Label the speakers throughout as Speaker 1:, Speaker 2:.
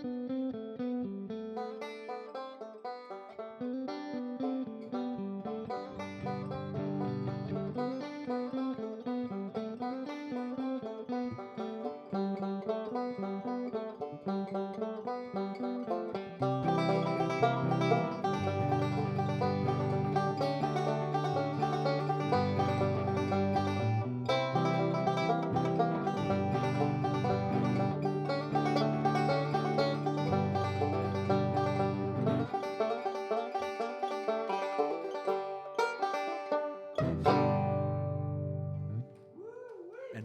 Speaker 1: And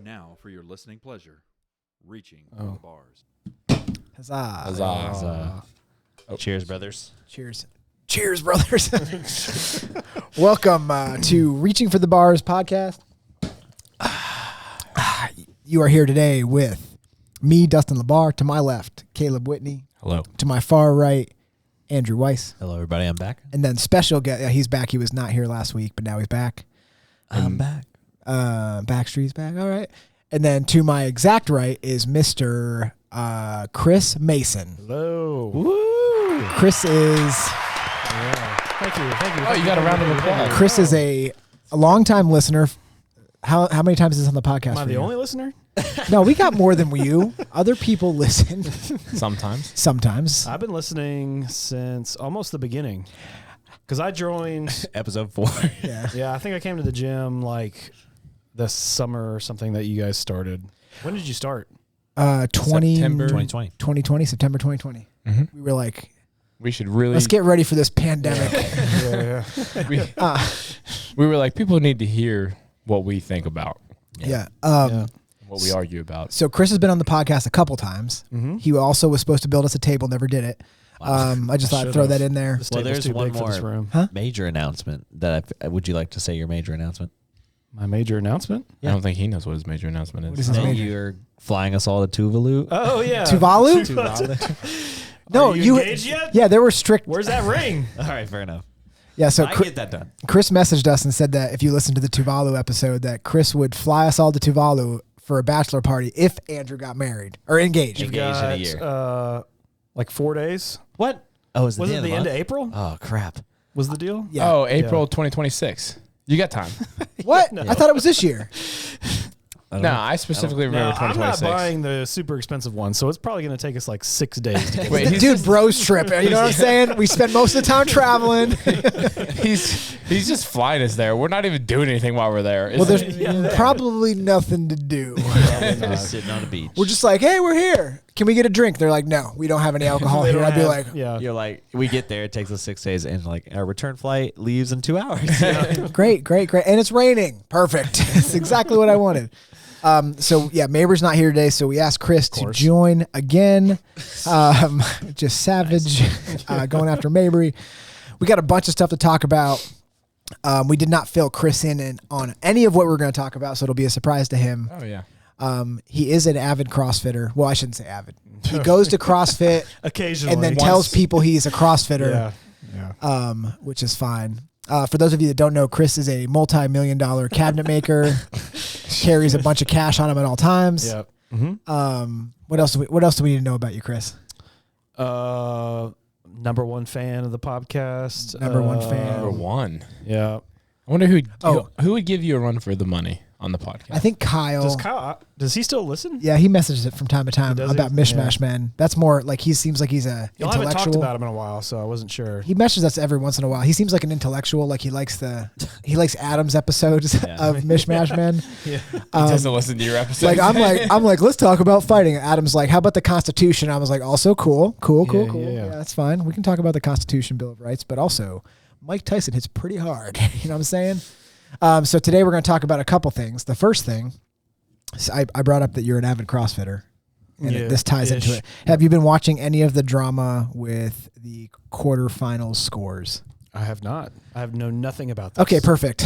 Speaker 1: now, for your listening pleasure, reaching for the bars.
Speaker 2: Huzzah.
Speaker 3: Huzzah. Huzzah.
Speaker 4: Oh, cheers, brothers.
Speaker 2: Cheers. Cheers, brothers. Welcome to Reaching for the Bars podcast. You are here today with me, Dustin Labar. To my left, Caleb Whitney.
Speaker 3: Hello.
Speaker 2: To my far right, Andrew Weis.
Speaker 4: Hello, everybody. I'm back.
Speaker 2: And then special guest. Yeah, he's back. He was not here last week, but now he's back.
Speaker 4: I'm back.
Speaker 2: Backstreet's back. All right. And then to my exact right is Mr. Chris Mason.
Speaker 3: Hello.
Speaker 2: Woo. Chris is...
Speaker 3: Thank you. Thank you. Oh, you got a round of applause.
Speaker 2: Chris is a longtime listener. How many times is this on the podcast?
Speaker 3: Am I the only listener?
Speaker 2: No, we got more than you. Other people listen.
Speaker 3: Sometimes. I've been listening since almost the beginning. Because I joined...
Speaker 4: Episode 4.
Speaker 3: Yeah, I think I came to the gym like this summer or something that you guys started. When did you start?
Speaker 4: September 2020.
Speaker 2: 2020, September 2020.
Speaker 3: Mm-hmm.
Speaker 2: We were like...
Speaker 5: We should really...
Speaker 2: Let's get ready for this pandemic.
Speaker 5: We were like, people need to hear what we think about.
Speaker 2: Yeah.
Speaker 5: What we argue about.
Speaker 2: So Chris has been on the podcast a couple times.
Speaker 3: Mm-hmm.
Speaker 2: He also was supposed to build us a table, never did it. I just thought I'd throw that in there.
Speaker 4: Well, there's one more major announcement that would you like to say your major announcement?
Speaker 3: My major announcement?
Speaker 5: Yeah. I don't think he knows what his major announcement is.
Speaker 2: What is his major?
Speaker 4: You're flying us all to Tuvalu.
Speaker 3: Oh, yeah.
Speaker 2: Tuvalu? No,
Speaker 3: Are you engaged yet?
Speaker 2: Yeah, there were strict.
Speaker 3: Where's that ring?
Speaker 4: All right, fair enough.
Speaker 2: Yeah, so
Speaker 4: I get that done.
Speaker 2: Chris messaged us and said that if you listen to the Tuvalu episode, that Chris would fly us all to Tuvalu for a bachelor party if Andrew got married or engaged.
Speaker 4: Engaged in a year.
Speaker 3: Like 4 days.
Speaker 4: What? Oh, was
Speaker 3: it the end of April?
Speaker 4: Oh, crap.
Speaker 3: Was the deal?
Speaker 2: Yeah.
Speaker 5: Oh, April 2026. You got time.
Speaker 2: What? No. I thought it was this year.
Speaker 5: No, I specifically remember 2026.
Speaker 3: I'm not buying the super expensive one, so it's probably going to take us like 6 days to get
Speaker 2: Wait, dude, bros trip. You know what I'm saying? We spend most of the time traveling.
Speaker 5: He's just flying us there. We're not even doing anything while we're there.
Speaker 2: Well, there's probably nothing to do.
Speaker 4: Just sitting on the beach.
Speaker 2: We're just like, hey, we're here. Can we get a drink? They're like, no, we don't have any alcohol here. I'd be like,
Speaker 4: yeah. You're like, we get there, it takes us 6 days, and like our return flight leaves in 2 hours. Yeah.
Speaker 2: Great. And it's raining. Perfect. It's exactly what I wanted. So yeah, Mabry's not here today, so we asked Chris to join again. Just savage, going after Mabry. We got a bunch of stuff to talk about. We did not fill Chris in on any of what we're going to talk about, so it'll be a surprise to him.
Speaker 5: Oh yeah.
Speaker 2: He is an avid CrossFitter. Well, I shouldn't say avid. He goes to CrossFit
Speaker 3: occasionally
Speaker 2: and then tells people he's a CrossFitter.
Speaker 3: Yeah.
Speaker 2: Which is fine. For those of you that don't know, Chris is a multi-million-dollar cabinet maker. Carries a bunch of cash on him at all times.
Speaker 3: Yeah. Mm-hmm.
Speaker 2: What else do we need to know about you, Chris?
Speaker 3: Number one fan of the podcast.
Speaker 2: Number one fan.
Speaker 5: Number one.
Speaker 3: Yeah.
Speaker 5: I wonder who would give you a run for the money on the podcast.
Speaker 2: I think Kyle.
Speaker 3: Does he still listen?
Speaker 2: Yeah, he messages it from time to time about Mishmash Men. That's more like he seems like he's a intellectual. I haven't talked
Speaker 3: about him in a while, so I wasn't sure.
Speaker 2: He messages us every once in a while. He seems like an intellectual. Like he likes Adam's episodes of Mishmash Men.
Speaker 5: Yeah. He doesn't listen to your episodes.
Speaker 2: Like I'm like, let's talk about fighting. Adam's like, how about the Constitution? I was like, also cool. Yeah, that's fine. We can talk about the Constitution, Bill of Rights, but also Mike Tyson hits pretty hard. You know what I'm saying? So today we're going to talk about a couple things. The first thing, I brought up that you're an avid CrossFitter, and this ties into it. Have you been watching any of the drama with the quarterfinals scores?
Speaker 3: I have not. I have known nothing about this.
Speaker 2: Okay, perfect.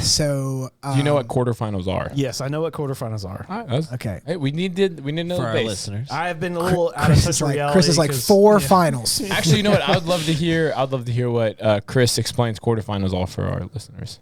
Speaker 2: So,
Speaker 5: do you know what quarterfinals are?
Speaker 3: Yes, I know what quarterfinals are.
Speaker 2: Okay.
Speaker 5: Hey, we need to know
Speaker 4: for
Speaker 5: the
Speaker 4: our
Speaker 5: base.
Speaker 4: listeners.
Speaker 3: I have been a little out of touch with reality.
Speaker 2: Chris is like 4 finals.
Speaker 5: Actually, you know what? I'd love to hear what Chris explains quarterfinals are for our listeners.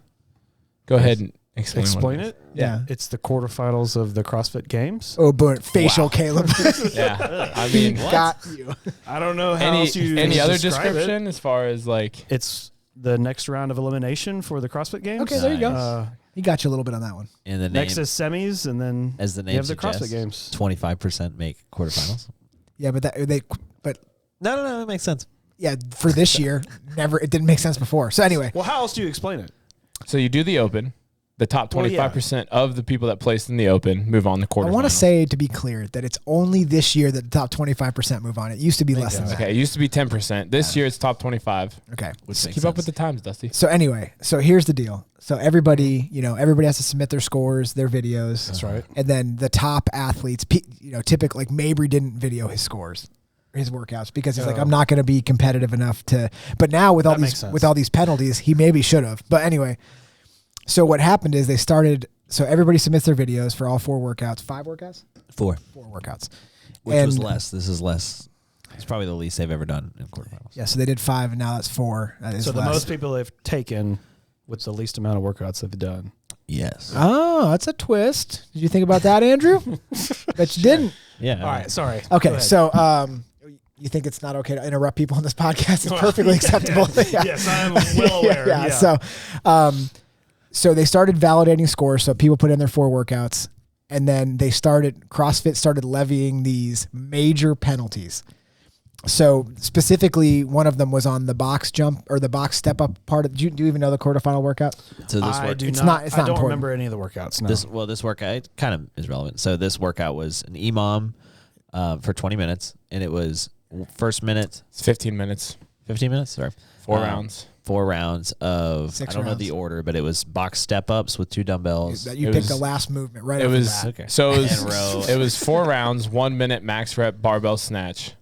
Speaker 5: Go ahead
Speaker 3: Explain it.
Speaker 2: Yeah.
Speaker 3: It's the quarterfinals of the CrossFit Games.
Speaker 2: Oh, but facial Caleb.
Speaker 5: Yeah. I mean,
Speaker 2: Got you.
Speaker 3: I don't know how else you
Speaker 5: any other
Speaker 3: describe
Speaker 5: description as far as like
Speaker 3: it's the next round of elimination for the CrossFit Games.
Speaker 2: Okay, there you go.
Speaker 3: Uh,
Speaker 2: He got you a little bit on that one.
Speaker 4: And the name,
Speaker 3: next is semis, and then
Speaker 4: as the
Speaker 3: you
Speaker 4: name
Speaker 3: have the
Speaker 4: suggests,
Speaker 3: CrossFit Games.
Speaker 4: 25% make quarterfinals.
Speaker 2: Yeah, but
Speaker 4: No, it makes sense.
Speaker 2: yeah, for this year, it didn't make sense before. So anyway,
Speaker 3: Well, how else do you explain it?
Speaker 5: so you do the open. The top 25% of the people that placed in the open move on the quarterfinals.
Speaker 2: I want to say, to be clear, that it's only this year that the top 25% move on. It used to be less than that.
Speaker 5: Okay, it used to be 10%. This year it's top 25.
Speaker 2: Okay.
Speaker 4: Which
Speaker 5: Keep up with the times, Dusty.
Speaker 2: So anyway, so here's the deal. So everybody has to submit their scores, their videos.
Speaker 3: That's right.
Speaker 2: And then the top athletes, typically like Mabry didn't video his scores, his workouts, because he's like, I'm not going to be competitive enough to. But now with all these penalties, he maybe should have. But anyway, so what happened is they started. So everybody submits their videos for all 4 workouts. 5 workouts? 4 workouts.
Speaker 4: Which was less. This is less. It's probably the least they've ever done in quarterfinals.
Speaker 2: Yeah, so they did 5, and now that's 4. That is
Speaker 3: So the
Speaker 2: less.
Speaker 3: most people they've taken with the least amount of workouts they've done.
Speaker 4: Yes.
Speaker 2: Oh, that's a twist. Did you think about that, Andrew? Bet you didn't.
Speaker 4: Yeah.
Speaker 3: All right, sorry.
Speaker 2: Okay, so you think it's not okay to interrupt people on this podcast? It's perfectly acceptable. Yeah.
Speaker 3: Yes, I'm well aware.
Speaker 2: Yeah. So they started validating scores. So people put in their 4 workouts, and then CrossFit started levying these major penalties. So specifically, one of them was on the box jump or the box step up part. Do you even know the quarterfinal workout?
Speaker 4: So this
Speaker 3: I
Speaker 4: work,
Speaker 3: do
Speaker 2: it's
Speaker 3: not.
Speaker 2: not- it's
Speaker 3: I
Speaker 2: not
Speaker 3: don't
Speaker 2: important.
Speaker 3: remember any of the workouts. No.
Speaker 4: this workout kind of is relevant. So this workout was an EMOM for 20 minutes, and it was first minute,
Speaker 5: It's 15 minutes.
Speaker 4: 15 minutes. Sorry,
Speaker 5: 4 rounds.
Speaker 4: 4 rounds of
Speaker 2: 6
Speaker 4: I don't know
Speaker 2: rounds.
Speaker 4: the order, but it was box step ups with 2 dumbbells.
Speaker 2: You
Speaker 5: It
Speaker 2: picked the
Speaker 5: was-
Speaker 2: last movement right
Speaker 5: It
Speaker 2: after
Speaker 5: was
Speaker 2: that.
Speaker 4: Okay.
Speaker 5: so it
Speaker 4: And row.
Speaker 5: was, it was 4 rounds, 1 minute max rep barbell snatch,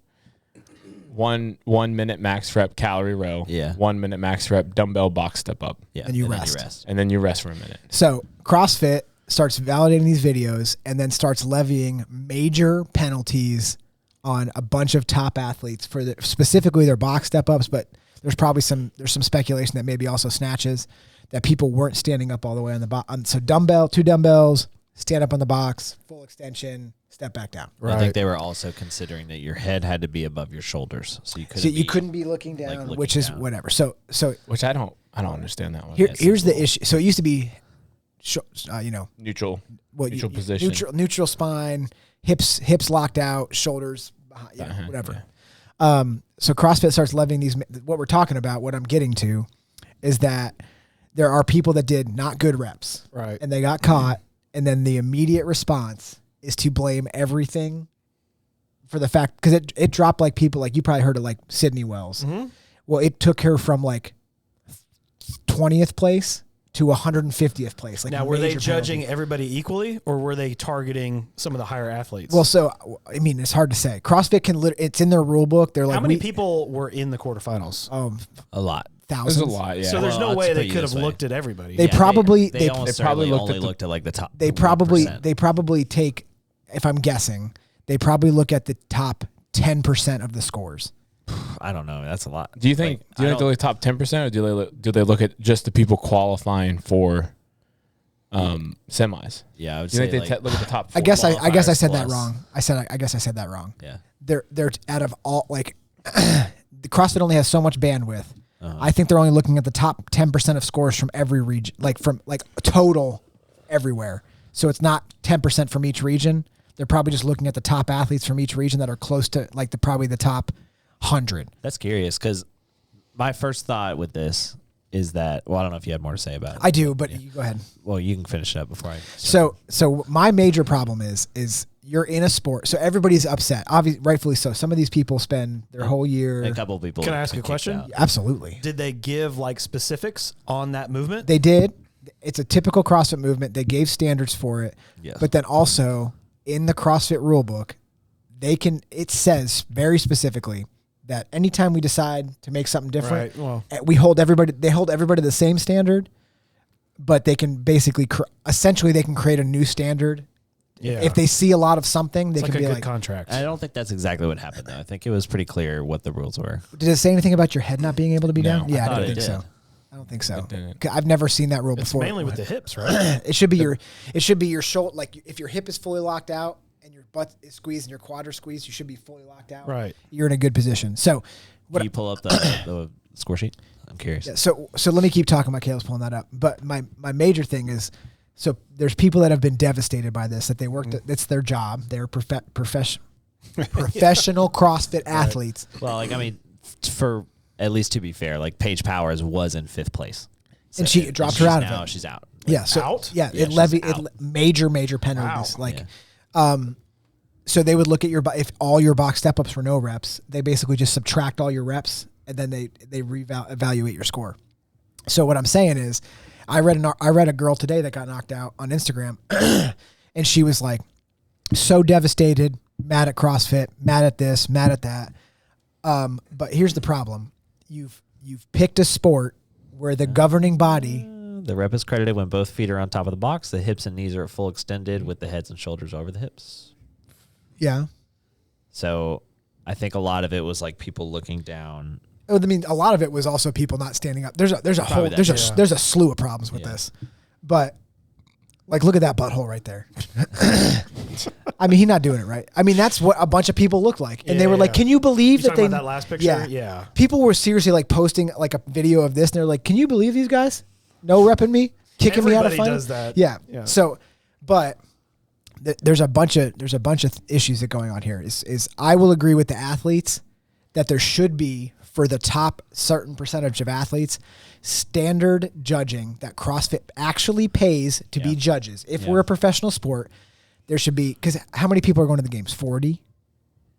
Speaker 5: 1 minute max rep calorie row,
Speaker 4: Yeah.
Speaker 5: 1 minute max rep dumbbell box step up,
Speaker 4: Yeah,
Speaker 2: And you
Speaker 4: then
Speaker 2: rest.
Speaker 5: and then you rest for a minute.
Speaker 2: So CrossFit starts validating these videos and then starts levying major penalties on a bunch of top athletes for specifically their box step ups, but there's some speculation that maybe also snatches, that people weren't standing up all the way on the box. So 2 dumbbells, stand up on the box, full extension, step back down.
Speaker 4: I think they were also considering that your head had to be above your shoulders, so you couldn't.
Speaker 2: So you couldn't be looking down,
Speaker 4: looking
Speaker 2: which is
Speaker 4: down.
Speaker 2: whatever. So
Speaker 5: Which I don't understand that one.
Speaker 2: here's the issue. So it used to be,
Speaker 5: Neutral
Speaker 2: what
Speaker 5: neutral position.
Speaker 2: neutral spine, hips locked out, shoulders behind, whatever.
Speaker 5: Yeah.
Speaker 2: So CrossFit starts levying these. What we're talking about, what I'm getting to, is that there are people that did not good reps,
Speaker 3: Right.
Speaker 2: and they got caught, and then the immediate response is to blame everything for the fact, because it dropped like people like you probably heard of like Sydney Wells.
Speaker 3: Mm-hmm.
Speaker 2: Well, it took her from like 20th place to 150th place. Like
Speaker 3: Now, were they
Speaker 2: major
Speaker 3: judging
Speaker 2: penalty.
Speaker 3: everybody equally, or were they targeting some of the higher athletes?
Speaker 2: Well, so I mean, it's hard to say. CrossFit can. It's in their rule book. They're like,
Speaker 3: how many people were in the quarterfinals?
Speaker 4: a lot.
Speaker 2: Thousands.
Speaker 5: There's a lot, yeah.
Speaker 3: So there's
Speaker 4: Well,
Speaker 3: no way
Speaker 4: let's
Speaker 3: they
Speaker 4: put it
Speaker 3: could
Speaker 4: this
Speaker 3: have
Speaker 4: way.
Speaker 3: looked at everybody.
Speaker 2: They probably
Speaker 4: they
Speaker 2: they
Speaker 4: probably
Speaker 5: looked
Speaker 4: only
Speaker 5: at the-
Speaker 4: looked at like the top.
Speaker 2: they
Speaker 4: 1%.
Speaker 2: probably take, if I'm guessing, they probably look at the top 10% of the scores.
Speaker 4: I don't know. That's a lot.
Speaker 5: Do you think
Speaker 4: Like,
Speaker 5: do you think they look top 10%, or do they look at just the people qualifying for semis?
Speaker 4: Yeah, I would
Speaker 5: Do you
Speaker 4: say
Speaker 5: think they
Speaker 4: like,
Speaker 5: look at the top 4?
Speaker 2: I guess I said that
Speaker 4: plus.
Speaker 2: wrong. I guess I said that wrong.
Speaker 4: yeah.
Speaker 2: They're out of all, like, the CrossFit only has so much bandwidth. I think they're only looking at the top 10% of scores from every region, like from like total everywhere. So it's not 10% from each region. They're probably just looking at the top athletes from each region that are close to like probably the top 100.
Speaker 4: That's curious because my first thought with this is that, well, I don't know if you had more to say about it.
Speaker 2: I do, but you go ahead.
Speaker 4: Well, you can finish it up before I.
Speaker 2: So my major problem is you're in a sport, so everybody's upset. Obviously, rightfully so. Some of these people spend their whole year.
Speaker 4: A couple of people.
Speaker 3: Can I ask
Speaker 4: got
Speaker 3: a
Speaker 4: kicked
Speaker 3: question?
Speaker 4: out.
Speaker 2: Absolutely,
Speaker 3: Did they give like specifics on that movement?
Speaker 2: they did. It's a typical CrossFit movement. They gave standards for it,
Speaker 4: Yes.
Speaker 2: but then also in the CrossFit rulebook, it says very specifically that anytime we decide to make something different,
Speaker 3: Right. Well,
Speaker 2: they hold everybody the same standard, but they can basically essentially they can create a new standard.
Speaker 3: yeah.
Speaker 2: If they see a lot of something, they
Speaker 3: it's like
Speaker 2: can
Speaker 3: a
Speaker 2: be
Speaker 3: good
Speaker 2: like,
Speaker 3: contract.
Speaker 4: I don't think that's exactly what happened, though. I think it was pretty clear what the rules were.
Speaker 2: did it say anything about your head not being able to be
Speaker 4: No,
Speaker 2: down? Yeah,
Speaker 4: I
Speaker 2: I
Speaker 4: thought
Speaker 2: don't
Speaker 4: it
Speaker 2: think
Speaker 4: did.
Speaker 2: so. I don't don't think so.
Speaker 5: It didn't.
Speaker 2: I've never seen that rule
Speaker 3: It's
Speaker 2: before.
Speaker 3: mainly with the hips, right?
Speaker 2: It should be your shoulder. Like if your hip is fully locked out and your butt is squeezed and your quad is squeezed, you should be fully locked out.
Speaker 3: Right.
Speaker 2: You're in a good position. So,
Speaker 4: Can you pull up the score sheet? I'm curious.
Speaker 2: yeah, so let me keep talking. My Caleb's pulling that up. But my major thing is, so there's people that have been devastated by this. That they worked. It's their job. They're professional CrossFit athletes.
Speaker 4: Well, like I mean, for at least to be fair, like Paige Powers was in 5th place,
Speaker 2: And she dropped her out of
Speaker 4: now
Speaker 2: it.
Speaker 4: She's out.
Speaker 2: Yeah. So
Speaker 3: out?
Speaker 2: yeah,
Speaker 4: Yeah,
Speaker 2: it
Speaker 4: she's
Speaker 2: levied
Speaker 4: out.
Speaker 2: major penalties.
Speaker 3: Wow.
Speaker 2: Like, so they would look at if all your box step ups were no reps, they basically just subtract all your reps and then they evaluate your score. So what I'm saying is, I read a girl today that got knocked out on Instagram, and she was like so devastated, mad at CrossFit, mad at this, mad at that. But here's the problem: you've picked a sport where the governing body.
Speaker 4: The rep is credited when both feet are on top of the box. The hips and knees are at full extended with the heads and shoulders over the hips.
Speaker 2: Yeah.
Speaker 4: So I think a lot of it was like people looking down.
Speaker 2: Oh, I mean, a lot of it was also people not standing up. There's a whole
Speaker 4: that,
Speaker 2: there's a slew of problems with this, but like look at that butthole right there. I mean, he's not doing it right. I mean, that's what a bunch of people look like, and they were like, "Can you believe that
Speaker 3: Talking about that last picture? Yeah.
Speaker 2: People were seriously like posting like a video of this, and they're like, "Can you believe these guys? No repping me, kicking me out of
Speaker 3: Everybody
Speaker 2: fun."
Speaker 3: does that.
Speaker 2: Yeah.
Speaker 3: Yeah.
Speaker 2: So, but there's a bunch of issues that going on here. Is I will agree with the athletes that there should be, for the top certain percentage of athletes, standard judging that CrossFit actually pays to be judges. If we're a professional sport, there should be, because how many people are going to the games? 40?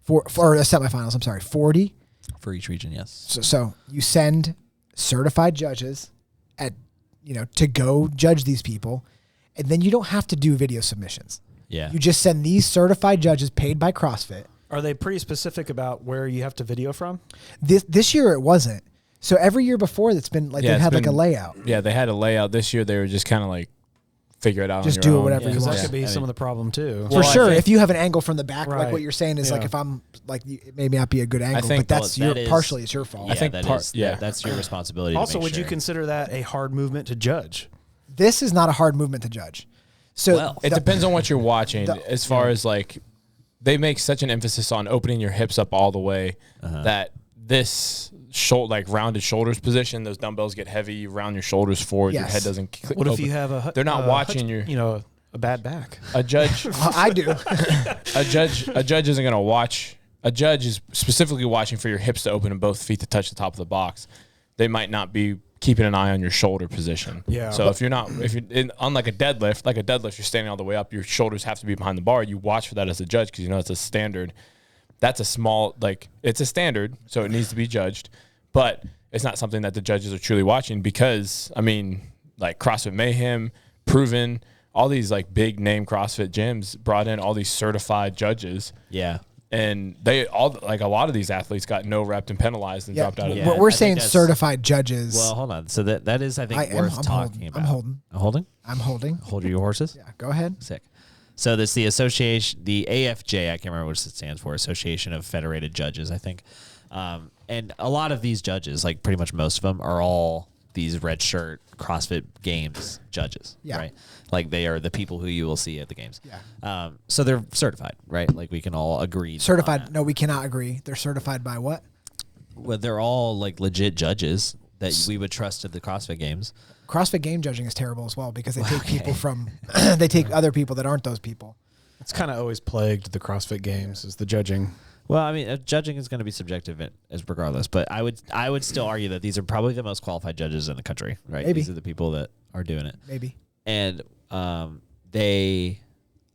Speaker 2: For the semifinals, I'm sorry, 40?
Speaker 4: For each region, yes.
Speaker 2: So you send certified judges to go judge these people, and then you don't have to do video submissions.
Speaker 4: Yeah.
Speaker 2: You just send these certified judges paid by CrossFit.
Speaker 3: Are they pretty specific about where you have to video from?
Speaker 2: This year it wasn't. So every year before, it's been like they've had like a layout.
Speaker 5: Yeah, they had a layout. This year they were just kind of like figure it out.
Speaker 2: Just
Speaker 5: on
Speaker 2: do
Speaker 5: your
Speaker 2: it
Speaker 5: own.
Speaker 2: whatever you
Speaker 3: Because
Speaker 2: want.
Speaker 3: that could be some of the problem too.
Speaker 2: For
Speaker 5: Well, I
Speaker 2: sure,
Speaker 5: think-
Speaker 2: if you have an angle from the back, like
Speaker 3: Right.
Speaker 2: what you're saying is like
Speaker 3: Yeah.
Speaker 2: if I'm like, it may not be a good angle,
Speaker 5: think-
Speaker 2: but that's
Speaker 4: Well, that is-
Speaker 2: partially it's your fault.
Speaker 4: Yeah,
Speaker 5: think
Speaker 4: that
Speaker 5: part-
Speaker 4: is-
Speaker 5: yeah.
Speaker 4: that's your responsibility.
Speaker 3: Also,
Speaker 4: to make
Speaker 3: would you
Speaker 4: sure.
Speaker 3: consider that a hard movement to judge?
Speaker 2: This is not a hard movement to judge. So
Speaker 4: Well,
Speaker 5: It depends on what you're watching.
Speaker 2: the-
Speaker 5: As far as like, they make such an emphasis on opening your hips up all the way that this like rounded shoulders position, those dumbbells get heavy. You round your shoulders forward. Your
Speaker 2: Yes.
Speaker 5: head doesn't.
Speaker 3: What if you have a?
Speaker 5: They're not watching your-
Speaker 3: a bad back.
Speaker 5: a judge?
Speaker 2: I do.
Speaker 5: a judge isn't going to watch. A judge is specifically watching for your hips to open and both feet to touch the top of the box. They might not be keeping an eye on your shoulder position.
Speaker 3: Yeah.
Speaker 5: So if you're unlike a deadlift, you're standing all the way up. Your shoulders have to be behind the bar. You watch for that as a judge because you know it's a standard. That's a small, it's a standard, so it needs to be judged. But it's not something that the judges are truly watching because, I mean, like CrossFit Mayhem, Proven, all these like big name CrossFit gyms brought in all these certified judges.
Speaker 4: Yeah.
Speaker 5: And they all, like a lot of these athletes got no rep and penalized and
Speaker 2: Yeah.
Speaker 5: dropped out of
Speaker 4: Yeah.
Speaker 5: the
Speaker 2: We're
Speaker 4: I think
Speaker 2: saying
Speaker 4: that's-
Speaker 2: certified judges.
Speaker 4: Well, hold on. So that is, I think,
Speaker 2: I'm
Speaker 4: worth
Speaker 2: holding.
Speaker 4: talking about.
Speaker 2: I'm holding.
Speaker 4: Holding?
Speaker 2: I'm holding.
Speaker 4: Hold your horses?
Speaker 2: Yeah, go ahead.
Speaker 4: Sick. So this the association, the AFJ, I can't remember what it stands for, Association of Federated Judges, I think. And a lot of these judges, like pretty much most of them, are all these red shirt CrossFit Games judges,
Speaker 2: Yeah.
Speaker 4: right? Like they are the people who you will see at the games.
Speaker 2: Yeah.
Speaker 4: So they're certified, right? Like we can all agree. on
Speaker 2: Certified.
Speaker 4: that.
Speaker 2: No, we cannot agree. They're certified by what?
Speaker 4: Well, they're all like legit judges that we would trust at the CrossFit Games.
Speaker 2: CrossFit game judging is terrible as well because they take people from, they take other people that aren't those people.
Speaker 3: It's kind of always plagued the CrossFit Games is the judging.
Speaker 4: Well, I mean, judging is going to be subjective as regardless, but I would still argue that these are probably the most qualified judges in the country, right?
Speaker 2: Maybe.
Speaker 4: These are the people that are doing it.
Speaker 2: Maybe.
Speaker 4: And a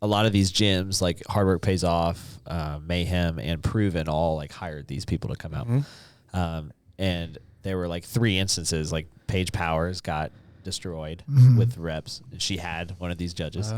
Speaker 4: lot of these gyms, like Hard Work Pays Off, Mayhem, and Proven all like hired these people to come out. And there were like 3 instances, like Paige Powers got destroyed with reps. She had one of these judges.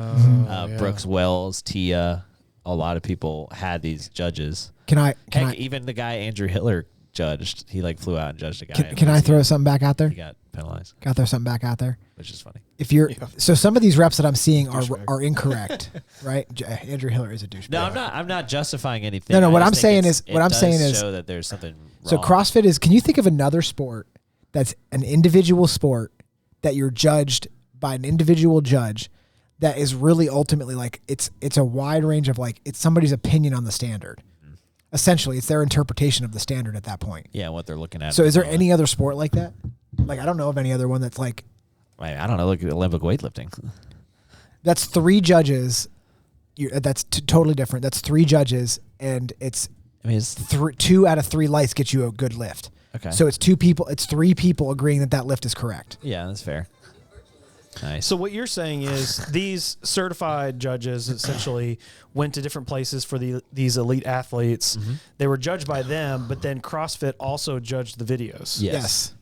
Speaker 4: Brooks Wells, Tia, a lot of people had these judges.
Speaker 2: Can
Speaker 4: Even the guy Andrew Hitler judged. He like flew out and judged a guy.
Speaker 2: Can I throw something back out there?
Speaker 4: He got penalized,
Speaker 2: Got to throw something back out there.
Speaker 4: which is funny.
Speaker 2: If you're so some of these reps that I'm seeing are incorrect, right? Andrew Hiller is a douchebag.
Speaker 4: No, I'm not justifying anything.
Speaker 2: No,
Speaker 4: I
Speaker 2: what
Speaker 4: just
Speaker 2: I'm
Speaker 4: think
Speaker 2: saying
Speaker 4: it's-
Speaker 2: is- what I'm
Speaker 4: does
Speaker 2: saying is-
Speaker 4: show that there's something
Speaker 2: So
Speaker 4: wrong.
Speaker 2: CrossFit is. Can you think of another sport that's an individual sport that you're judged by an individual judge that is really ultimately like it's a wide range of like it's somebody's opinion on the standard. Essentially, it's their interpretation of the standard at that point.
Speaker 4: Yeah, what they're looking at.
Speaker 2: So is there any other sport like that? Like, I don't know of any other one that's like...
Speaker 4: I don't know. Look at Olympic weightlifting.
Speaker 2: That's 3 judges. That's totally different. That's 3 judges, and it's...
Speaker 4: I mean, it's
Speaker 2: 2 out of 3 lights get you a good lift.
Speaker 4: Okay.
Speaker 2: So it's 2 people. It's 3 people agreeing that lift is correct.
Speaker 4: Yeah, that's fair. Nice.
Speaker 3: So what you're saying is these certified judges essentially went to different places for these elite athletes. Mm-hmm. They were judged by them, but then CrossFit also judged the videos.
Speaker 2: Yes.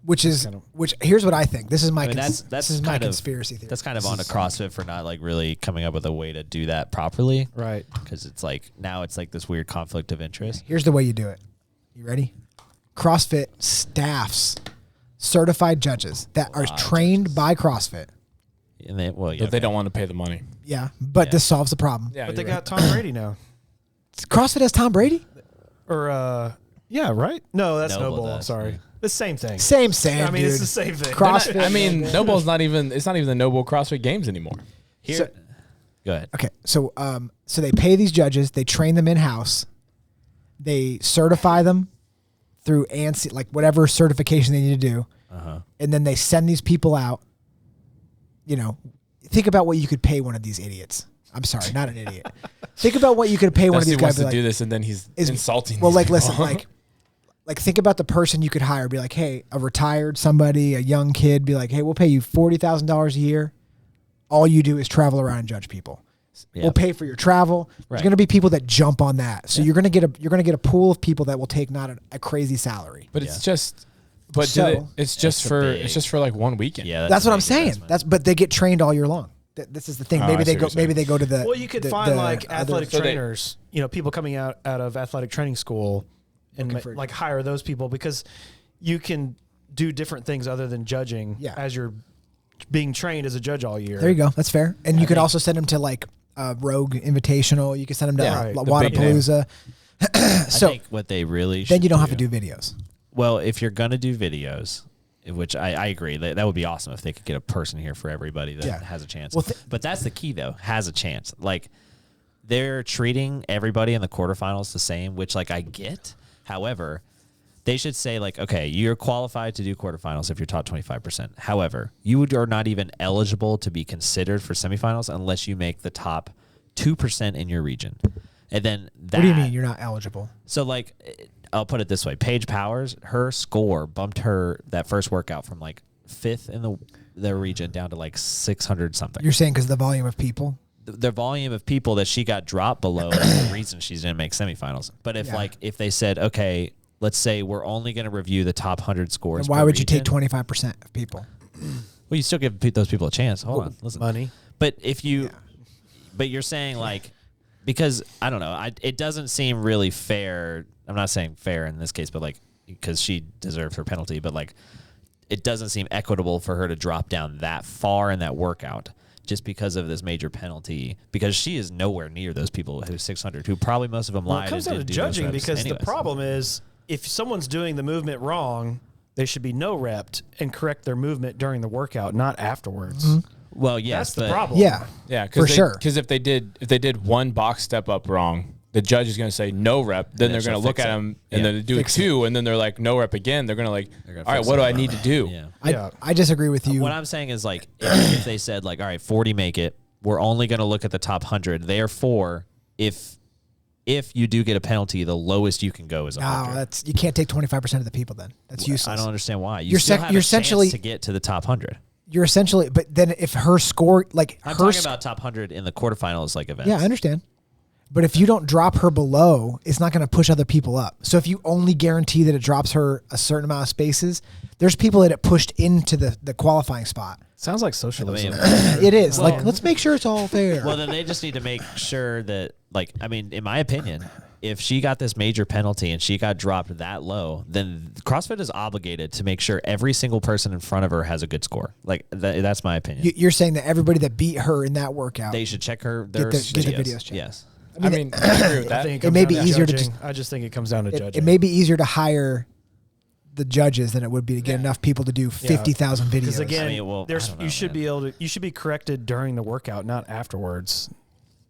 Speaker 2: Which here's what I think. This is my my conspiracy theory.
Speaker 4: That's kind of on to CrossFit for not like really coming up with a way to do that properly.
Speaker 3: Right.
Speaker 4: Because it's like now it's like this weird conflict of interest.
Speaker 2: Here's the way you do it. You ready? CrossFit staffs certified judges that are trained by CrossFit.
Speaker 4: And they,
Speaker 5: but they don't want to pay the money.
Speaker 2: Yeah, but this solves the problem.
Speaker 3: Yeah, but they got Tom Brady now.
Speaker 2: CrossFit has Tom Brady?
Speaker 3: Or, yeah, right? No, that's
Speaker 4: Noble
Speaker 3: Noble. Sorry. The same thing.
Speaker 2: Same,
Speaker 3: I mean,
Speaker 2: dude.
Speaker 3: it's the same thing.
Speaker 2: CrossFit.
Speaker 5: I mean, Noble's not even. It's not even the Noble CrossFit Games anymore.
Speaker 4: Here, go ahead.
Speaker 2: Okay, so they pay these judges. They train them in house. They certify them through ANSI, like whatever certification they need to do, and then they send these people out. You know, think about what you could pay one of these idiots. I'm sorry, not an idiot. Think about what you could pay one of these guys.
Speaker 5: Wants to do this, and then he's insulting.
Speaker 2: Well, like,
Speaker 5: people.
Speaker 2: listen, like think about the person you could hire. Be like, hey, a retired somebody, a young kid. Be like, hey, we'll pay you $40,000 a year. All you do is travel around and judge people. Yeah. We'll pay for your travel. Right. There's going to be people that jump on that. So you're going to get a pool of people that will take not a crazy salary.
Speaker 5: But it's just. But it's just for like one weekend.
Speaker 2: Yeah, that's what I'm saying. But they get trained all year long. This is the thing. Maybe they go to the.
Speaker 3: Well, you could find like athletic trainers. People coming out of athletic training school, and like hire those people because you can do different things other than judging. Yeah. As you're being trained as a judge all year.
Speaker 2: There you go. That's fair. And you could also send them to like Rogue Invitational. You could send them to Wadapalooza. So
Speaker 4: I think what they really
Speaker 2: then you don't have to do videos.
Speaker 4: Well, if you're going to do videos, which I agree, that would be awesome if they could get a person here for everybody that has a chance. Well, but that's the key, though, has a chance. Like, they're treating everybody in the quarterfinals the same, which, like, I get. However, they should say, like, okay, you're qualified to do quarterfinals if you're top 25%. However, you are not even eligible to be considered for semifinals unless you make the top 2% in your region. And then that.
Speaker 2: What do you mean you're not eligible?
Speaker 4: So, like, I'll put it this way. Paige Powers, her score bumped her that first workout from, like, 5th in the region down to, like, 600 something.
Speaker 2: You're saying because of the volume of people?
Speaker 4: The volume of people that she got dropped below is the reason she didn't make semifinals. But if they said, okay, let's say we're only going to review the top 100 scores.
Speaker 2: Then why would you take 25% of people?
Speaker 4: Well, you still give those people a chance. Hold on, listen.
Speaker 3: Money.
Speaker 4: But but you're saying like, because I don't know, it doesn't seem really fair. I'm not saying fair in this case, but like because she deserved her penalty. But like, it doesn't seem equitable for her to drop down that far in that workout just because of this major penalty, because she is nowhere near those people who's 600, who probably most of them lied.
Speaker 3: It comes down to judging because the problem is if someone's doing the movement wrong, they should be no-repped and correct their movement during the workout, not afterwards.
Speaker 2: Mm-hmm.
Speaker 4: Well, yes,
Speaker 3: that's the problem.
Speaker 2: Yeah, for sure.
Speaker 5: Because if they did one box step up wrong, the judge is going to say no rep. Then they're going to look at him and then they do 2, and then they're like no rep again. They're going to all right, what do I need to do?
Speaker 4: Yeah.
Speaker 2: I disagree with you.
Speaker 4: What I'm saying is like if they said like, all right, 40 make it, we're only going to look at the top 100. Therefore, if you do get a penalty, the lowest you can go is 100.
Speaker 2: No, you can't take 25% of the people. Then that's useless.
Speaker 4: I don't understand why. You're essentially to get to the top 100.
Speaker 2: You're essentially, but then if her score, like
Speaker 4: I'm talking about top 100 in the quarterfinals, like events.
Speaker 2: Yeah, I understand. But if you don't drop her below, it's not going to push other people up. So if you only guarantee that it drops her a certain amount of spaces, there's people that it pushed into the qualifying spot.
Speaker 3: Sounds like socialism.
Speaker 2: It is. Well, like, let's make sure it's all fair.
Speaker 4: Well, then they just need to make sure that, like, I mean, in my opinion, if she got this major penalty and she got dropped that low, then CrossFit is obligated to make sure every single person in front of her has a good score. Like, that's my opinion.
Speaker 2: You're saying that everybody that beat her in that workout,
Speaker 4: they should check her
Speaker 2: get the videos checked.
Speaker 4: Yes.
Speaker 5: I mean, I agree with that.
Speaker 3: I think
Speaker 2: it may be easier to
Speaker 3: I just think it comes down to judging.
Speaker 2: It may be easier to hire the judges than it would be to get enough people to do 50,000 videos.
Speaker 3: Because again,
Speaker 4: you
Speaker 3: should be corrected during the workout, not afterwards.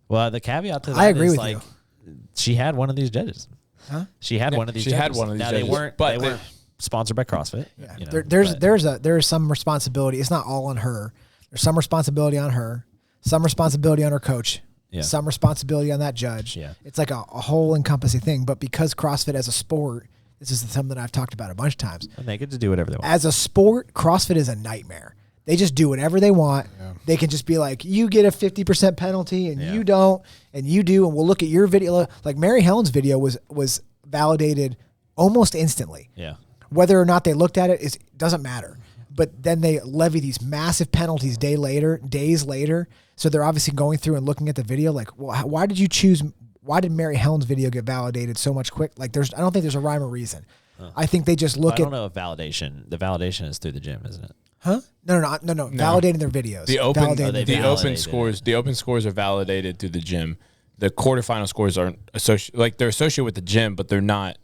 Speaker 4: Well, the caveat to that
Speaker 2: I agree
Speaker 4: is
Speaker 2: with
Speaker 4: like
Speaker 2: you.
Speaker 4: she had one of these judges.
Speaker 2: Huh?
Speaker 4: She had one of these. She
Speaker 5: had one of these.
Speaker 4: Now,
Speaker 5: judges.
Speaker 4: they weren't sponsored by CrossFit.
Speaker 2: Yeah.
Speaker 4: You know,
Speaker 2: There's some responsibility. It's not all on her. There's some responsibility on her, some responsibility on her coach, some responsibility on that judge.
Speaker 4: Yeah.
Speaker 2: It's like a whole encompassing thing. But because CrossFit as a sport, this is something that I've talked about a bunch of times.
Speaker 4: and they get to do whatever they want.
Speaker 2: As a sport, CrossFit is a nightmare. They just do whatever they want. Yeah. They can just be like, you get a 50% penalty and you don't, and you do, and we'll look at your video. Like Mary Helen's video was validated almost instantly.
Speaker 4: Yeah.
Speaker 2: Whether or not they looked at it doesn't matter. But then they levy these massive penalties days later. So they're obviously going through and looking at the video like, well, why did Mary Helen's video get validated so much quick? Like I don't think there's a rhyme or reason. I think they just look at.
Speaker 4: I don't know if the validation is through the gym, isn't it?
Speaker 2: Huh? No. Validating their videos.
Speaker 5: The open scores are validated through the gym. The quarterfinal scores aren't they're associated with the gym, but they're not.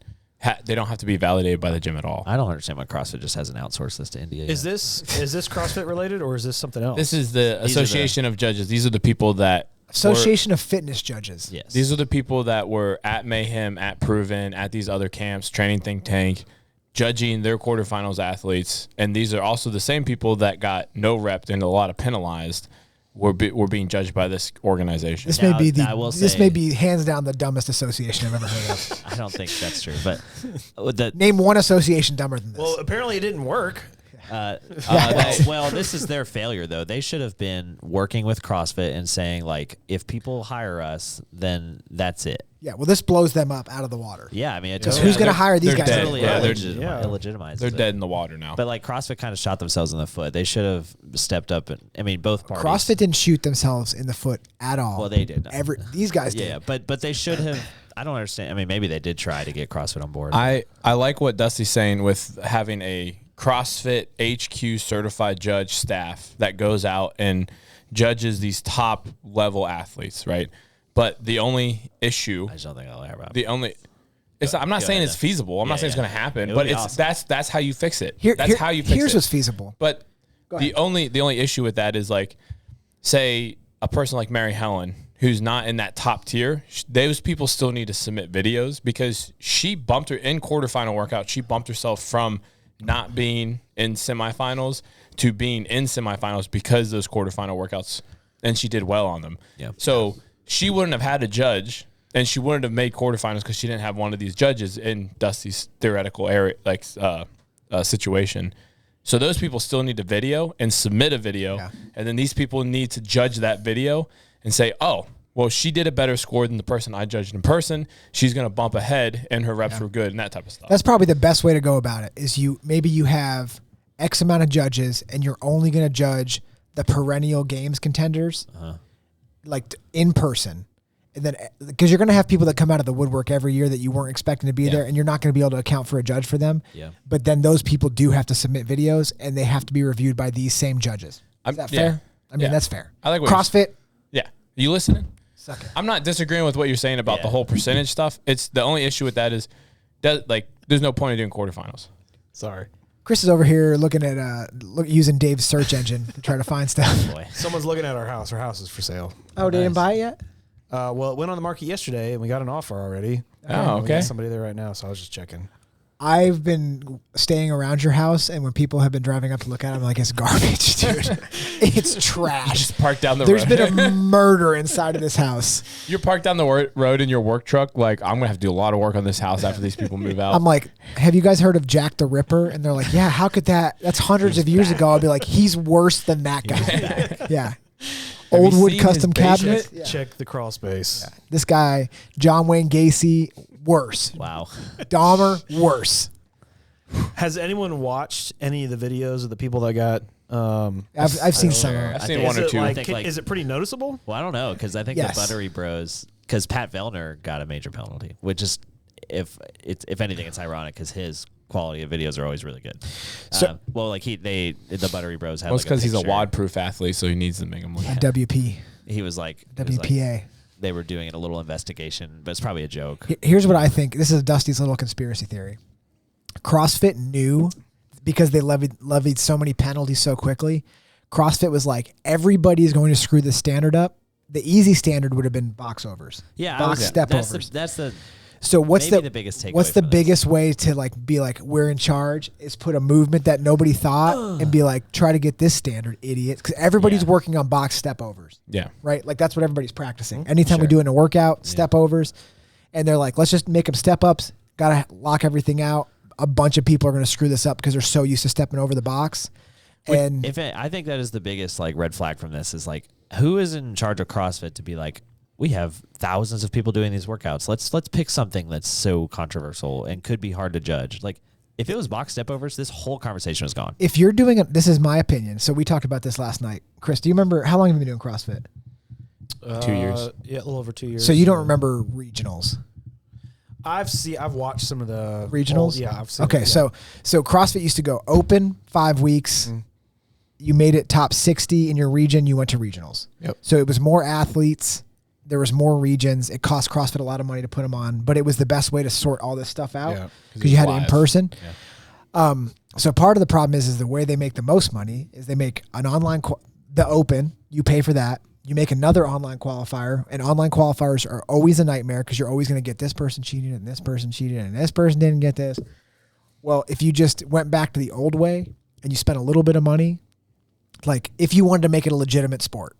Speaker 5: They don't have to be validated by the gym at all.
Speaker 4: I don't understand why CrossFit just hasn't outsourced this to India.
Speaker 3: Is this CrossFit related or is this something else?
Speaker 5: This is the Association of Judges. These are the people that
Speaker 2: Association of Fitness Judges.
Speaker 4: Yes.
Speaker 5: These are the people that were at Mayhem, at Proven, at these other camps, Training Think Tank, judging their quarterfinals athletes. And these are also the same people that got no rep and a lot of penalized were being judged by this organization.
Speaker 2: This may be hands down the dumbest association I've ever heard of.
Speaker 4: I don't think that's true, but
Speaker 2: name one association dumber than this.
Speaker 3: Well, apparently it didn't work.
Speaker 4: This is their failure, though. They should have been working with CrossFit and saying, like, if people hire us, then that's it.
Speaker 2: Yeah, well, this blows them up out of the water.
Speaker 4: Yeah, I mean,
Speaker 2: who's going to hire these guys?
Speaker 4: Totally
Speaker 5: illegitimized. They're dead in the water now.
Speaker 4: But like CrossFit kind of shot themselves in the foot. They should have stepped up. And I mean, both parties.
Speaker 2: CrossFit didn't shoot themselves in the foot at all.
Speaker 4: Well, they did.
Speaker 2: These guys did.
Speaker 4: Yeah, but they should have. I don't understand. I mean, maybe they did try to get CrossFit on board.
Speaker 5: I like what Dusty's saying with having a CrossFit HQ certified judge staff that goes out and judges these top level athletes, right? But the only issue,
Speaker 4: I just don't think I'll hear about
Speaker 5: I'm not saying it's feasible. I'm not saying it's going to happen, but that's how you fix it. That's how you fix it.
Speaker 2: Here's what's feasible.
Speaker 5: But the only issue with that is like, say a person like Mary Helen, who's not in that top tier, those people still need to submit videos because she bumped her in quarterfinal workout. She bumped herself from not being in semifinals to being in semifinals because those quarterfinal workouts, and she did well on them.
Speaker 4: Yeah.
Speaker 5: So she wouldn't have had a judge, and she wouldn't have made quarterfinals because she didn't have one of these judges in Dusty's theoretical area, situation. So those people still need a video and submit a video, and then these people need to judge that video and say, oh, well, she did a better score than the person I judged in person. She's going to bump ahead, and her reps were good, and that type of stuff.
Speaker 2: That's probably the best way to go about it. Is you have X amount of judges, and you're only going to judge the perennial games contenders, like in person, and then because you're going to have people that come out of the woodwork every year that you weren't expecting to be there, and you're not going to be able to account for a judge for them.
Speaker 4: Yeah.
Speaker 2: But then those people do have to submit videos, and they have to be reviewed by these same judges. Is that fair? I mean, that's fair.
Speaker 5: I like what
Speaker 2: CrossFit.
Speaker 5: Yeah. Are you listening?
Speaker 2: I'm
Speaker 5: not disagreeing with what you're saying about the whole percentage stuff. It's the only issue with that is that there's no point in doing quarterfinals.
Speaker 3: Sorry.
Speaker 2: Chris is over here looking at using Dave's search engine to try to find stuff.
Speaker 4: Boy.
Speaker 3: Someone's looking at our house. Our house is for sale.
Speaker 2: Oh, they didn't buy it yet?
Speaker 3: Well, it went on the market yesterday, and we got an offer already.
Speaker 5: Oh, okay.
Speaker 3: We got somebody there right now, so I was just checking.
Speaker 2: I've been staying around your house, and when people have been driving up to look at it, I'm like, it's garbage, dude. It's trash.
Speaker 5: Just park down the
Speaker 2: There's
Speaker 5: road.
Speaker 2: been a murder inside of this house.
Speaker 5: You're parked down the road in your work truck. Like, I'm going to have to do a lot of work on this house after these people move out.
Speaker 2: I'm like, have you guys heard of Jack the Ripper? And they're like, yeah, how could that's hundreds of years ago. I'll be like, he's worse than that guy. Yeah. Old wood custom cabinet.
Speaker 3: Check the crawl space.
Speaker 2: Yeah. This guy, John Wayne Gacy, worse.
Speaker 4: Wow.
Speaker 2: Dahmer, worse.
Speaker 3: Has anyone watched any of the videos of the people that got?
Speaker 2: I've seen some.
Speaker 5: I've seen one or two.
Speaker 3: Is it pretty noticeable?
Speaker 4: Well, I don't know because I think the Buttery Bros. Because Pat Vellner got a major penalty, which is if anything, it's ironic because his quality of videos are always really good. So, the Buttery Bros have.
Speaker 5: Well, it's because he's a WOD-proof athlete, so he needs to make him look.
Speaker 2: WP.
Speaker 4: He was like
Speaker 2: WPA.
Speaker 4: They were doing a little investigation, but it's probably a joke.
Speaker 2: Here's what I think. This is Dusty's little conspiracy theory. CrossFit knew, because they levied so many penalties so quickly, CrossFit was like, everybody's going to screw the standard up. The easy standard would have been box overs.
Speaker 4: Yeah.
Speaker 2: Box step overs.
Speaker 4: That's the
Speaker 2: So what's the
Speaker 4: biggest takeaway?
Speaker 2: What's the biggest way to like be like, we're in charge, is put a movement that nobody thought and be like, try to get this standard, idiot. Because everybody's working on box step overs.
Speaker 5: Yeah.
Speaker 2: Right? Like that's what everybody's practicing. Anytime we do in a workout, step overs. And they're like, let's just make them step ups. Got to lock everything out. A bunch of people are going to screw this up because they're so used to stepping over the box. And
Speaker 4: I think that is the biggest like red flag from this is like, who is in charge of CrossFit to be like, we have thousands of people doing these workouts. Let's pick something that's so controversial and could be hard to judge. Like if it was box step overs, this whole conversation was gone.
Speaker 2: If you're doing it, this is my opinion. So we talked about this last night. Chris, do you remember, how long have you been doing CrossFit?
Speaker 3: 2 years. Yeah, a little over 2 years.
Speaker 2: So you don't remember regionals?
Speaker 3: I've watched some of the
Speaker 2: regionals.
Speaker 3: I've seen.
Speaker 2: Okay, so CrossFit used to go open 5 weeks. You made it top 60 in your region. You went to regionals.
Speaker 3: Yep.
Speaker 2: So it was more athletes. There was more regions. It cost CrossFit a lot of money to put them on, but it was the best way to sort all this stuff out because you had it in person. Yeah. So part of the problem is the way they make the most money is they make an online, the open, you pay for that. You make another online qualifier, and online qualifiers are always a nightmare because you're always going to get this person cheated and this person cheated and this person didn't get this. Well, if you just went back to the old way and you spent a little bit of money, like if you wanted to make it a legitimate sport,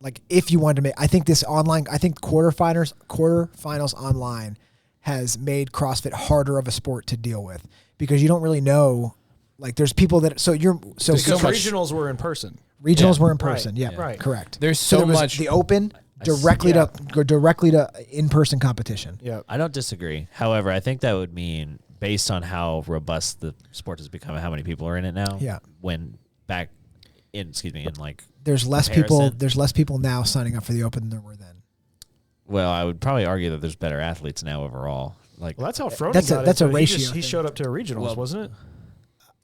Speaker 2: like if you wanted to make, I think quarterfinals online has made CrossFit harder of a sport to deal with because you don't really know, like there's people that,
Speaker 3: regionals were in person.
Speaker 2: Regionals were in person.
Speaker 3: Right.
Speaker 2: Yeah,
Speaker 3: right.
Speaker 2: Correct.
Speaker 5: There's so much.
Speaker 2: The open directly to in-person competition.
Speaker 3: Yeah.
Speaker 4: I don't disagree. However, I think that would mean based on how robust the sport has become and how many people are in it now.
Speaker 2: Yeah.
Speaker 4: When back in like
Speaker 2: there's less people. There's less people now signing up for the open than there were then.
Speaker 4: Well, I would probably argue that there's better athletes now overall. Like,
Speaker 3: well, that's how Froning
Speaker 2: that's a ratio.
Speaker 3: He showed up to regionals, wasn't it?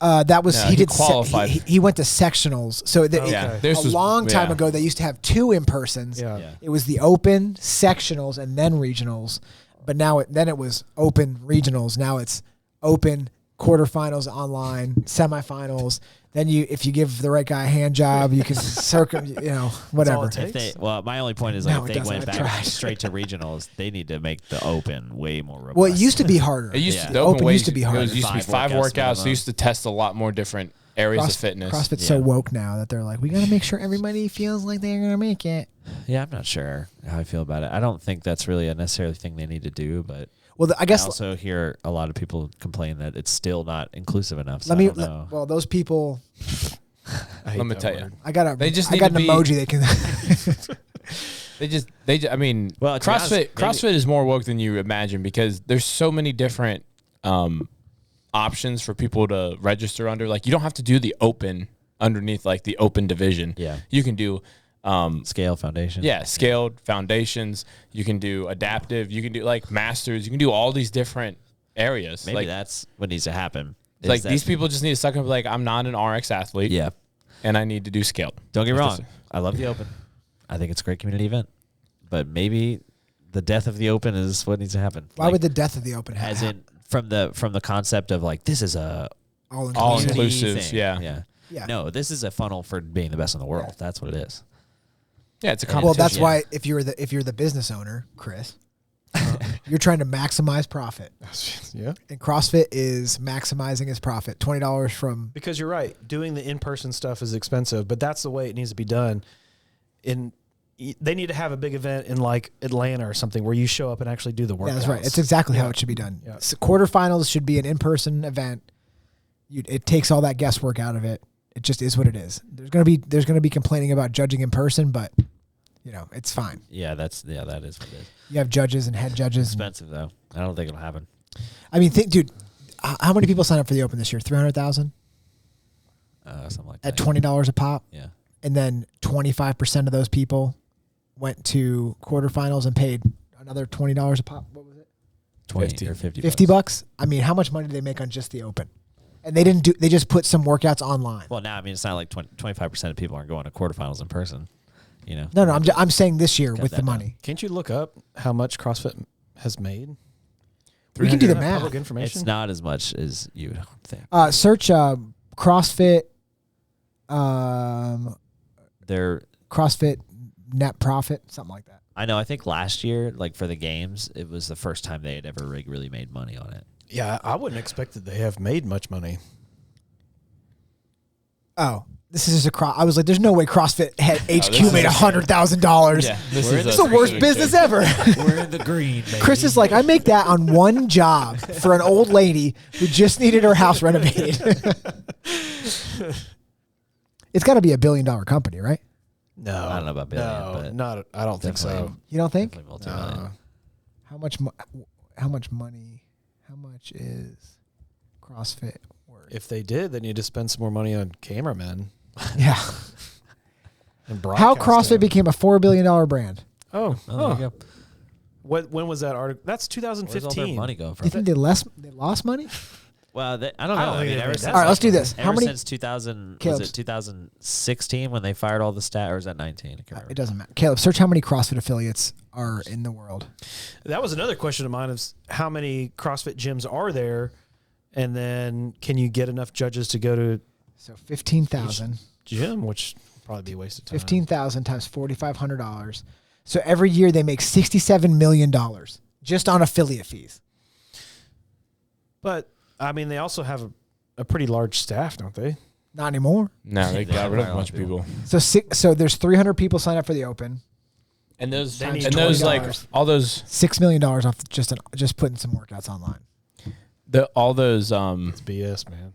Speaker 2: That was he did
Speaker 5: qualified.
Speaker 2: He went to sectionals. So a long time ago they used to have 2 in-persons.
Speaker 3: Yeah.
Speaker 2: It was the open, sectionals, and then regionals. But now it was open regionals. Now it's open, quarterfinals online, semifinals. Then if you give the right guy a hand job, you can whatever.
Speaker 4: My only point is if they went back straight to regionals, they need to make the open way more robust.
Speaker 2: Well, it used to be harder.
Speaker 5: The open used to be harder. It used to be 5 workouts. They used to test a lot more different areas of fitness.
Speaker 2: CrossFit's so woke now that they're like, we got to make sure everybody feels like they're going to make it.
Speaker 4: Yeah, I'm not sure how I feel about it. I don't think that's really a necessary thing they need to do, but
Speaker 2: I guess
Speaker 4: I also hear a lot of people complain that it's still not inclusive enough. So
Speaker 2: well, those people.
Speaker 5: Let me tell you,
Speaker 2: I got an emoji they can.
Speaker 5: I mean, CrossFit is more woke than you imagine because there's so many different options for people to register under. Like you don't have to do the open underneath like the open division.
Speaker 4: Yeah,
Speaker 5: you can do
Speaker 4: scale foundation.
Speaker 5: Yeah, scaled foundations. You can do adaptive. You can do like masters. You can do all these different areas.
Speaker 4: Maybe that's what needs to happen.
Speaker 5: Like these people just need to suck up. Like I'm not an RX athlete.
Speaker 4: Yeah,
Speaker 5: and I need to do scaled.
Speaker 4: Don't get me wrong. I love the open. I think it's a great community event, but maybe the death of the open is what needs to happen.
Speaker 2: Why would the death of the open happen?
Speaker 4: As in from the concept of like this is a
Speaker 5: all inclusive.
Speaker 4: Yeah. No, this is a funnel for being the best in the world. That's what it is.
Speaker 5: Yeah, it's a competition.
Speaker 2: Well, that's why if you're the business owner, Chris, you're trying to maximize profit.
Speaker 3: Yeah.
Speaker 2: And CrossFit is maximizing his profit. $20 from
Speaker 3: because you're right. Doing the in-person stuff is expensive, but that's the way it needs to be done. They need to have a big event in like Atlanta or something where you show up and actually do the workouts.
Speaker 2: Yeah, that's right. It's exactly how it should be done. Yeah. So quarterfinals should be an in-person event. It takes all that guesswork out of it. It just is what it is. There's gonna be complaining about judging in person, but it's fine.
Speaker 4: Yeah, that is what it is.
Speaker 2: You have judges and head judges.
Speaker 4: Expensive though. I don't think it'll happen.
Speaker 2: I mean, dude, how many people signed up for the Open this year? 300,000.
Speaker 4: Something like that.
Speaker 2: At $20 a pop.
Speaker 4: Yeah.
Speaker 2: And then 25% of those people went to quarterfinals and paid another $20 a pop. What was it?
Speaker 4: 20 or 50.
Speaker 2: $50. I mean, how much money did they make on just the Open? And they just put some workouts online.
Speaker 4: Well, now, I mean, it's not like 25% of people aren't going to quarterfinals in person,
Speaker 2: No, I'm saying this year with the money.
Speaker 3: Can't you look up how much CrossFit has made?
Speaker 2: We can do the math.
Speaker 3: Public information.
Speaker 4: It's not as much as you would think.
Speaker 2: Search CrossFit.
Speaker 4: Their
Speaker 2: CrossFit net profit, something like that.
Speaker 4: I know. I think last year, like for the games, it was the first time they had ever really made money on it.
Speaker 3: Yeah, I wouldn't expect that they have made much money.
Speaker 2: Oh, this is just I was like, there's no way CrossFit HQ made $100,000.
Speaker 5: Yeah,
Speaker 2: this is the worst business ever.
Speaker 4: We're in the green, baby.
Speaker 2: Chris is like, I make that on one job for an old lady who just needed her house renovated. It's got to be $1 billion company, right?
Speaker 3: No,
Speaker 4: I don't know about billion, but
Speaker 3: not. I don't think so.
Speaker 2: You don't think?
Speaker 4: Multi-million.
Speaker 2: How much money? How much is CrossFit worth?
Speaker 3: If they did, they need to spend some more money on cameramen.
Speaker 2: Yeah.
Speaker 3: And
Speaker 2: how CrossFit became a $4 billion brand?
Speaker 3: Oh,
Speaker 4: there you go.
Speaker 3: When was that article? That's 2015.
Speaker 4: Where's all their money go
Speaker 2: Do
Speaker 4: from?
Speaker 2: you think they lost money?
Speaker 4: Well, I don't know.
Speaker 2: All right, let's do this.
Speaker 4: How many since 2000? Was it 2016 when they fired all the stat, or is that 19? I can't remember.
Speaker 2: It doesn't matter. Caleb, search how many CrossFit affiliates are in the world.
Speaker 3: That was another question of mine: is how many CrossFit gyms are there, and then can you get enough judges to go to?
Speaker 2: So 15,000
Speaker 3: gym, which would probably be a waste of time.
Speaker 2: 15,000 times $4,500. So every year they make $67 million just on affiliate fees.
Speaker 3: But I mean, they also have a pretty large staff, don't they?
Speaker 2: Not anymore.
Speaker 5: No, they got rid of a bunch of people.
Speaker 2: So there's 300 people sign up for the Open.
Speaker 5: And those
Speaker 2: $20.
Speaker 5: like all those
Speaker 2: $6 million off just putting some workouts online.
Speaker 5: All those
Speaker 3: It's BS, man.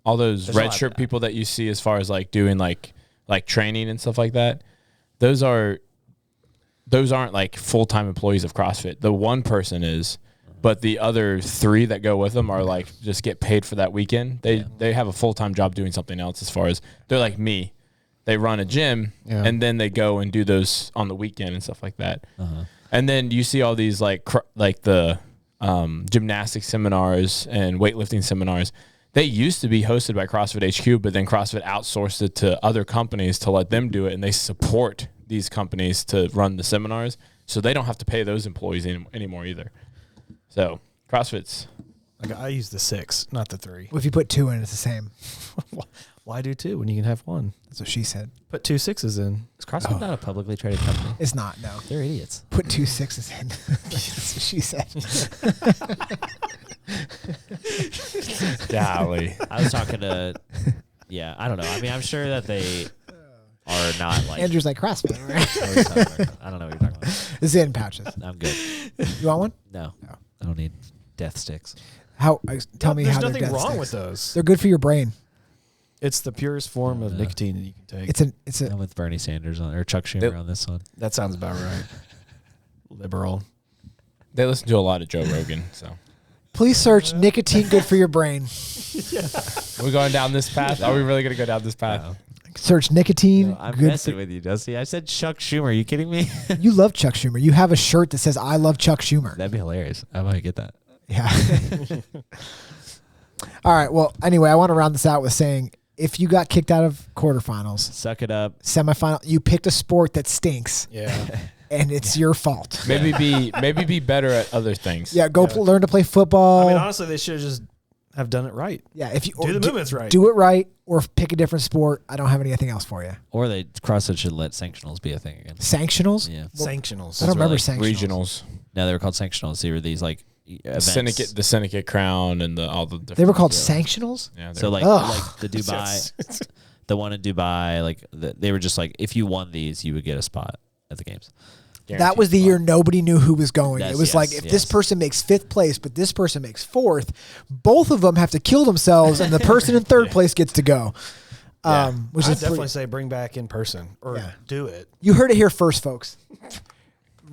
Speaker 5: All those red shirt people that you see as far as like doing like training and stuff like that, those aren't like full-time employees of CrossFit. The one person is, but the other 3 that go with them are like just get paid for that weekend. They have a full-time job doing something else. As far as they're like me, they run a gym and then they go and do those on the weekend and stuff like that. And then you see all these like the gymnastics seminars and weightlifting seminars. They used to be hosted by CrossFit HQ, but then CrossFit outsourced it to other companies to let them do it, and they support these companies to run the seminars, so they don't have to pay those employees anymore either. So CrossFit's...
Speaker 3: Like I use the 6, not the 3.
Speaker 2: Well, if you put 2 in, it's the same.
Speaker 3: Why do 2 when you can have 1?
Speaker 2: That's what she said.
Speaker 3: Put 2 6s in.
Speaker 4: Is CrossFit not a publicly traded company?
Speaker 2: It's not, no.
Speaker 4: They're idiots.
Speaker 2: Put 2 6s in. That's what she said.
Speaker 5: Golly.
Speaker 4: I was talking to, I don't know. I mean, I'm sure that they are not like.
Speaker 2: Andrew's like CrossFit. Right?
Speaker 4: I don't know what you're talking about.
Speaker 2: Zen pouches.
Speaker 4: I'm good.
Speaker 2: You want one?
Speaker 4: No. I don't need death sticks.
Speaker 2: Tell me how they're
Speaker 3: There's nothing
Speaker 2: death
Speaker 3: wrong
Speaker 2: sticks.
Speaker 3: with those.
Speaker 2: They're good for your brain.
Speaker 3: It's the purest form of nicotine that you can take.
Speaker 4: I'm with Bernie Sanders or Chuck Schumer on this one.
Speaker 3: That sounds about right. Liberal.
Speaker 5: They listen to a lot of Joe Rogan, so.
Speaker 2: Please search nicotine good for your brain.
Speaker 5: Are we going down this path? Are we really going to go down this path?
Speaker 4: No.
Speaker 2: Search nicotine.
Speaker 4: No, I'm
Speaker 2: good
Speaker 4: messing with you, Dusty. I said Chuck Schumer. Are you kidding me?
Speaker 2: You love Chuck Schumer. You have a shirt that says "I love Chuck Schumer."
Speaker 4: That'd be hilarious. I might get that.
Speaker 2: Yeah. All right. Well, anyway, I want to round this out with saying, if you got kicked out of quarterfinals,
Speaker 4: Suck it up.
Speaker 2: semifinal, you picked a sport that stinks.
Speaker 3: Yeah.
Speaker 2: And it's your fault.
Speaker 5: Maybe be better at other things.
Speaker 2: Yeah, learn to play football.
Speaker 3: I mean, honestly, they should just have done it right.
Speaker 2: Yeah, if you
Speaker 3: do the movements right,
Speaker 2: do it right, or pick a different sport. I don't have anything else for you.
Speaker 4: Or CrossFit should let sanctionals be a thing again.
Speaker 2: Sanctionals?
Speaker 4: Yeah,
Speaker 3: sanctionals.
Speaker 2: I don't remember
Speaker 4: like
Speaker 2: sanctionals.
Speaker 5: Regionals.
Speaker 4: No, they were called sanctionals. They were these like events.
Speaker 5: The Syndicate Crown and all the different.
Speaker 2: They were called sanctionals.
Speaker 5: Yeah.
Speaker 4: So like the Dubai, the one in Dubai, like they were just like if you won these, you would get a spot at the games.
Speaker 2: That was the year nobody knew who was going. It was like, if this person makes 5th place, but this person makes 4th, both of them have to kill themselves, and the person in 3rd place gets to go. Which
Speaker 3: I'd
Speaker 2: is
Speaker 3: definitely say bring back in person or do it.
Speaker 2: You heard it here first, folks.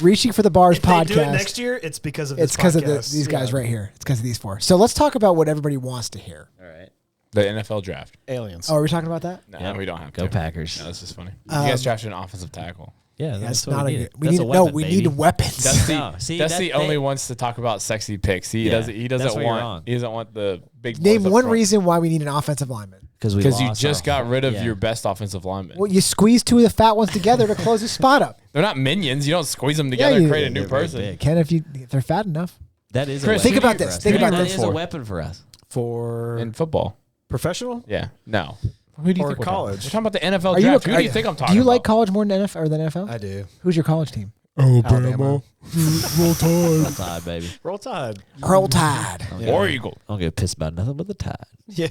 Speaker 2: Reaching for the Bars
Speaker 3: if
Speaker 2: podcast.
Speaker 3: They do it next year. It's because of this
Speaker 2: it's because of
Speaker 3: podcast.
Speaker 2: these guys right here. It's because of these 4. So let's talk about what everybody wants to hear.
Speaker 4: All right.
Speaker 5: The NFL draft.
Speaker 3: Aliens.
Speaker 2: Oh, are we talking about that?
Speaker 5: No, we don't have to.
Speaker 4: Go Packers.
Speaker 5: No, this is funny. You guys drafted an offensive tackle.
Speaker 4: Yeah,
Speaker 2: That's
Speaker 4: what
Speaker 2: not
Speaker 4: we
Speaker 2: a
Speaker 4: need.
Speaker 2: good. We need weapons.
Speaker 5: Dusty only wants to talk about sexy picks. He doesn't want the big.
Speaker 2: Name one reason why we need an offensive lineman.
Speaker 4: Because
Speaker 5: you just got rid of your best offensive lineman.
Speaker 2: Well, you squeeze 2 of the fat ones together to close his spot up.
Speaker 5: They're not minions. You don't squeeze them together and create a new person.
Speaker 2: Ken, if they're fat enough.
Speaker 4: That is.
Speaker 5: Chris,
Speaker 2: think about this. Think about
Speaker 4: that
Speaker 2: this.
Speaker 4: is a weapon for us.
Speaker 5: In football.
Speaker 3: Professional?
Speaker 5: Yeah. No. Who do you
Speaker 3: Or
Speaker 5: think
Speaker 3: college?
Speaker 5: We're talking about the NFL draft. Who do you think I'm talking about?
Speaker 2: Do you like college more than NFL?
Speaker 3: I do.
Speaker 2: Who's your college team?
Speaker 3: Alabama.
Speaker 2: Roll Tide.
Speaker 4: Roll Tide, baby.
Speaker 3: Roll Tide.
Speaker 2: Roll Tide.
Speaker 5: War Eagle.
Speaker 4: I don't get pissed about nothing but the Tide.
Speaker 3: Yeah.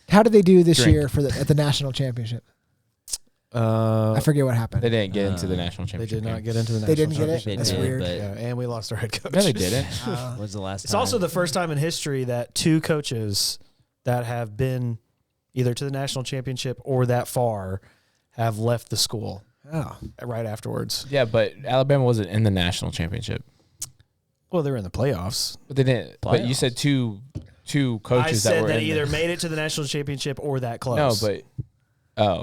Speaker 2: How did they do this
Speaker 5: Drink.
Speaker 2: year at the national championship? I forget what happened.
Speaker 5: They didn't get into the national
Speaker 3: They
Speaker 5: championship.
Speaker 3: did not get into the national
Speaker 2: They didn't get it?
Speaker 3: championship.
Speaker 2: That's
Speaker 4: did,
Speaker 2: weird.
Speaker 4: but-
Speaker 3: Yeah, and we lost our head coach.
Speaker 5: No, they didn't.
Speaker 4: When's the last
Speaker 3: It's
Speaker 4: time?
Speaker 3: also the first time in history that two coaches that have been either to the national championship or that far have left the school
Speaker 2: Oh.
Speaker 3: right afterwards.
Speaker 5: Yeah, but Alabama wasn't in the national championship.
Speaker 3: Well, they were in the playoffs.
Speaker 5: But they didn't. But you said two coaches
Speaker 3: I
Speaker 5: that
Speaker 3: said
Speaker 5: were
Speaker 3: that
Speaker 5: in
Speaker 3: either made it to the national championship or that close.
Speaker 5: No, but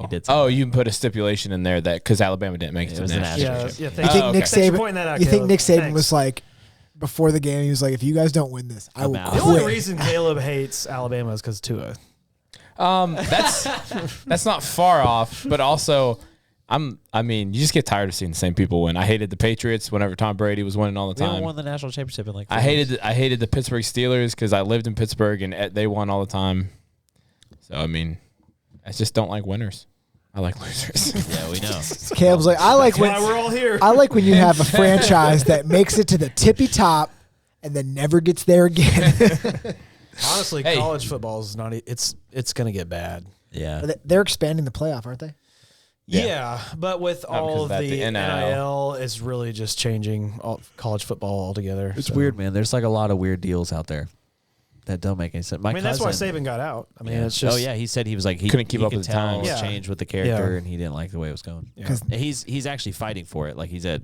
Speaker 4: He did something.
Speaker 5: you put a stipulation in there that because Alabama didn't make it
Speaker 4: It
Speaker 5: to
Speaker 4: was
Speaker 5: the
Speaker 4: the
Speaker 5: national
Speaker 3: yeah,
Speaker 5: championship.
Speaker 3: yeah.
Speaker 2: You
Speaker 3: Thank
Speaker 2: think
Speaker 3: you.
Speaker 2: Nick
Speaker 3: Thanks for
Speaker 2: Saban?
Speaker 3: pointing that out,
Speaker 2: You think
Speaker 3: Caleb.
Speaker 2: Nick Saban
Speaker 3: Thanks.
Speaker 2: was like before the game? He was like, "If you guys don't win this, I will
Speaker 4: I'm out."
Speaker 3: The only
Speaker 2: quit."
Speaker 3: reason Caleb hates Alabama is because Tua.
Speaker 5: That's not far off, but also you just get tired of seeing the same people win. I hated the Patriots whenever Tom Brady was winning all the
Speaker 4: We haven't
Speaker 5: time.
Speaker 4: won the national championship in like.
Speaker 5: I hated the Pittsburgh Steelers because I lived in Pittsburgh and they won all the time. So I just don't like winners. I like losers.
Speaker 4: Yeah, we know.
Speaker 2: Caleb's like, "I like when
Speaker 3: Why we're all here.
Speaker 2: I like when you have a franchise that makes it to the tippy top and then never gets there again."
Speaker 3: Honestly,
Speaker 5: Hey.
Speaker 3: college football is not. It's going to get bad.
Speaker 4: Yeah.
Speaker 2: They're expanding the playoff, aren't they?
Speaker 3: Yeah, but with all
Speaker 5: because
Speaker 3: of
Speaker 5: of that,
Speaker 3: the
Speaker 5: the
Speaker 3: NIL, it's really just changing college football altogether.
Speaker 4: It's
Speaker 3: so.
Speaker 4: weird, man. There's like a lot of weird deals out there that don't make any sense. My
Speaker 3: That's why
Speaker 4: cousin-
Speaker 3: Saban got out. I mean,
Speaker 4: Yeah.
Speaker 3: it's just.
Speaker 4: Oh yeah, he said he was like he
Speaker 5: Couldn't keep
Speaker 4: he
Speaker 5: up
Speaker 4: could
Speaker 5: with the
Speaker 4: tell
Speaker 5: times.
Speaker 4: it
Speaker 3: Yeah.
Speaker 4: changed with the character,
Speaker 3: Yeah.
Speaker 4: and he didn't like the way it was going.
Speaker 3: Yeah.
Speaker 2: 'Cause-
Speaker 4: He's actually fighting for it. Like he's
Speaker 3: Oh,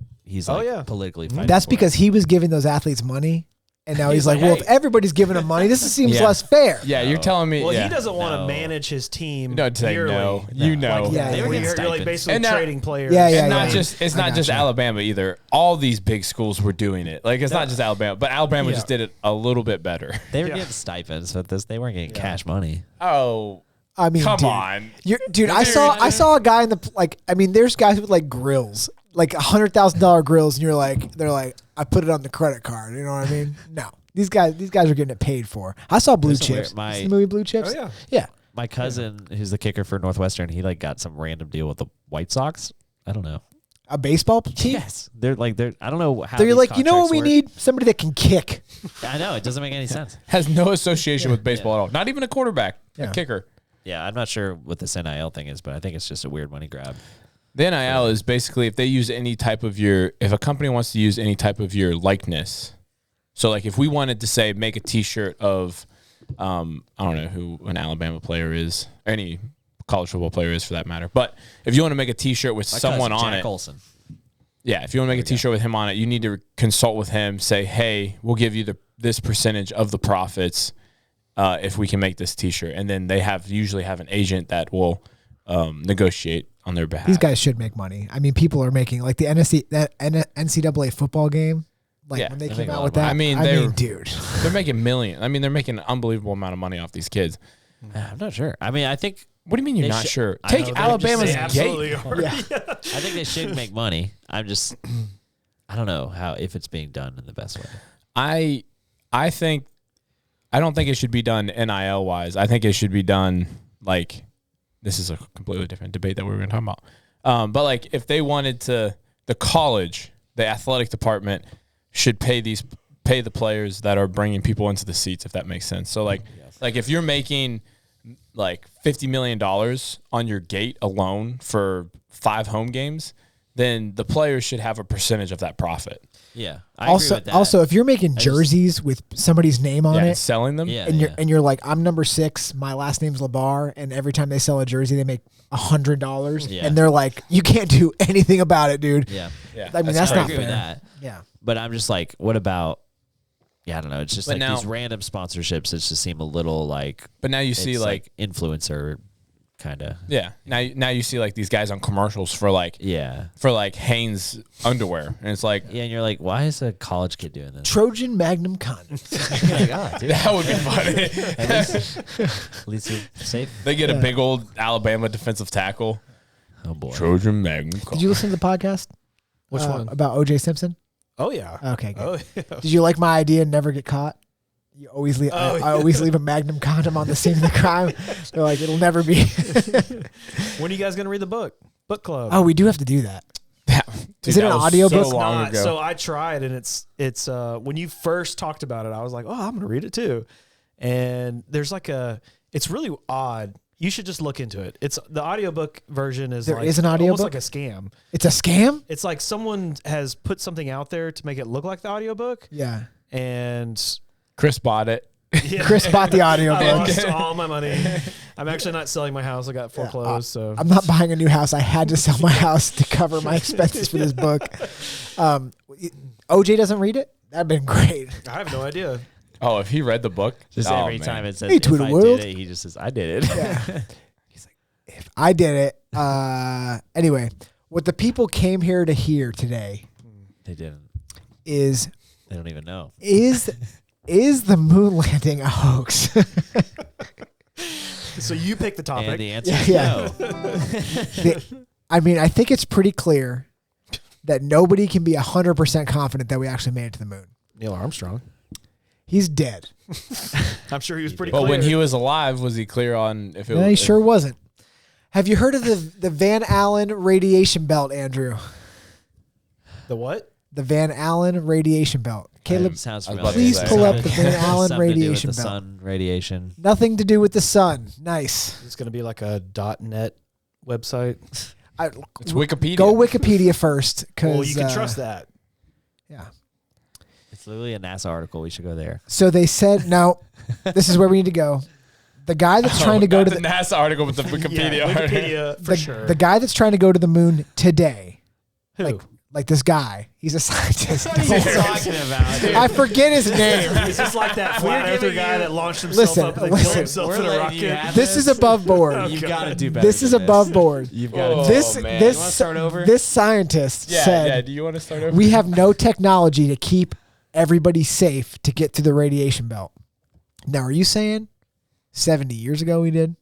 Speaker 4: like
Speaker 3: yeah.
Speaker 4: politically fighting.
Speaker 2: That's
Speaker 4: for
Speaker 2: because
Speaker 4: it.
Speaker 2: he was giving those athletes money, and now he's
Speaker 5: He's
Speaker 2: like,
Speaker 5: like,
Speaker 2: "Well,
Speaker 5: hey.
Speaker 2: if everybody's giving him money, this seems
Speaker 5: Yeah.
Speaker 2: less fair."
Speaker 5: Yeah, you're telling me.
Speaker 3: Well,
Speaker 5: yeah.
Speaker 3: he doesn't want to
Speaker 4: No.
Speaker 3: manage his team.
Speaker 5: Don't say
Speaker 3: yearly.
Speaker 5: no. You know.
Speaker 3: Like,
Speaker 2: Yeah,
Speaker 3: they
Speaker 2: yeah,
Speaker 3: were
Speaker 2: yeah.
Speaker 3: you're like
Speaker 4: Stipends.
Speaker 3: basically
Speaker 5: And now-
Speaker 3: trading players.
Speaker 2: Yeah, yeah,
Speaker 5: And
Speaker 2: yeah.
Speaker 5: not just it's
Speaker 2: I
Speaker 5: not just
Speaker 2: gotcha.
Speaker 5: Alabama either. All these big schools were doing it. Like it's not just Alabama, but Alabama
Speaker 3: Yeah.
Speaker 5: just did it a little bit better.
Speaker 4: They were
Speaker 3: Yeah.
Speaker 4: getting stipends with this. They weren't getting cash money.
Speaker 5: Oh,
Speaker 2: I mean,
Speaker 5: come
Speaker 2: dude,
Speaker 5: on.
Speaker 2: dude. I saw a guy in the like. I mean, there's guys with like grills, like $100,000 grills, and they're like, I put it on the credit card. You know what I mean? No, these guys are getting it paid for. I saw Blue
Speaker 4: There's some weird-
Speaker 2: Chips.
Speaker 4: my-
Speaker 2: You see the movie Blue Chips.
Speaker 3: Oh, yeah.
Speaker 2: Yeah.
Speaker 4: My cousin, who's the kicker for Northwestern, he like got some random deal with the White Sox. I don't know.
Speaker 2: A baseball team.
Speaker 4: Yes, they're I don't know how.
Speaker 2: They're
Speaker 4: these
Speaker 2: like, you know what
Speaker 4: contracts
Speaker 2: we
Speaker 4: work.
Speaker 2: need? Somebody that can kick.
Speaker 4: I know it doesn't make any sense.
Speaker 5: Has no association with baseball at all. Not even a quarterback,
Speaker 2: Yeah.
Speaker 5: a kicker.
Speaker 4: Yeah, I'm not sure what this NIL thing is, but I think it's just a weird money grab.
Speaker 5: The NIL is basically if they use any type of if a company wants to use any type of your likeness. So like if we wanted to say make a T-shirt of, I don't know who an Alabama player is, or any college football player is for that matter. But if you want to make a T-shirt with
Speaker 4: My
Speaker 5: someone
Speaker 4: cousin,
Speaker 5: on
Speaker 4: Jack
Speaker 5: it,
Speaker 4: Olson.
Speaker 5: yeah, if you want to make a T-shirt with him on it, you need to consult with him. Say, hey, we'll give you this percentage of the profits if we can make this T-shirt, and then they usually have an agent that will negotiate on their behalf.
Speaker 2: These guys should make money. I mean, people are making like the NCAA football game. Like
Speaker 5: Yeah,
Speaker 2: when they
Speaker 4: they
Speaker 2: came
Speaker 4: make a
Speaker 2: out
Speaker 4: lot
Speaker 2: with
Speaker 4: of
Speaker 2: that.
Speaker 5: money.
Speaker 2: I mean, dude.
Speaker 5: They're making millions. I mean, they're making an unbelievable amount of money off these kids.
Speaker 4: I'm not sure. I mean, I think
Speaker 5: What do you mean you're
Speaker 4: They
Speaker 5: not
Speaker 4: should-
Speaker 5: sure?
Speaker 4: I
Speaker 5: Take
Speaker 4: know, they
Speaker 5: Alabama's
Speaker 3: They absolutely
Speaker 5: gate.
Speaker 3: are.
Speaker 2: Yeah.
Speaker 4: I think they should make money. I'm just I don't know if it's being done in the best way.
Speaker 5: I don't think it should be done NIL wise. I think it should be done like this is a completely different debate that we were going to talk about. But like if they wanted to, the college, the athletic department should pay the players that are bringing people into the seats, if that makes sense. So like if you're making like $50 million on your gate alone for 5 home games, then the players should have a percentage of that profit.
Speaker 4: Yeah. I agree with that.
Speaker 2: Also, if you're making jerseys with somebody's name on
Speaker 5: Yeah,
Speaker 2: it,
Speaker 5: and selling them.
Speaker 4: yeah,
Speaker 2: and you're like, I'm number 6, my last name's Labar, and every time they sell a jersey, they make $100,
Speaker 4: Yeah.
Speaker 2: and they're like, you can't do anything about it, dude.
Speaker 4: yeah.
Speaker 5: Yeah,
Speaker 2: I mean, that's
Speaker 4: I
Speaker 2: not
Speaker 4: agree
Speaker 2: fair.
Speaker 4: with that.
Speaker 2: Yeah.
Speaker 4: But I'm just like, what about? Yeah, I don't know. It's just
Speaker 5: But
Speaker 4: like
Speaker 5: now-
Speaker 4: these random sponsorships that just seem a little like.
Speaker 5: But now you see
Speaker 4: it's
Speaker 5: like
Speaker 4: influencer, kind of.
Speaker 5: yeah. Now you see like these guys on commercials for like Hanes underwear, and it's like
Speaker 4: Yeah, and you're like, why is a college kid doing this?
Speaker 2: Trojan Magnum condoms.
Speaker 4: You're like, oh, dude,
Speaker 5: that would be funny.
Speaker 4: at least you're safe.
Speaker 5: They get a big old Alabama defensive tackle.
Speaker 4: Oh boy.
Speaker 5: Trojan Magnum.
Speaker 2: Did you listen to the podcast?
Speaker 3: Which one?
Speaker 2: About O.J. Simpson?
Speaker 3: Oh yeah.
Speaker 2: Okay, good.
Speaker 3: Oh, yeah.
Speaker 2: Did you like my idea? Never get caught. You always leave. I always leave a Magnum condom on the scene of the crime. They're like, it'll never be.
Speaker 3: When are you guys gonna read the book? Book club.
Speaker 2: Oh, we do have to do that.
Speaker 5: Dude,
Speaker 2: is it an audiobook?
Speaker 5: So long ago.
Speaker 3: So I tried, and it's when you first talked about it, I was like, oh, I'm gonna read it too. And there's like it's really odd. You should just look into it. It's the audiobook version is
Speaker 2: There is an audiobook?
Speaker 3: almost like a scam.
Speaker 2: It's a scam?
Speaker 3: It's like someone has put something out there to make it look like the audiobook.
Speaker 2: Yeah.
Speaker 3: And
Speaker 5: Chris bought it.
Speaker 3: yeah.
Speaker 2: Chris bought the
Speaker 3: I
Speaker 2: audiobook.
Speaker 3: lost all my money. I'm actually not selling my house. I got foreclosed. So
Speaker 2: I'm not buying a new house. I had to sell my house to cover my expenses for this book. OJ doesn't read it? That'd been great.
Speaker 3: I have no idea.
Speaker 5: Oh, if he read the book,
Speaker 4: Every time it says,
Speaker 2: Hey,
Speaker 4: if
Speaker 2: Twitter
Speaker 4: I
Speaker 2: world.
Speaker 4: did it, he just says, I did it.
Speaker 2: Yeah. He's like, if I did it. Anyway, what the people came here to hear today
Speaker 4: They didn't.
Speaker 2: is
Speaker 4: They don't even know.
Speaker 2: is the moon landing a hoax?
Speaker 3: So you pick the topic.
Speaker 4: And the answer is
Speaker 2: Yeah.
Speaker 4: no.
Speaker 2: I mean, I think it's pretty clear that nobody can be 100% confident that we actually made it to the moon.
Speaker 3: Neil Armstrong.
Speaker 2: He's dead.
Speaker 3: I'm sure he was pretty
Speaker 5: But
Speaker 3: clear.
Speaker 5: when he was alive, was he clear on if it
Speaker 2: No,
Speaker 5: was?
Speaker 2: he sure wasn't. Have you heard of the Van Allen radiation belt, Andrew?
Speaker 3: The what?
Speaker 2: The Van Allen radiation belt. Caleb,
Speaker 4: Sounds
Speaker 5: I was
Speaker 4: familiar.
Speaker 5: about to
Speaker 2: please
Speaker 5: say.
Speaker 2: pull up the Van Allen
Speaker 4: Something to do with
Speaker 2: radiation
Speaker 4: the
Speaker 2: belt.
Speaker 4: sun radiation.
Speaker 2: Nothing to do with the sun. Nice.
Speaker 3: It's going to be like a .net website.
Speaker 5: It's Wikipedia.
Speaker 2: Go Wikipedia first, because
Speaker 3: Well, you can trust that.
Speaker 2: Yeah.
Speaker 4: It's literally a NASA article. We should go there.
Speaker 2: So they said, no, this is where we need to go. The guy that's trying to go to
Speaker 5: the NASA article with the Wikipedia.
Speaker 3: Yeah, Wikipedia for
Speaker 2: the,
Speaker 3: sure.
Speaker 2: the guy that's trying to go to the moon today,
Speaker 3: Who?
Speaker 2: like this guy, he's a scientist.
Speaker 4: talking about?
Speaker 2: I forget his name.
Speaker 3: Is this like that flat earther guy that launched himself
Speaker 2: Listen,
Speaker 3: up and then
Speaker 2: listen.
Speaker 3: killed himself
Speaker 4: We're
Speaker 3: in a
Speaker 4: letting you
Speaker 3: rocket?
Speaker 4: have
Speaker 2: This is above board.
Speaker 4: You've got to do better.
Speaker 2: This is
Speaker 4: than
Speaker 2: above board.
Speaker 4: You've got
Speaker 5: Oh,
Speaker 4: to.
Speaker 2: This
Speaker 5: man.
Speaker 2: this
Speaker 4: You wanna start over?
Speaker 2: this scientist
Speaker 5: Yeah,
Speaker 2: said
Speaker 5: yeah. Do you want to start over?
Speaker 2: we have no technology to keep everybody safe to get to the radiation belt. Now, are you saying 70 years ago we did,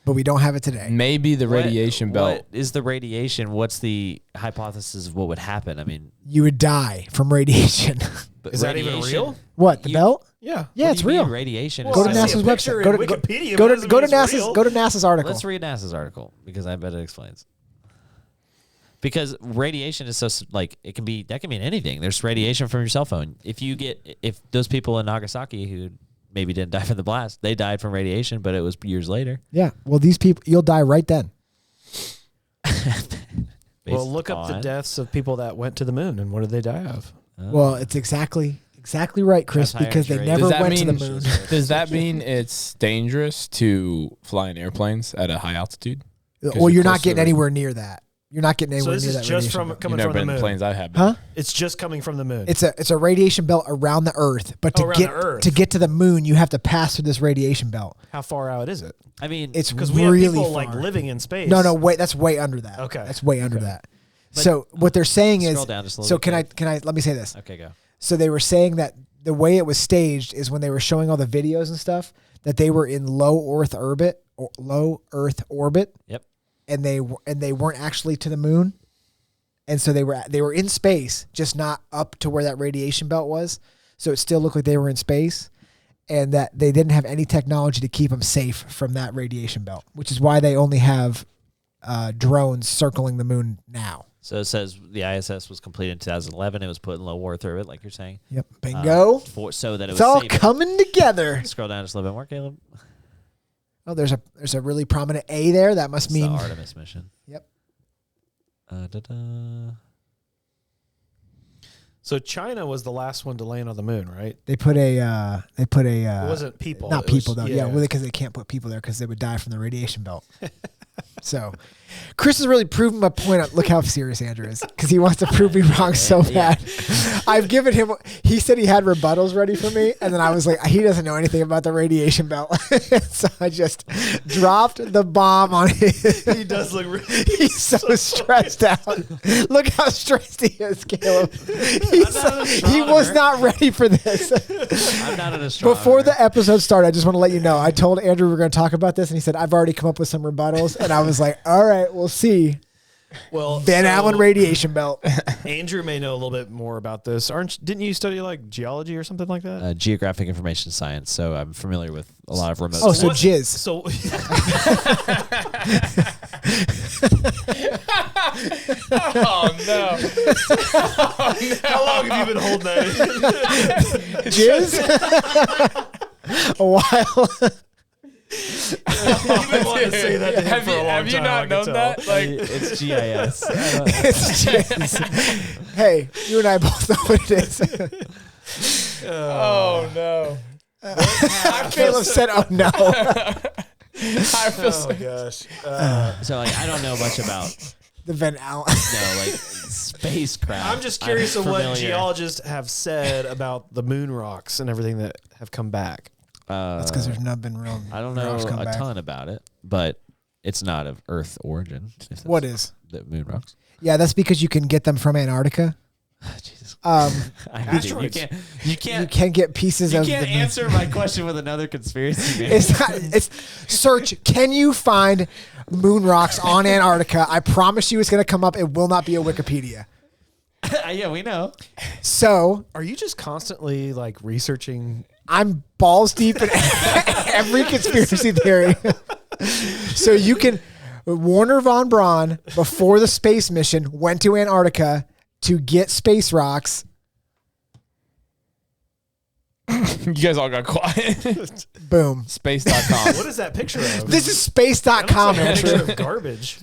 Speaker 2: but we don't have it today?
Speaker 5: Maybe the radiation belt.
Speaker 4: What is the radiation? What's the hypothesis of what would happen? I mean,
Speaker 2: You would die from radiation.
Speaker 4: but
Speaker 3: Is that even real?
Speaker 2: What, the
Speaker 4: You-
Speaker 2: belt?
Speaker 3: Yeah.
Speaker 2: Yeah,
Speaker 4: what
Speaker 2: it's
Speaker 4: do you mean
Speaker 2: real.
Speaker 4: Radiation.
Speaker 3: Well,
Speaker 2: Go to
Speaker 3: I see a
Speaker 2: NASA's
Speaker 3: picture
Speaker 2: website.
Speaker 3: in
Speaker 2: Go to
Speaker 3: Wikipedia,
Speaker 2: go
Speaker 3: but
Speaker 2: to
Speaker 3: it
Speaker 2: go to
Speaker 3: doesn't mean it's
Speaker 2: NASA's
Speaker 3: real.
Speaker 2: go to NASA's article.
Speaker 4: Let's read NASA's article because I bet it explains. Because radiation is so like it can be mean anything. There's radiation from your cell phone. If those people in Nagasaki who maybe didn't die from the blast, they died from radiation, but it was years later.
Speaker 2: Yeah. Well, these people, you'll die right then.
Speaker 3: Well, look up the deaths of people that went to the moon and what did they die of?
Speaker 2: Well, it's exactly right, Chris,
Speaker 4: That's higher
Speaker 2: because they
Speaker 4: rate.
Speaker 2: never
Speaker 5: Does that
Speaker 2: went to the
Speaker 5: mean-
Speaker 2: moon.
Speaker 5: Does that mean it's dangerous to fly in airplanes at a high altitude?
Speaker 2: Well, you're
Speaker 5: you're
Speaker 2: not
Speaker 5: close to
Speaker 2: getting
Speaker 5: the-
Speaker 2: anywhere near that. You're not getting
Speaker 3: So
Speaker 2: anywhere
Speaker 3: this
Speaker 2: near
Speaker 3: is
Speaker 2: that
Speaker 3: just
Speaker 2: radiation
Speaker 3: from
Speaker 2: belt.
Speaker 5: You've
Speaker 3: coming
Speaker 5: never
Speaker 3: from the
Speaker 5: been in
Speaker 3: moon.
Speaker 5: planes I have been.
Speaker 2: Huh?
Speaker 3: It's just coming from the moon.
Speaker 2: It's a radiation belt around the Earth, but to
Speaker 3: Around
Speaker 2: get
Speaker 3: the Earth.
Speaker 2: to get to the moon, you have to pass through this radiation belt.
Speaker 3: How far out is it?
Speaker 4: I mean,
Speaker 2: It's
Speaker 3: Because we
Speaker 2: really
Speaker 3: have people
Speaker 2: far.
Speaker 3: like living in space.
Speaker 2: No, wait, that's way under that.
Speaker 3: Okay.
Speaker 2: That's way under that.
Speaker 4: But-
Speaker 2: So what they're saying is,
Speaker 4: Scroll down just a
Speaker 2: so
Speaker 4: little
Speaker 2: can
Speaker 4: bit.
Speaker 2: I let me say this.
Speaker 4: okay, go.
Speaker 2: So they were saying that the way it was staged is when they were showing all the videos and stuff that they were in low Earth orbit.
Speaker 4: Yep.
Speaker 2: And they weren't actually to the moon. And so they were in space, just not up to where that radiation belt was. So it still looked like they were in space, and that they didn't have any technology to keep them safe from that radiation belt, which is why they only have drones circling the moon now.
Speaker 4: So it says the ISS was completed in 2011. It was put in low Earth orbit, like you're saying.
Speaker 2: Yep. Bingo.
Speaker 4: So that it
Speaker 2: It's
Speaker 4: was
Speaker 2: all
Speaker 4: safe.
Speaker 2: coming together.
Speaker 4: Scroll down just a little bit more, Caleb.
Speaker 2: Oh, there's a really prominent A there. That must
Speaker 4: It's
Speaker 2: mean
Speaker 4: the Artemis mission.
Speaker 2: Yep.
Speaker 3: So China was the last one to land on the moon, right?
Speaker 2: they put a
Speaker 3: It wasn't people.
Speaker 2: not
Speaker 3: It was-
Speaker 2: people though. Yeah, well, because they can't put people there because they would die from the radiation belt. So, Chris is really proving my point. Look how serious Andrew is because he wants to prove me wrong so bad. I've given him. He said he had rebuttals ready for me, and then I was like, he doesn't know anything about the radiation belt, so I just dropped the bomb on him.
Speaker 3: He does look really.
Speaker 2: He's so stressed out. Look how stressed he is, Caleb. He was not ready for this.
Speaker 4: I'm not an astronomer.
Speaker 2: Before the episode started, I just want to let you know, I told Andrew we were going to talk about this, and he said, I've already come up with some rebuttals. And I was like, all right, we'll see.
Speaker 3: Well,
Speaker 2: Van Allen radiation belt.
Speaker 3: Andrew may know a little bit more about this. Didn't you study like geology or something like that?
Speaker 4: Geographic information science. So I'm familiar with a lot of remote.
Speaker 2: Oh, so jizz.
Speaker 3: So.
Speaker 5: Oh no!
Speaker 3: How long have you been holding that?
Speaker 2: Jizz. A while.
Speaker 3: You've been wanting to say that to him for a long
Speaker 5: have you
Speaker 3: time,
Speaker 5: not
Speaker 3: I can
Speaker 5: known
Speaker 3: tell.
Speaker 5: that? Like,
Speaker 4: it's GIS.
Speaker 2: It's jizz. Hey, you and I both know what it is.
Speaker 5: oh no!
Speaker 2: Caleb said, "Oh no."
Speaker 5: I feel so.
Speaker 3: Gosh.
Speaker 4: So like I don't know much about
Speaker 2: The Van Allen.
Speaker 4: like spacecraft.
Speaker 3: I'm just curious
Speaker 4: I'm
Speaker 3: of what
Speaker 4: familiar.
Speaker 3: geologists have said about the moon rocks and everything that have come back.
Speaker 2: That's because there's not been real.
Speaker 4: I don't know
Speaker 2: rocks come
Speaker 4: a
Speaker 2: back.
Speaker 4: ton about it, but it's not of Earth origin. if that's
Speaker 2: What is?
Speaker 4: the moon rocks?
Speaker 2: Yeah, that's because you can get them from Antarctica.
Speaker 4: Jesus,
Speaker 2: Um,
Speaker 4: I hate it. You
Speaker 2: you
Speaker 4: can't
Speaker 2: can get pieces of.
Speaker 4: can't
Speaker 2: the,
Speaker 4: answer my question with another conspiracy. Man.
Speaker 2: It's not. It's search. Can you find moon rocks on Antarctica? I promise you, it's going to come up. It will not be a Wikipedia.
Speaker 4: Yeah, we know.
Speaker 2: So
Speaker 3: Are you just constantly like researching?
Speaker 2: I'm balls deep in every conspiracy theory. So you can. Warner von Braun, before the space mission, went to Antarctica to get space rocks.
Speaker 5: You guys all got quiet.
Speaker 2: Boom.
Speaker 5: Space.com.
Speaker 3: What is that picture of?
Speaker 2: This is space.com,
Speaker 3: That looks like a
Speaker 2: Andrew.
Speaker 3: picture of garbage.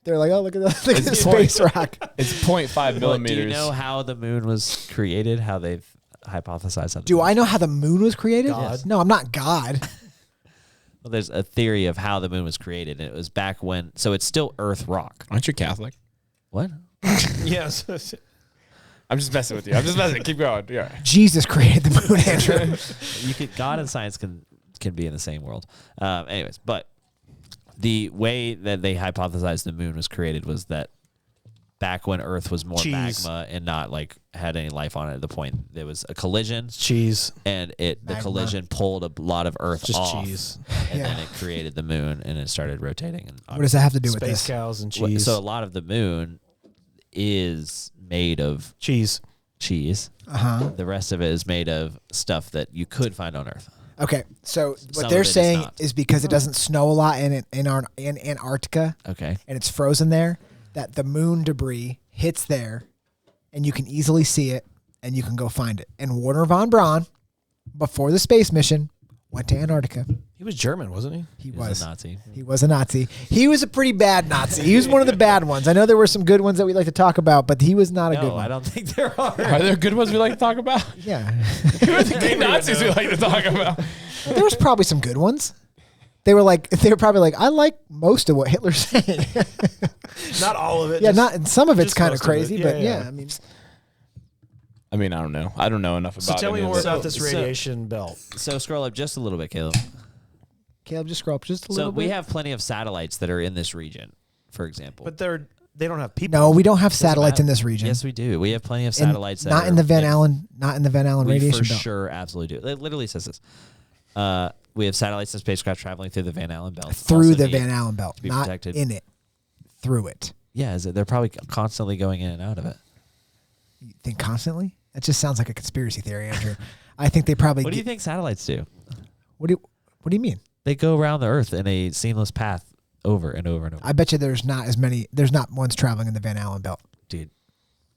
Speaker 2: They're like, oh, look at that. Look at the
Speaker 5: It's
Speaker 2: space rock.
Speaker 5: It's 0.5
Speaker 4: Well,
Speaker 5: millimeters.
Speaker 4: do you know how the moon was created? How they've hypothesized that?
Speaker 2: Do I know how the moon was created?
Speaker 3: God.
Speaker 2: No, I'm not God.
Speaker 4: Well, there's a theory of how the moon was created, and it was back when. So it's still Earth rock.
Speaker 5: Aren't you Catholic?
Speaker 4: What?
Speaker 3: Yes.
Speaker 5: I'm just messing with you. I'm just messing. Keep going. Yeah.
Speaker 2: Jesus created the moon, Andrew.
Speaker 4: You could God and science can be in the same world. Anyways, but the way that they hypothesized the moon was created was that back when Earth was more magma and not like had any life on it at the point there was a collision.
Speaker 3: Cheese.
Speaker 4: And the collision pulled a lot of Earth
Speaker 3: Just
Speaker 4: off,
Speaker 3: cheese.
Speaker 4: and then it created the moon, and it started rotating. And
Speaker 2: What does that have to do with
Speaker 3: Space
Speaker 2: this?
Speaker 3: cows and cheese.
Speaker 4: So a lot of the moon is made of
Speaker 3: cheese.
Speaker 4: cheese.
Speaker 2: Uh-huh.
Speaker 4: The rest of it is made of stuff that you could find on Earth.
Speaker 2: Okay, so
Speaker 4: Some
Speaker 2: what
Speaker 4: of
Speaker 2: they're
Speaker 4: it is
Speaker 2: saying
Speaker 4: not.
Speaker 2: is because it doesn't snow a lot in Antarctica
Speaker 4: Okay.
Speaker 2: and it's frozen there, that the moon debris hits there and you can easily see it and you can go find it. And Warner von Braun, before the space mission, went to Antarctica.
Speaker 3: He was German, wasn't he?
Speaker 2: He
Speaker 4: was
Speaker 2: was
Speaker 4: a Nazi.
Speaker 2: He was a Nazi. He was a pretty bad Nazi. He was one of the bad ones. I know there were some good ones that we like to talk about, but he was not a good
Speaker 4: No,
Speaker 2: one.
Speaker 4: I don't think there are.
Speaker 5: Are there good ones we like to talk about?
Speaker 2: Yeah.
Speaker 5: Who are the good Nazis we like to talk about?
Speaker 2: There was probably some good ones. They were probably like, I like most of what Hitler's saying.
Speaker 3: Not all of it.
Speaker 2: Yeah,
Speaker 3: just-
Speaker 2: not some of it's
Speaker 3: just
Speaker 2: kind of
Speaker 3: most of
Speaker 2: crazy,
Speaker 3: it.
Speaker 2: but
Speaker 3: Yeah,
Speaker 2: yeah,
Speaker 3: yeah.
Speaker 2: I mean,
Speaker 5: I don't know. I don't know enough
Speaker 3: So
Speaker 5: about
Speaker 3: tell me
Speaker 5: any of
Speaker 3: more
Speaker 5: it.
Speaker 3: about this
Speaker 4: So-
Speaker 3: radiation belt.
Speaker 4: So scroll up just a little bit, Caleb.
Speaker 2: Caleb, just scroll up just a
Speaker 4: So
Speaker 2: little bit.
Speaker 4: we have plenty of satellites that are in this region, for example.
Speaker 3: But they don't have people.
Speaker 2: No, we don't have
Speaker 4: Doesn't
Speaker 2: satellites
Speaker 4: matter.
Speaker 2: in this region.
Speaker 4: Yes, we do. We have plenty of
Speaker 2: And
Speaker 4: satellites that
Speaker 2: not
Speaker 4: are
Speaker 2: in the Van Allen
Speaker 4: we
Speaker 2: radiation
Speaker 4: for
Speaker 2: belt.
Speaker 4: sure absolutely do. It literally says this. We have satellites and spacecraft traveling through the Van Allen belt.
Speaker 2: Through
Speaker 4: Also
Speaker 2: the
Speaker 4: need
Speaker 2: Van Allen belt,
Speaker 4: to be
Speaker 2: not
Speaker 4: protected.
Speaker 2: in it. Through it.
Speaker 4: Yeah, they're probably constantly going in and out of it.
Speaker 2: You think constantly? That just sounds like a conspiracy theory, Andrew. I think they probably.
Speaker 4: What do you think satellites do?
Speaker 2: What do you mean?
Speaker 4: They go around the Earth in a seamless path over and over and over.
Speaker 2: I bet you there's not as many. There's not ones traveling in the Van Allen belt.
Speaker 4: Dude,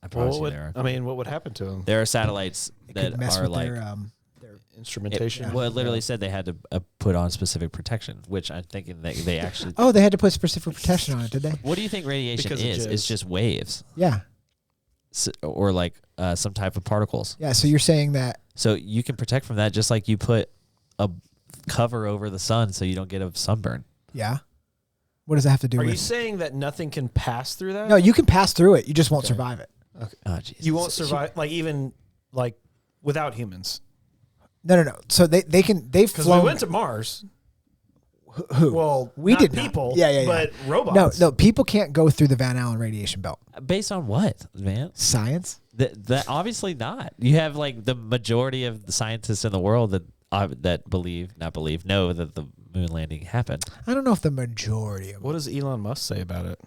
Speaker 4: I
Speaker 3: Well,
Speaker 4: promise
Speaker 3: what
Speaker 4: you
Speaker 3: would,
Speaker 4: there are.
Speaker 3: I mean, what would happen to them?
Speaker 4: There are satellites
Speaker 2: It
Speaker 4: that
Speaker 2: could mess
Speaker 4: are
Speaker 2: with
Speaker 4: like.
Speaker 2: their
Speaker 3: Instrumentation.
Speaker 4: Well, it literally said they had to put on specific protection, which I'm thinking that they actually.
Speaker 2: Oh, they had to put specific protection on it, did they?
Speaker 4: What do you think radiation
Speaker 3: Because of
Speaker 4: is?
Speaker 3: jizz.
Speaker 4: It's just waves,
Speaker 2: Yeah.
Speaker 4: or like some type of particles.
Speaker 2: Yeah. So you're saying that?
Speaker 4: So you can protect from that, just like you put a cover over the sun so you don't get a sunburn.
Speaker 2: Yeah. What does that have to do
Speaker 3: Are you
Speaker 2: with?
Speaker 3: saying that nothing can pass through that?
Speaker 2: No, you can pass through it. You just won't survive it.
Speaker 4: Oh, Jesus.
Speaker 3: You won't survive, like even like without humans.
Speaker 2: No. So they've
Speaker 3: Because
Speaker 2: flown.
Speaker 3: we went to Mars.
Speaker 2: Who?
Speaker 3: Well,
Speaker 2: we
Speaker 3: not
Speaker 2: did not.
Speaker 3: people.
Speaker 2: Yeah.
Speaker 3: But robots.
Speaker 2: No. People can't go through the Van Allen radiation belt.
Speaker 4: Based on what, man?
Speaker 2: Science.
Speaker 4: That obviously not. You have like the majority of the scientists in the world that know that the moon landing happened.
Speaker 2: I don't know if the majority of
Speaker 3: What does Elon Musk say about it?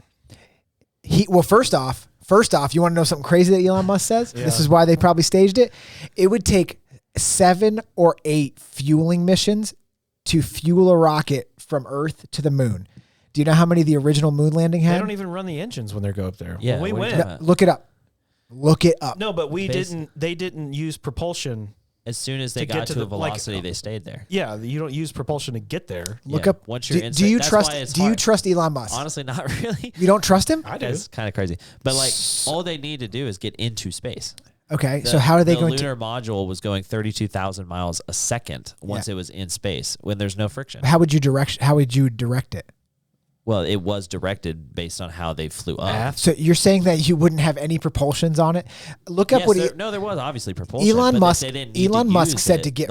Speaker 2: First off, you want to know something crazy that Elon Musk says? Yeah. This is why they probably staged it. It would take 7 or 8 fueling missions to fuel a rocket from Earth to the moon. Do you know how many the original moon landing had?
Speaker 3: They don't even run the engines when they go up there.
Speaker 4: Yeah,
Speaker 3: when we went.
Speaker 2: No, look it up. Look it up.
Speaker 3: No, but they didn't use propulsion.
Speaker 4: As soon as they got to a velocity, they stayed there.
Speaker 3: Yeah, you don't use propulsion to get there.
Speaker 2: Look up.
Speaker 4: Once you're
Speaker 2: do you trust Elon Musk?
Speaker 4: Honestly, not really.
Speaker 2: You don't trust him?
Speaker 3: I do.
Speaker 4: It's kind of crazy. But like, all they need to do is get into space.
Speaker 2: Okay, so how are they going to?
Speaker 4: The lunar module was going 32,000 miles a second once it was in space when there's no friction.
Speaker 2: How would you direct it?
Speaker 4: Well, it was directed based on how they flew up.
Speaker 2: So you're saying that you wouldn't have any propulsions on it? Look up
Speaker 4: there was obviously propulsion.
Speaker 2: Elon Musk said to get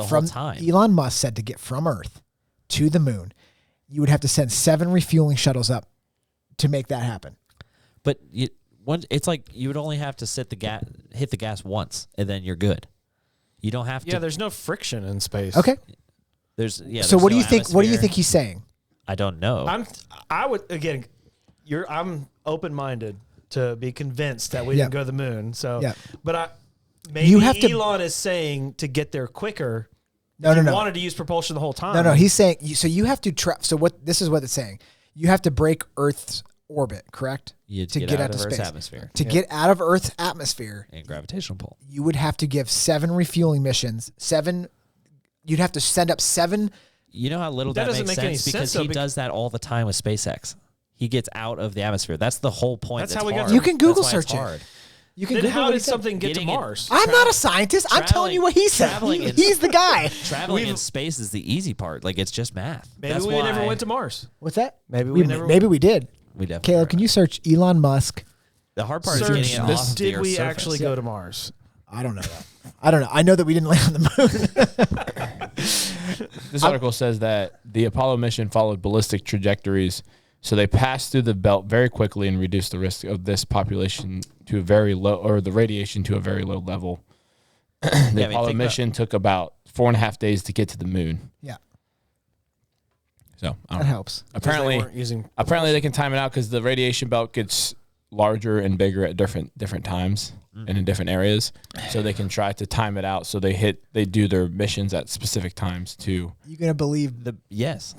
Speaker 2: from Earth to the moon, you would have to send 7 refueling shuttles up to make that happen.
Speaker 4: But it's like you would only have to hit the gas once, and then you're good. You don't have to.
Speaker 3: Yeah, there's no friction in space.
Speaker 2: Okay. So what do you think? What do you think he's saying?
Speaker 4: I don't know.
Speaker 3: I'm open-minded to be convinced that we didn't go to the moon. So, but Elon is saying to get there quicker. No. Wanted to use propulsion the whole time.
Speaker 2: No. He's saying so you have to this is what it's saying. You have to break Earth's orbit, correct?
Speaker 4: To get out of Earth's atmosphere.
Speaker 2: To get out of Earth's atmosphere
Speaker 4: and gravitational pull.
Speaker 2: You would have to give 7 refueling missions. You'd have to send up 7.
Speaker 4: You know how little that makes sense? Because he does that all the time with SpaceX. He gets out of the atmosphere. That's the whole point.
Speaker 2: That's how we got. You can Google search it.
Speaker 3: You can. Then how did something get to Mars?
Speaker 2: I'm not a scientist. I'm telling you what he said. He's the guy.
Speaker 4: Traveling in space is the easy part. Like, it's just math.
Speaker 3: Maybe we never went to Mars.
Speaker 2: What's that?
Speaker 3: Maybe we
Speaker 2: did.
Speaker 4: We definitely.
Speaker 2: Caleb, can you search Elon Musk?
Speaker 4: The hard part is getting it off
Speaker 3: Did we
Speaker 4: surface.
Speaker 3: actually go to Mars?
Speaker 2: I don't know that. I don't know. I know that we didn't land on the
Speaker 5: moon. This article says that the Apollo mission followed ballistic trajectories, so they passed through the belt very quickly and reduced the risk of this population to a very low, or the radiation to a very low level. The Apollo mission took about 4.5 days to get to the moon.
Speaker 2: Yeah.
Speaker 5: So
Speaker 2: that helps.
Speaker 5: Apparently they can time it out because the radiation belt gets larger and bigger at different times and in different areas, so they can try to time it out. So they do their missions at specific times too.
Speaker 2: You gonna believe
Speaker 4: yes?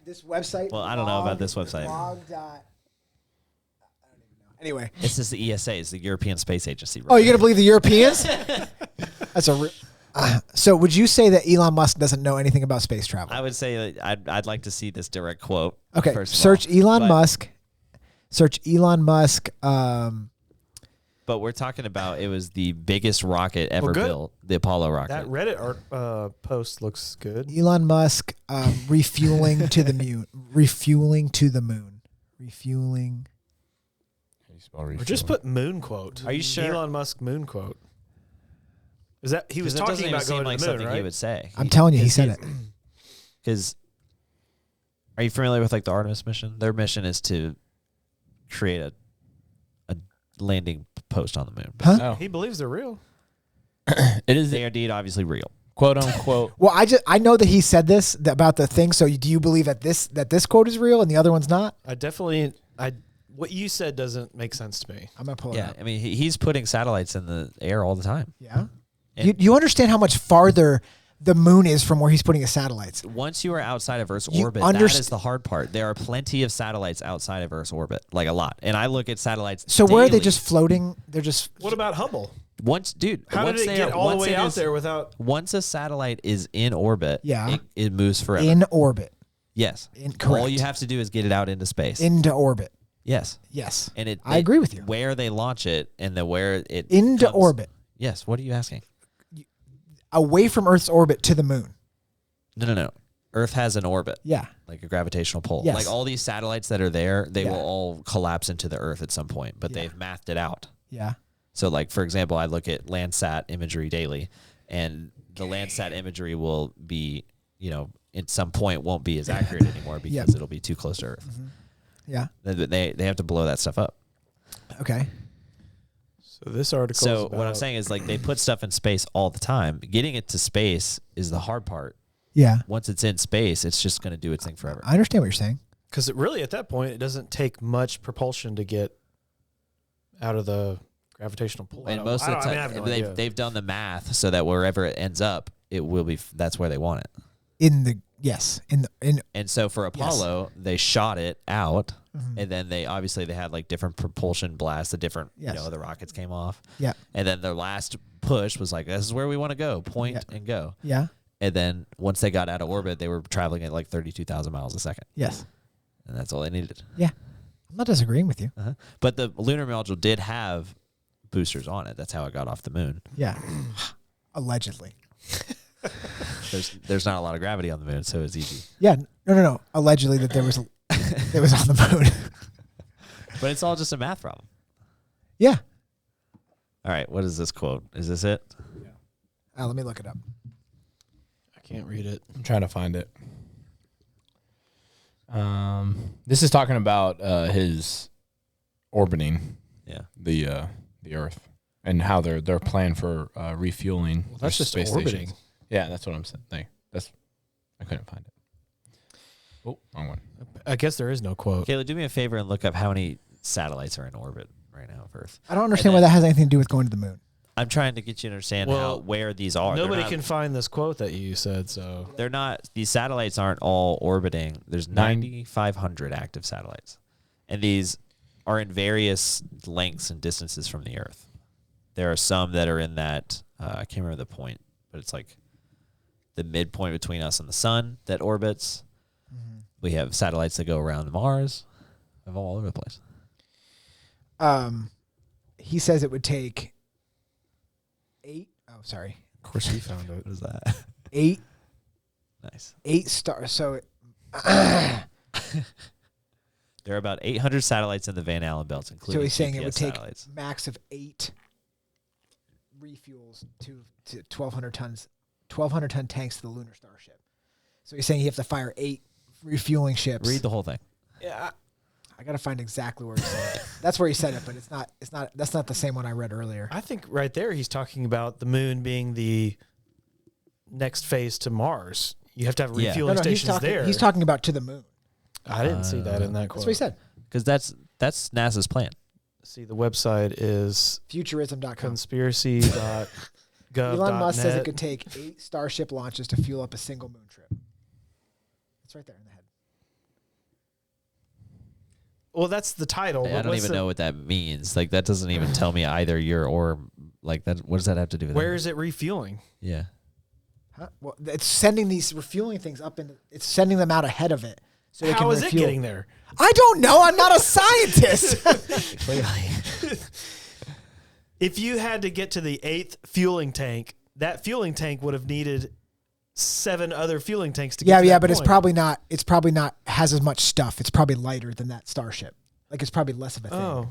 Speaker 2: This website.
Speaker 4: Well, I don't know about this website.
Speaker 2: I don't even know. Anyway,
Speaker 4: it's just the ESA. It's the European Space Agency.
Speaker 2: Oh, you're gonna believe the Europeans? That's so would you say that Elon Musk doesn't know anything about space travel?
Speaker 4: I would say that I'd like to see this direct quote.
Speaker 2: Okay, search Elon Musk. Search Elon Musk.
Speaker 4: But we're talking about it was the biggest rocket ever built, the Apollo rocket.
Speaker 3: That Reddit post looks good.
Speaker 2: Elon Musk refueling to the moon. Refueling to the moon. Refueling.
Speaker 3: Or just put moon quote.
Speaker 4: Are you sure?
Speaker 3: Elon Musk moon quote. Is that he was talking about going to the moon, right?
Speaker 4: He would say.
Speaker 2: I'm telling you, he said it.
Speaker 4: Because, are you familiar with like the Artemis mission? Their mission is to create a landing post on the moon.
Speaker 2: Huh?
Speaker 3: No. He believes they're real.
Speaker 4: They are indeed obviously real,
Speaker 5: quote unquote.
Speaker 2: Well, I know that he said this about the thing. So do you believe that this quote is real and the other one's not?
Speaker 3: What you said doesn't make sense to me.
Speaker 2: I'm gonna pull it up.
Speaker 4: I mean, he's putting satellites in the air all the time.
Speaker 2: Yeah. You understand how much farther the moon is from where he's putting his satellites.
Speaker 4: Once you are outside of Earth's orbit, that is the hard part. There are plenty of satellites outside of Earth's orbit, like a lot. And I look at satellites daily.
Speaker 2: Where are they just floating? They're just...
Speaker 3: What about Hubble?
Speaker 4: How
Speaker 3: did it get all the way out there without...
Speaker 4: Once a satellite is in orbit, it moves forever.
Speaker 2: In orbit.
Speaker 4: Yes.
Speaker 2: Correct.
Speaker 4: All you have to do is get it out into space.
Speaker 2: Into orbit.
Speaker 4: Yes.
Speaker 2: Yes.
Speaker 4: And
Speaker 2: I agree with you.
Speaker 4: Where they launch it and where it
Speaker 2: into orbit.
Speaker 4: Yes. What are you asking?
Speaker 2: Away from Earth's orbit to the moon.
Speaker 4: No. Earth has an orbit.
Speaker 2: Yeah.
Speaker 4: Like a gravitational pull.
Speaker 2: Yes.
Speaker 4: Like all these satellites that are there, they will all collapse into the Earth at some point, but they've mathed it out.
Speaker 2: Yeah.
Speaker 4: So like, for example, I look at Landsat imagery daily, and the Landsat imagery will be, at some point won't be as accurate anymore because it'll be too close to Earth.
Speaker 2: Mm-hmm. Yeah.
Speaker 4: They have to blow that stuff up.
Speaker 2: Okay.
Speaker 3: So this article.
Speaker 4: So what I'm saying is like they put stuff in space all the time. Getting it to space is the hard part.
Speaker 2: Yeah.
Speaker 4: Once it's in space, it's just going to do its thing forever.
Speaker 2: I understand what you're saying.
Speaker 3: Because really, at that point, it doesn't take much propulsion to get out of the gravitational pull.
Speaker 4: And most of the time, they've done the math so that wherever it ends up, it will be. That's where they want it. And so for Apollo, they shot it out, and then they had like different propulsion blasts. The different, the rockets came off.
Speaker 2: Yeah.
Speaker 4: And then their last push was like, this is where we want to go. Point and go.
Speaker 2: Yeah.
Speaker 4: And then once they got out of orbit, they were traveling at like 32,000 miles a second.
Speaker 2: Yes.
Speaker 4: And that's all they needed.
Speaker 2: Yeah. I'm not disagreeing with you.
Speaker 4: But the lunar module did have boosters on it. That's how it got off the moon.
Speaker 2: Yeah. Allegedly.
Speaker 4: There's not a lot of gravity on the moon, so it's easy.
Speaker 2: Yeah. No. Allegedly that there was on the moon.
Speaker 4: But it's all just a math problem.
Speaker 2: Yeah.
Speaker 4: All right. What is this quote? Is this it?
Speaker 2: Yeah. Let me look it up.
Speaker 3: I can't read it.
Speaker 5: I'm trying to find it. This is talking about his orbiting the Earth and how their plan for refueling.
Speaker 3: Well, that's just
Speaker 5: space
Speaker 3: orbiting.
Speaker 5: stations. Yeah, that's what I'm saying. I couldn't find it. Oh, wrong one.
Speaker 3: I guess there is no quote.
Speaker 4: Kayla, do me a favor and look up how many satellites are in orbit right now of Earth.
Speaker 2: I don't understand why that has anything to do with going to the moon.
Speaker 4: I'm trying to get you to understand where these are.
Speaker 3: Nobody can find this quote that you said, so
Speaker 4: they're not. These satellites aren't all orbiting. There's 9,500 active satellites, and these are in various lengths and distances from the Earth. There are some that are in that. I can't remember the point, but it's like the midpoint between us and the sun that orbits. Mm-hmm. We have satellites that go around Mars, of all over the place.
Speaker 2: He says it would take 8. Oh, sorry.
Speaker 3: Of course, he found it.
Speaker 4: What is that?
Speaker 2: 8.
Speaker 4: Nice.
Speaker 2: 8 stars. So
Speaker 4: there are about 800 satellites in the Van Allen belts, including.
Speaker 2: So he's saying
Speaker 4: GPS
Speaker 2: it would take
Speaker 4: satellites.
Speaker 2: max of 8 refuels to 1,200 tons, 1,200 ton tanks to the lunar starship. So he's saying you have to fire 8 refueling ships.
Speaker 4: Read the whole thing.
Speaker 2: Yeah. I got to find exactly where he said it. That's where he said it, but that's not the same one I read earlier.
Speaker 3: I think right there he's talking about the moon being the next phase to Mars. You have to have refueling stations there.
Speaker 2: He's talking about to the moon.
Speaker 3: I didn't see that in that quote.
Speaker 2: That's what he said.
Speaker 4: Because that's NASA's plan.
Speaker 3: See, the website is
Speaker 2: futurism.com.
Speaker 3: Conspiracy.gov.net.
Speaker 2: Elon Musk says it could take 8 Starship launches to fuel up a single moon trip. It's right there in the head.
Speaker 3: Well, that's the title.
Speaker 4: I don't even know what that means. Like, that doesn't even tell me either or like that. What does that have to do with
Speaker 3: Where is it refueling?
Speaker 4: Yeah.
Speaker 2: Huh? Well, it's sending these refueling things up and it's sending them out ahead of it. So it
Speaker 3: How
Speaker 2: can
Speaker 3: is
Speaker 2: refuel.
Speaker 3: it getting there?
Speaker 2: I don't know. I'm not a scientist.
Speaker 4: Clearly.
Speaker 3: If you had to get to the 8th fueling tank, that fueling tank would have needed 7 other fueling tanks to get to that
Speaker 2: but
Speaker 3: point.
Speaker 2: it's probably not has as much stuff. It's probably lighter than that Starship. Like it's probably less of a thing.
Speaker 3: Oh.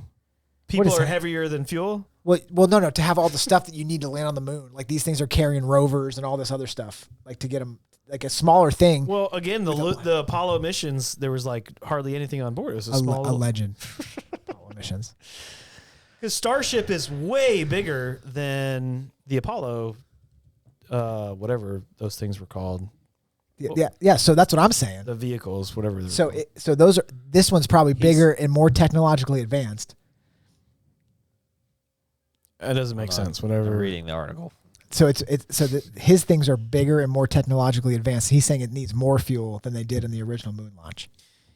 Speaker 3: People are heavier than fuel?
Speaker 2: Well, no. To have all the stuff that you need to land on the moon, like these things are carrying rovers and all this other stuff, like to get them, like a smaller thing.
Speaker 3: Well, again, the Apollo missions, there was like hardly anything on board. It was a small
Speaker 2: legend. Apollo missions.
Speaker 3: Because Starship is way bigger than the Apollo, whatever those things were called.
Speaker 2: Yeah. So that's what I'm saying.
Speaker 3: The vehicles, whatever.
Speaker 2: This one's probably bigger and more technologically advanced.
Speaker 3: That doesn't make sense. Whatever.
Speaker 4: I'm reading the article.
Speaker 2: So his things are bigger and more technologically advanced. He's saying it needs more fuel than they did in the original moon launch.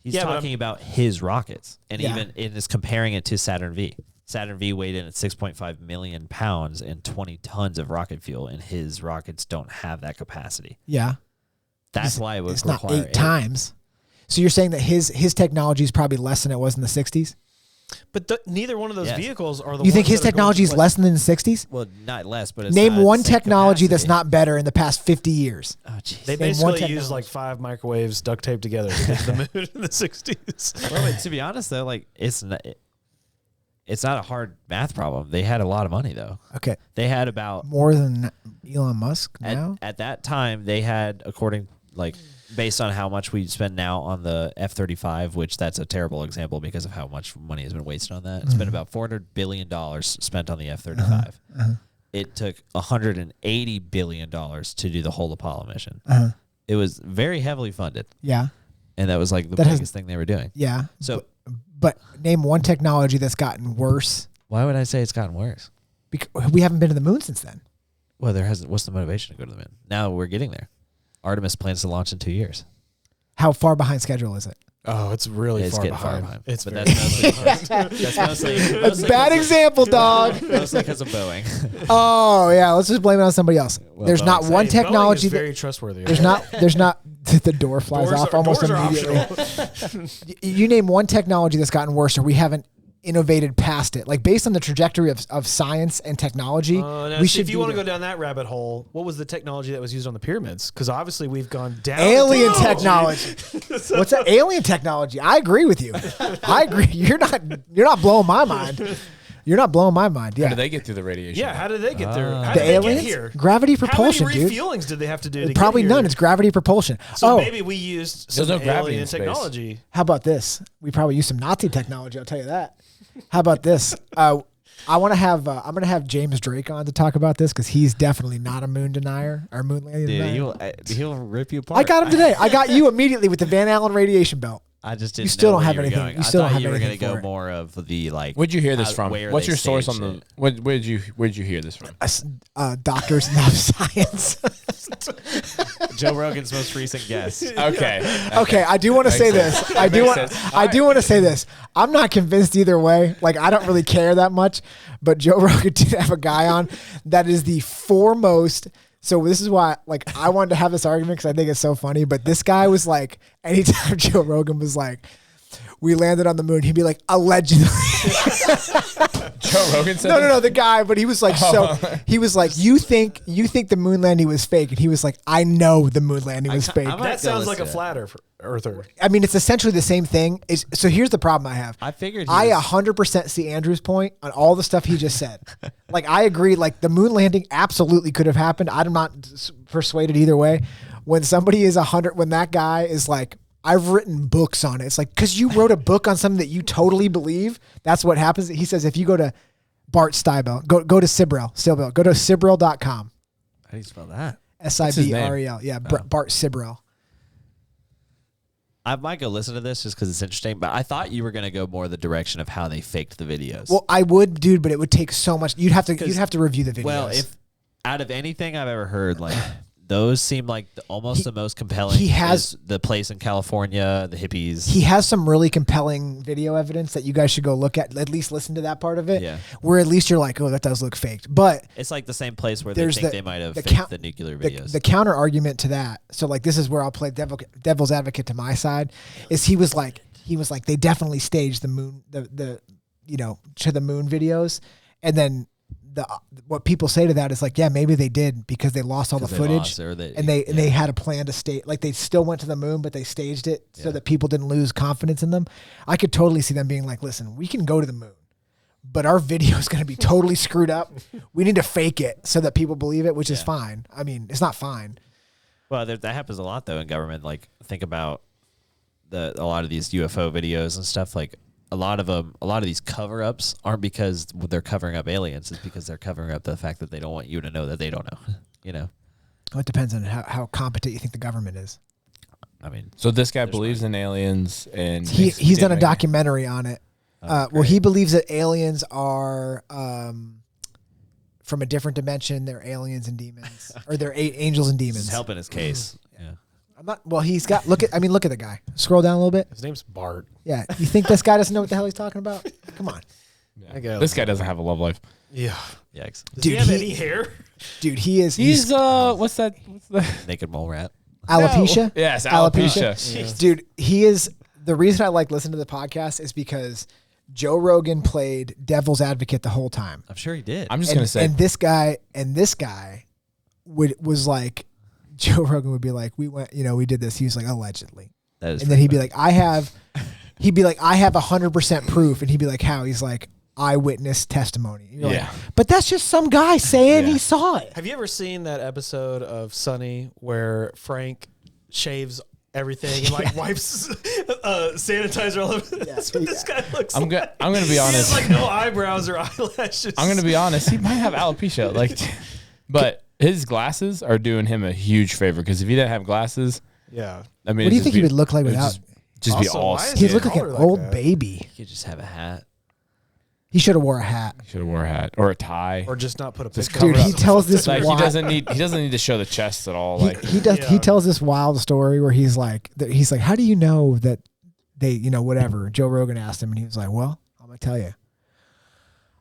Speaker 4: He's talking about his rockets, and even is comparing it to Saturn V. Saturn V weighed in at 6.5 million pounds and 20 tons of rocket fuel, and his rockets don't have that capacity.
Speaker 2: Yeah.
Speaker 4: That's why it would
Speaker 2: it's
Speaker 4: require
Speaker 2: not 8 times. So you're saying that his technology is probably less than it was in the 60s?
Speaker 3: But neither one of those vehicles are the
Speaker 2: You think his technology is less than in the 60s?
Speaker 4: Well, not less, but it's
Speaker 2: Name
Speaker 4: not
Speaker 2: one
Speaker 4: same
Speaker 2: technology
Speaker 4: capacity.
Speaker 2: that's not better in the past 50 years.
Speaker 4: Oh, jeez.
Speaker 3: They basically used like 5 microwaves duct taped together to get to the moon in the 60s.
Speaker 4: Well, to be honest, though, like it's not a hard math problem. They had a lot of money, though.
Speaker 2: Okay.
Speaker 4: They had about
Speaker 2: more than Elon Musk now?
Speaker 4: At that time, they had, based on how much we spend now on the F-35, which that's a terrible example because of how much money has been wasted on that. It's been about $400 billion spent on the F-35. It took $180 billion to do the whole Apollo mission. It was very heavily funded.
Speaker 2: Yeah.
Speaker 4: And that was like the biggest thing they were doing.
Speaker 2: Yeah.
Speaker 4: So,
Speaker 2: but name one technology that's gotten worse
Speaker 4: Why would I say it's gotten worse?
Speaker 2: Because we haven't been to the moon since then.
Speaker 4: Well, there hasn't. What's the motivation to go to the moon? Now we're getting there. Artemis plans to launch in 2 years.
Speaker 2: How far behind schedule is it?
Speaker 3: Oh, it's really far behind.
Speaker 4: It's but that's mostly
Speaker 2: a bad example, dog.
Speaker 4: Mostly because of Boeing.
Speaker 2: Oh yeah, let's just blame it on somebody else. Well, there's not one technology
Speaker 3: Boeing is very trustworthy.
Speaker 2: There's not. The door flies off almost immediately. You name one technology that's gotten worse, or we haven't innovated past it. Like based on the trajectory of science and technology, we should.
Speaker 3: If you want to go down that rabbit hole, what was the technology that was used on the pyramids? Because obviously we've gone down.
Speaker 2: Alien technology. What's that? Alien technology. I agree with you. I agree. You're not blowing my mind. You're not blowing my mind. Yeah.
Speaker 5: How did they get through the radiation?
Speaker 3: Yeah. How did they get there? How
Speaker 2: the
Speaker 3: did
Speaker 2: aliens?
Speaker 3: they get here?
Speaker 2: Gravity propulsion,
Speaker 3: How many refuelings did they have to do?
Speaker 2: Probably none. It's gravity propulsion.
Speaker 3: So maybe we used some
Speaker 5: gravity
Speaker 3: alien technology.
Speaker 2: How about this? We probably used some Nazi technology. I'll tell you that. How about this? I'm gonna have James Drake on to talk about this because he's definitely not a moon denier or moon landing denier.
Speaker 4: He'll rip you apart.
Speaker 2: I got him today. I got you immediately with the Van Allen radiation belt.
Speaker 4: I just didn't.
Speaker 2: You still
Speaker 4: know
Speaker 2: don't have
Speaker 4: where you were
Speaker 2: anything.
Speaker 4: going.
Speaker 2: You still
Speaker 4: I
Speaker 2: don't
Speaker 4: thought
Speaker 2: have
Speaker 4: you were
Speaker 2: anything
Speaker 4: going to
Speaker 2: for
Speaker 4: go
Speaker 2: it.
Speaker 4: more of the like.
Speaker 5: Where'd you hear this from?
Speaker 4: What's
Speaker 5: your source on the? Where'd you hear this from?
Speaker 2: Doctors in science.
Speaker 4: Joe Rogan's most recent guest.
Speaker 5: Okay.
Speaker 2: I do want to say this. I do want to say this. I'm not convinced either way. Like I don't really care that much, but Joe Rogan did have a guy on that is the foremost. So this is why, like, I wanted to have this argument because I think it's so funny. But this guy was like, anytime Joe Rogan was like, "We landed on the moon," he'd be like, "Allegedly."
Speaker 5: Joe Rogan said
Speaker 2: No, the guy. But he was like, he was like, "You think the moon landing was fake?" And he was like, "I know the moon landing was fake."
Speaker 3: That sounds like a flat earther.
Speaker 2: I mean, it's essentially the same thing. So here's the problem I have.
Speaker 4: I figured.
Speaker 2: I 100% see Andrew's point on all the stuff he just said. Like, I agree. Like, the moon landing absolutely could have happened. I'm not persuaded either way. When somebody is 100, when that guy is like, I've written books on it. It's like, because you wrote a book on something that you totally believe. That's what happens. He says, if you go to Bart Stibel, go to Sibrel, go to Sibrel.com.
Speaker 4: How do you spell that?
Speaker 2: Sibrel. Yeah, Bart Sibrel.
Speaker 4: I might go listen to this just because it's interesting, but I thought you were going to go more the direction of how they faked the videos.
Speaker 2: Well, I would, dude, but it would take so much. You'd have to review the videos.
Speaker 4: Well, if out of anything I've ever heard, like those seem like almost the most compelling. He has the place in California, the hippies.
Speaker 2: He has some really compelling video evidence that you guys should go look at least listen to that part of it.
Speaker 4: Yeah.
Speaker 2: Where at least you're like, oh, that does look faked. But
Speaker 4: it's like the same place where they think they might have faked the nuclear videos.
Speaker 2: The counter argument to that, so like this is where I'll play devil's advocate to my side, is he was like they definitely staged the moon to the moon videos, and then what people say to that is like, yeah, maybe they did because they lost all the footage they had a plan to stage, like they still went to the moon, but they staged it so that people didn't lose confidence in them. I could totally see them being like, listen, we can go to the moon, but our video is going to be totally screwed up. We need to fake it so that people believe it, which is fine. I mean, it's not fine.
Speaker 4: Well, that happens a lot though in government. Like think about a lot of these UFO videos and stuff. Like a lot of these cover-ups aren't because they're covering up aliens. It's because they're covering up the fact that they don't want you to know that they don't know. You know.
Speaker 2: Well, it depends on how competent you think the government is.
Speaker 4: I mean,
Speaker 5: so this guy believes in aliens, and
Speaker 2: he's done a documentary on it. Well, he believes that aliens are from a different dimension. They're aliens and demons, or they're angels and demons.
Speaker 4: He's helping his case. Yeah.
Speaker 2: I'm not. Well, he's got. Look at the guy. Scroll down a little bit.
Speaker 3: His name's Bart.
Speaker 2: Yeah. You think this guy doesn't know what the hell he's talking about? Come on.
Speaker 5: Yeah. This guy doesn't have a love life.
Speaker 3: Yeah.
Speaker 4: Yikes.
Speaker 3: Does he have any hair?
Speaker 2: Dude, he's
Speaker 5: what's the
Speaker 4: naked mole rat?
Speaker 2: Alopecia?
Speaker 5: No. Yes, alopecia.
Speaker 2: Yeah. Dude, he is. The reason I like listening to the podcast is because Joe Rogan played devil's advocate the whole time.
Speaker 4: I'm sure he did.
Speaker 5: I'm just gonna say,
Speaker 2: and this guy was like, Joe Rogan would be like, we did this. He was like, allegedly. And then he'd be like, I have 100% proof. And he'd be like, how? He's like, eyewitness testimony. You're like, but that's just some guy saying he saw it.
Speaker 3: Have you ever seen that episode of Sunny where Frank shaves everything and like wipes sanitizer all over? That's what this guy looks like.
Speaker 5: I'm gonna be honest.
Speaker 3: He has like no eyebrows or eyelashes.
Speaker 5: I'm gonna be honest. He might have alopecia, but his glasses are doing him a huge favor because if he didn't have glasses,
Speaker 3: I
Speaker 2: mean, what do you think he would look like without?
Speaker 5: Just be all.
Speaker 2: He'd look like an old baby.
Speaker 4: He could just have a hat.
Speaker 2: He should have wore a hat.
Speaker 5: He should have wore a hat or a tie,
Speaker 3: or just not put a picture.
Speaker 2: Dude, he tells this
Speaker 5: like
Speaker 2: wild,
Speaker 5: he doesn't need to show the chest at all.
Speaker 2: He does. Yeah. He tells this wild story where he's like, how do you know that they, whatever. Joe Rogan asked him, and he was like, well, I'm gonna tell you.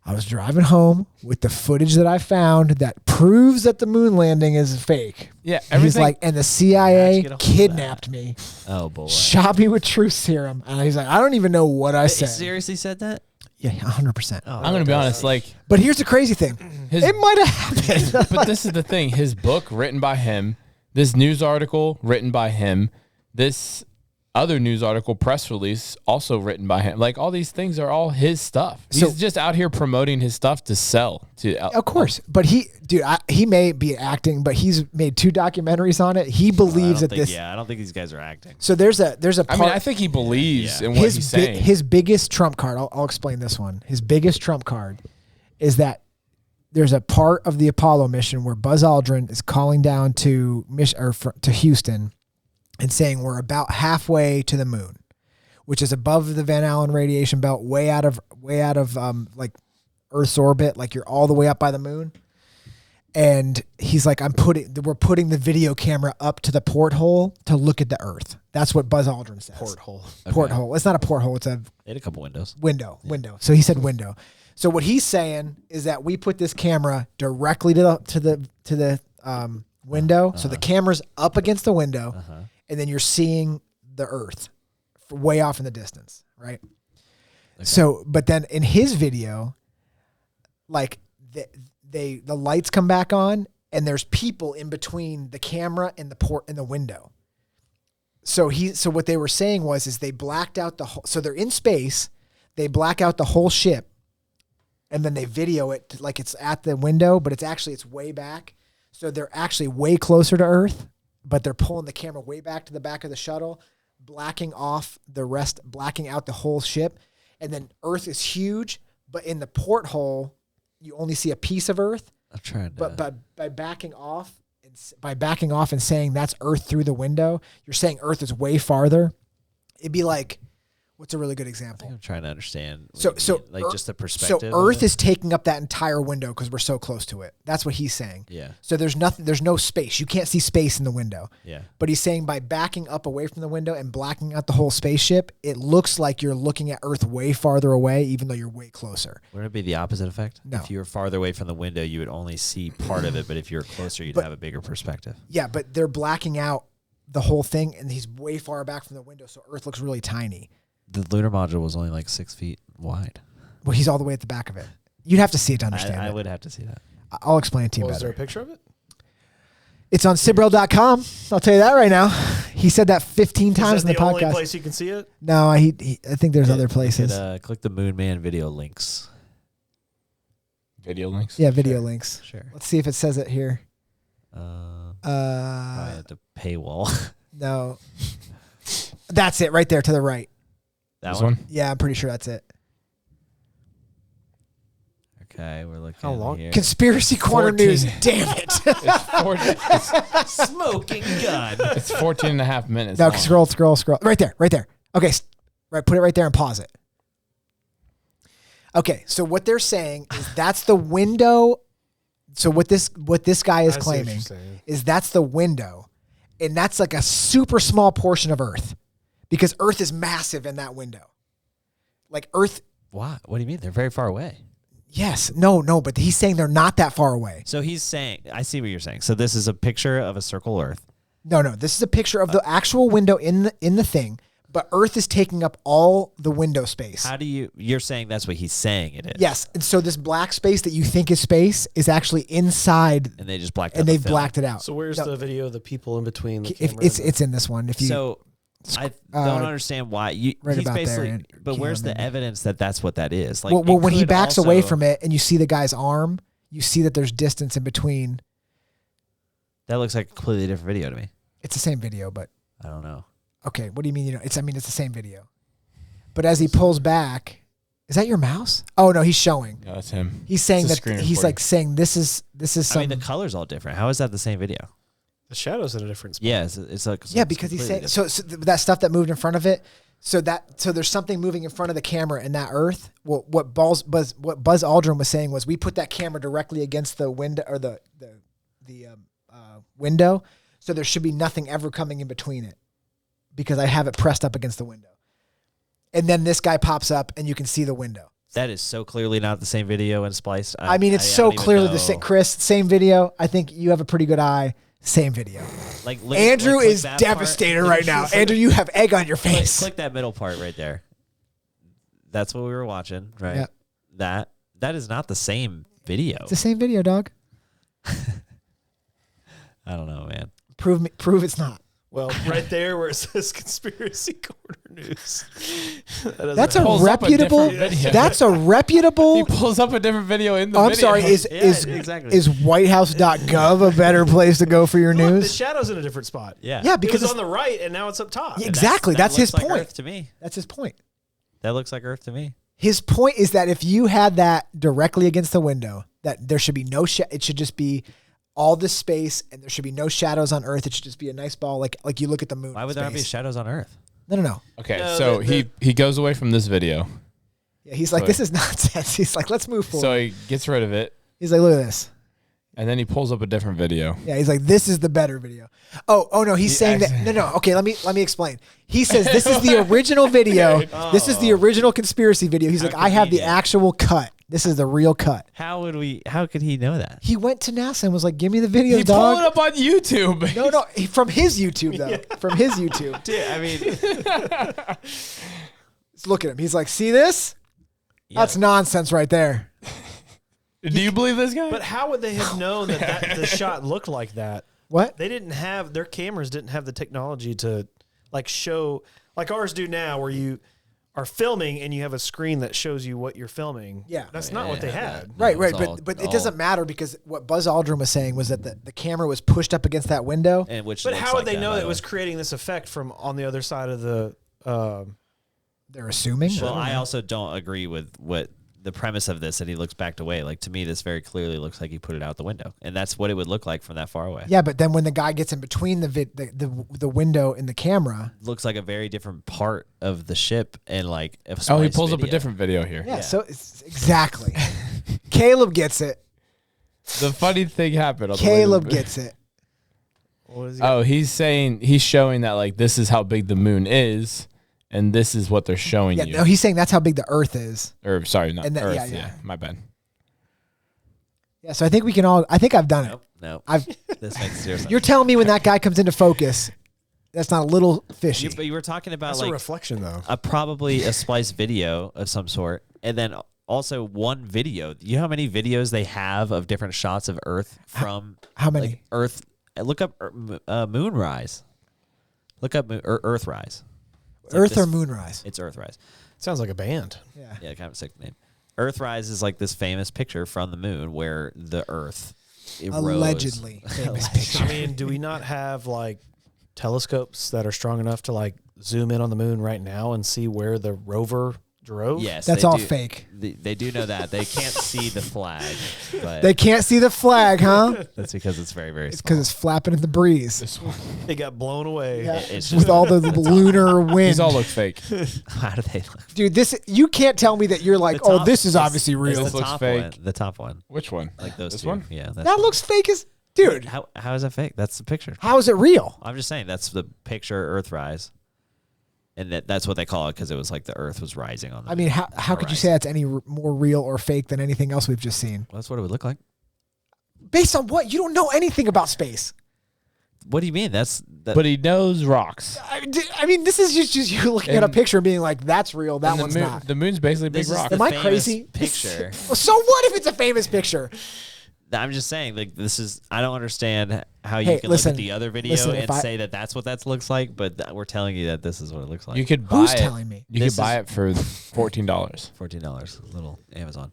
Speaker 2: I was driving home with the footage that I found that proves that the moon landing is fake.
Speaker 5: Yeah, everything.
Speaker 2: He's like, and the CIA kidnapped me.
Speaker 4: Oh boy,
Speaker 2: shot me with truth serum, and he's like, I don't even know what I said.
Speaker 4: He seriously said that?
Speaker 2: Yeah, 100%.
Speaker 5: I'm gonna be honest,
Speaker 2: but here's the crazy thing: it might have happened.
Speaker 5: But this is the thing: his book written by him, this news article written by him, this other news article, press release also written by him. Like all these things are all his stuff. He's just out here promoting his stuff to sell.
Speaker 2: Of course, but he may be acting, but he's made 2 documentaries on it. He believes that this.
Speaker 4: Yeah, I don't think these guys are acting.
Speaker 2: So there's a. Part,
Speaker 5: I mean, I think he believes in what he's saying.
Speaker 2: His biggest trump card. I'll explain this one. His biggest trump card is that there's a part of the Apollo mission where Buzz Aldrin is calling down to Houston and saying we're about halfway to the moon, which is above the Van Allen radiation belt, way out of like Earth's orbit, like you're all the way up by the moon. And he's like, we're putting the video camera up to the porthole to look at the Earth. That's what Buzz Aldrin says.
Speaker 3: Porthole.
Speaker 2: Okay. Porthole. It's not a porthole. It's a.
Speaker 4: They had a couple windows.
Speaker 2: Window. So he said window. So what he's saying is that we put this camera directly to the window. So the camera's up against the window. And then you're seeing the Earth way off in the distance, right? Okay. So, but then in his video, like the lights come back on, and there's people in between the camera and the window. So what they were saying is they blacked out the whole. So they're in space, they black out the whole ship, and then they video it like it's at the window, but it's way back. So they're actually way closer to Earth. But they're pulling the camera way back to the back of the shuttle, blacking out the whole ship. And then Earth is huge, but in the porthole, you only see a piece of Earth.
Speaker 4: I'm trying to.
Speaker 2: But by backing off and saying that's Earth through the window, you're saying Earth is way farther. It'd be like, what's a really good example?
Speaker 4: I'm trying to understand. Just the perspective.
Speaker 2: So Earth is taking up that entire window because we're so close to it. That's what he's saying.
Speaker 4: Yeah.
Speaker 2: So there's no space. You can't see space in the window.
Speaker 4: Yeah.
Speaker 2: But he's saying by backing up away from the window and blacking out the whole spaceship, it looks like you're looking at Earth way farther away, even though you're way closer.
Speaker 4: Wouldn't it be the opposite effect?
Speaker 2: No.
Speaker 4: If you were farther away from the window, you would only see part of it, but if you were closer, you'd have a bigger perspective.
Speaker 2: Yeah, but they're blacking out the whole thing, and he's way far back from the window, so Earth looks really tiny.
Speaker 4: The lunar module was only like 6 feet wide.
Speaker 2: Well, he's all the way at the back of it. You'd have to see it to understand
Speaker 4: I would have to see that.
Speaker 2: I'll explain it to you better.
Speaker 3: Is there a picture of it?
Speaker 2: It's on Sibrel.com. I'll tell you that right now. He said that 15 times in the podcast. Is that the only
Speaker 3: place you can see it?
Speaker 2: No, I think there's other places.
Speaker 4: Click the Moon Man video links.
Speaker 5: Video links?
Speaker 2: Yeah, video links.
Speaker 4: Sure.
Speaker 2: Let's see if it says it here.
Speaker 4: Probably at the paywall.
Speaker 2: No. That's it right there to the right.
Speaker 4: That one?
Speaker 2: Yeah, I'm pretty sure that's it.
Speaker 4: Okay, we're looking.
Speaker 3: How long?
Speaker 4: Here.
Speaker 2: Conspiracy Corner News. Damn it.
Speaker 4: Smoking gun.
Speaker 5: It's 14 and a half minutes.
Speaker 2: No,
Speaker 5: long.
Speaker 2: scroll. Right there. Okay, right. Put it right there and pause it. Okay, so what they're saying is that's the window. So what this guy is claiming is that's the window, and that's like a super small portion of Earth. Because Earth is massive in that window. Like Earth.
Speaker 4: What? What do you mean? They're very far away.
Speaker 2: Yes. No, but he's saying they're not that far away.
Speaker 4: So he's saying, I see what you're saying. So this is a picture of a circle Earth.
Speaker 2: No. This is a picture of the actual window in the thing, but Earth is taking up all the window space.
Speaker 4: You're saying that's what he's saying it is.
Speaker 2: Yes. And so this black space that you think is space is actually inside.
Speaker 4: And they just blacked it out.
Speaker 2: And they've blacked it out.
Speaker 3: So where's the video of the people in between the camera?
Speaker 2: It's in this one.
Speaker 4: I don't understand why he's basically.
Speaker 2: there.
Speaker 4: But where's the evidence that that's what that is? Like,
Speaker 2: well, when he backs away from it and you see the guy's arm, you see that there's distance in between.
Speaker 4: That looks like a completely different video to me.
Speaker 2: It's the same video, but
Speaker 4: I don't know.
Speaker 2: Okay, what do you mean? It's the same video. But as he pulls back, is that your mouse? Oh no, he's showing.
Speaker 5: No, that's him.
Speaker 2: He's saying that he's like saying this is some.
Speaker 4: I mean, the color's all different. How is that the same video?
Speaker 3: The shadow's in a different spot.
Speaker 4: Yeah, it's like
Speaker 2: because he's saying so that stuff that moved in front of it. So there's something moving in front of the camera in that earth. Well, what Buzz Aldrin was saying was we put that camera directly against the window or the window, so there should be nothing ever coming in between it because I have it pressed up against the window. And then this guy pops up and you can see the window.
Speaker 4: That is so clearly not the same video and spliced.
Speaker 2: I mean, it's so clearly the same. Chris, same video. I think you have a pretty good eye. Same video.
Speaker 4: Like
Speaker 2: Andrew is devastated right now. Andrew, you have egg on your face.
Speaker 4: Click that middle part right there. That's what we were watching, right? Yeah. That is not the same video.
Speaker 2: It's the same video, dog.
Speaker 4: I don't know, man.
Speaker 2: Prove it's not.
Speaker 3: Well, right there where it says conspiracy corner news.
Speaker 2: That's a reputable. That's a reputable.
Speaker 5: He pulls up a different video in the
Speaker 2: I'm
Speaker 5: video.
Speaker 2: sorry. Is whitehouse.gov a better place to go for your
Speaker 3: Look,
Speaker 2: news?
Speaker 3: the shadow's in a different spot.
Speaker 2: Yeah, because
Speaker 3: it's on the right and now it's up top.
Speaker 2: Exactly. That's his
Speaker 4: like
Speaker 2: point.
Speaker 4: Earth to me.
Speaker 2: That's his point.
Speaker 4: That looks like Earth to me.
Speaker 2: His point is that if you had that directly against the window, that there should be no it should just be all this space, and there should be no shadows on Earth. It should just be a nice ball, like you look at the moon.
Speaker 4: Why would there not be shadows on Earth?
Speaker 2: No.
Speaker 5: Okay,
Speaker 3: No,
Speaker 5: so he goes away from this video.
Speaker 2: Yeah, he's like, this is nonsense. He's like, let's move forward.
Speaker 5: So he gets rid of it.
Speaker 2: He's like, look at this.
Speaker 5: And then he pulls up a different video.
Speaker 2: Yeah, he's like, this is the better video. Oh no, he's saying that. No. Okay, let me explain. He says this is the original video. This is the original conspiracy video. He's like, I have the actual cut. This is the real cut.
Speaker 4: How could he know that?
Speaker 2: He went to NASA and was like, give me the video,
Speaker 5: He
Speaker 2: dog.
Speaker 5: pulled it up on YouTube.
Speaker 2: No, from his YouTube though. From his YouTube.
Speaker 4: Dude, I mean,
Speaker 2: Let's look at him. He's like, see this?
Speaker 4: yeah.
Speaker 2: That's nonsense right there.
Speaker 5: Do you believe this guy?
Speaker 3: But how would they have known that the shot looked like that?
Speaker 2: What?
Speaker 3: They didn't have, their cameras didn't have the technology to like show, like ours do now, where you are filming and you have a screen that shows you what you're filming.
Speaker 2: Yeah.
Speaker 3: That's not what they had.
Speaker 2: Right. But it doesn't matter because what Buzz Aldrin was saying was that the camera was pushed up against that window.
Speaker 4: And
Speaker 3: but how would they know that it was creating this effect from on the other side of the...
Speaker 2: They're assuming?
Speaker 4: Well, I also don't agree with what the premise of this, that he looks backed away. Like, to me, this very clearly looks like he put it out the window. And that's what it would look like from that far away.
Speaker 2: Yeah, but then when the guy gets in between the window and the camera...
Speaker 4: Looks like a very different part of the ship and like...
Speaker 5: he pulls up a different video here.
Speaker 2: Yeah. So it's exactly. Caleb gets it.
Speaker 5: The funny thing happened.
Speaker 2: Caleb gets it.
Speaker 5: He's showing that like this is how big the moon is, and this is what they're showing you.
Speaker 2: No, he's saying that's how big the Earth is.
Speaker 5: Or sorry, not Earth.
Speaker 2: Yeah,
Speaker 5: my bad.
Speaker 2: Yeah, so I think we can all. I think I've done it.
Speaker 4: No, this makes zero sense.
Speaker 2: You're telling me when that guy comes into focus, that's not a little fishy.
Speaker 4: But you were talking about
Speaker 3: That's
Speaker 4: like
Speaker 3: a reflection, though.
Speaker 4: Probably a spliced video of some sort, and then also one video. You know how many videos they have of different shots of Earth from
Speaker 2: how many
Speaker 4: like, Earth? Look up moonrise. Look up Earthrise.
Speaker 2: Earth or Moonrise?
Speaker 4: It's Earthrise.
Speaker 3: Sounds like a band.
Speaker 2: Yeah.
Speaker 4: Yeah, kind of a sick name. Earthrise is like this famous picture from the moon where the Earth erodes.
Speaker 2: Allegedly famous picture.
Speaker 3: I mean, do we not have like telescopes that are strong enough to like zoom in on the moon right now and see where the rover drove?
Speaker 4: Yes,
Speaker 2: that's all fake.
Speaker 4: They do know that. They can't see the flag. But
Speaker 2: they can't see the flag, huh?
Speaker 4: That's because it's very, very small.
Speaker 2: Because it's flapping in the breeze.
Speaker 3: It got blown away.
Speaker 2: Yeah.
Speaker 4: It's just
Speaker 2: with all the lunar wind.
Speaker 5: These all look fake.
Speaker 4: How do they look?
Speaker 2: Dude, you can't tell me that you're like, this is obviously real.
Speaker 5: This looks fake.
Speaker 4: The top one.
Speaker 5: Which one?
Speaker 4: Like those
Speaker 5: this
Speaker 4: two.
Speaker 5: one?
Speaker 4: Yeah.
Speaker 2: That looks fake as... Dude.
Speaker 4: How is that fake? That's the picture.
Speaker 2: How is it real?
Speaker 4: I'm just saying that's the picture Earthrise. And that's what they call it because it was like the Earth was rising on the
Speaker 2: I mean, how could you say that's any more real or fake than anything else we've just seen?
Speaker 4: Well, that's what it would look like.
Speaker 2: Based on what? You don't know anything about space.
Speaker 4: What do you mean?
Speaker 5: But he knows rocks.
Speaker 2: I mean, this is just you looking at a picture and being like, that's real, that one's not.
Speaker 5: The moon's basically a big rock.
Speaker 2: Am I crazy?
Speaker 4: Picture.
Speaker 2: So what if it's a famous picture?
Speaker 4: I'm just saying, like, this is, I don't understand how you can look at the other video and say that that's what that looks like, but we're telling you that this is what it looks like.
Speaker 5: You could buy
Speaker 2: Who's
Speaker 5: it.
Speaker 2: telling me?
Speaker 5: You could buy it for $14.
Speaker 4: $14, little Amazon.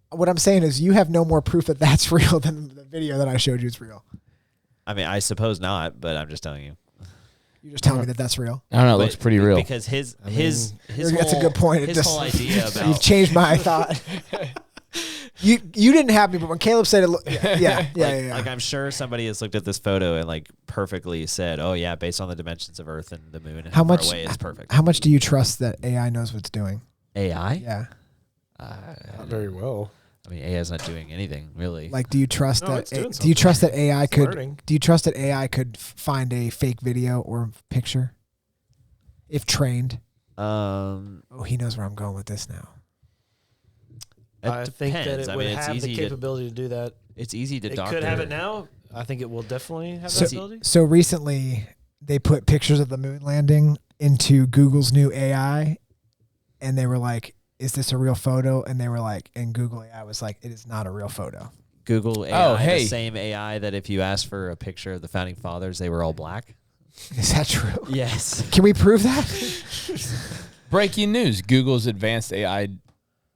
Speaker 2: What I'm saying is you have no more proof that that's real than the video that I showed you is real.
Speaker 4: I mean, I suppose not, but I'm just telling you.
Speaker 2: You're just telling me that that's real.
Speaker 5: I don't know. It looks pretty real.
Speaker 4: Because his
Speaker 2: that's a good point.
Speaker 4: His whole idea about
Speaker 2: you've changed my thought. You didn't have me, but when Caleb said it, yeah.
Speaker 4: Like I'm sure somebody has looked at this photo and like perfectly said, "Oh yeah, based on the dimensions of Earth and the Moon and how far away, it's perfect."
Speaker 2: How much do you trust that AI knows what it's doing?
Speaker 4: AI?
Speaker 2: Yeah.
Speaker 3: Not very well.
Speaker 4: I mean, AI is not doing anything really.
Speaker 2: Like, do you trust that? Do you trust that AI could? Learning. Do you trust that AI could find a fake video or picture if trained? He knows where I'm going with this now.
Speaker 3: I think that it would have the capability to do that.
Speaker 4: It's easy to doctor.
Speaker 3: It could have it now. I think it will definitely have that ability.
Speaker 2: So recently, they put pictures of the moon landing into Google's new AI, and they were like, "Is this a real photo?" And they were like, and Google AI was like, "It is not a real photo."
Speaker 4: Google AI, the same AI that if you asked for a picture of the founding fathers, they were all black.
Speaker 2: Is that true?
Speaker 4: Yes.
Speaker 2: Can we prove that?
Speaker 5: Breaking news: Google's advanced AI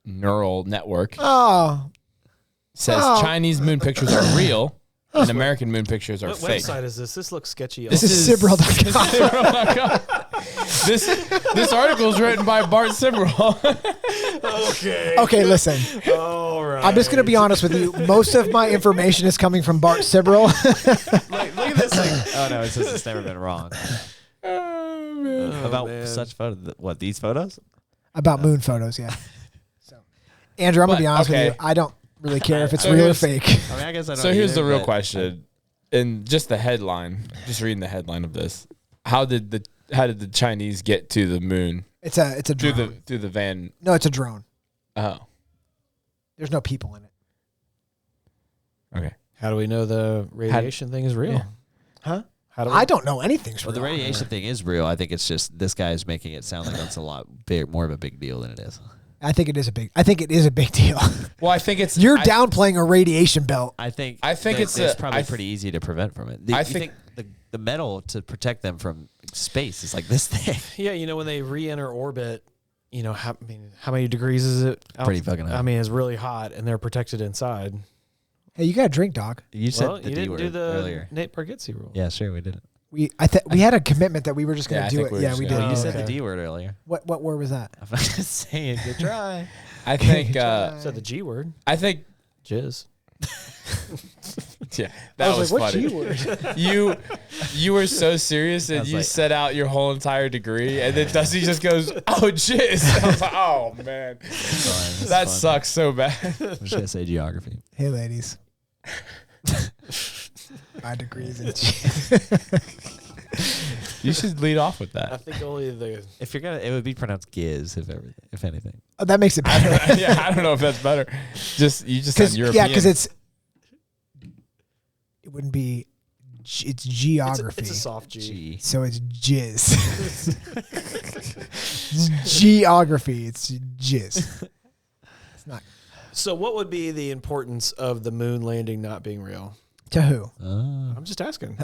Speaker 5: neural network says Chinese moon pictures are real and American moon pictures are fake.
Speaker 3: What website is this? This looks sketchy.
Speaker 2: This is Sibrel.com.
Speaker 5: This article is written by Bart Sibrel.
Speaker 2: Okay, listen.
Speaker 3: All right.
Speaker 2: I'm just going to be honest with you. Most of my information is coming from Bart Sibrel.
Speaker 3: Look at this thing.
Speaker 4: Oh, no, it says it's never been wrong. About such photos. What, these photos?
Speaker 2: About moon photos, yeah. Andrew, I'm going to be honest with you. I don't really care if it's real or fake.
Speaker 4: I mean, I guess I don't
Speaker 5: so here's the real question. In just the headline, just reading the headline of this. How did the Chinese get to the moon?
Speaker 2: It's a drone.
Speaker 5: Through the van.
Speaker 2: No, it's a drone.
Speaker 5: Oh.
Speaker 2: There's no people in it.
Speaker 5: Okay.
Speaker 3: How do we know the radiation thing is real?
Speaker 2: Yeah. Huh? I don't know anything's real.
Speaker 4: The radiation thing is real. I think it's just this guy is making it sound like it's a lot more of a big deal than it is.
Speaker 2: I think it is a big deal.
Speaker 5: Well, I think it's
Speaker 2: you're downplaying a radiation belt.
Speaker 4: I think
Speaker 5: it's
Speaker 4: probably pretty easy to prevent from it. I think the metal to protect them from space is like this thing.
Speaker 3: Yeah, when they re-enter orbit, how many degrees is it?
Speaker 4: Pretty fucking hot.
Speaker 3: I mean, it's really hot, and they're protected inside.
Speaker 2: Hey, you got a drink, dog.
Speaker 4: You said the
Speaker 3: you
Speaker 4: D
Speaker 3: didn't
Speaker 4: word
Speaker 3: do the
Speaker 4: earlier.
Speaker 3: Nate Bargatze rule.
Speaker 4: Yeah, sure, we did it.
Speaker 2: We had a commitment that we were just going to do it. Yeah, we did.
Speaker 4: You said the D word earlier.
Speaker 2: What word was that?
Speaker 4: I'm not saying good try.
Speaker 5: I think
Speaker 3: said the G word.
Speaker 5: I think
Speaker 3: jizz.
Speaker 5: Yeah, that was
Speaker 2: like,
Speaker 5: funny.
Speaker 2: What
Speaker 5: You were so serious and you set out your whole entire degree, and then Dusty just goes, "Oh, jizz." I was like, "Oh man, that sucks so bad."
Speaker 4: I'm just gonna say geography.
Speaker 2: Hey, ladies. My degrees in jizz.
Speaker 5: You should lead off with that.
Speaker 3: I think only
Speaker 4: if you're gonna, it would be pronounced giz if anything.
Speaker 2: Oh, that makes it better.
Speaker 5: Yeah, I don't know if that's better. You just sound European.
Speaker 2: Yeah, because it wouldn't be. It's geography.
Speaker 3: It's a soft G.
Speaker 2: So it's jizz. It's geography. It's jizz. It's not.
Speaker 3: So, what would be the importance of the moon landing not being real?
Speaker 2: To who?
Speaker 3: I'm just asking.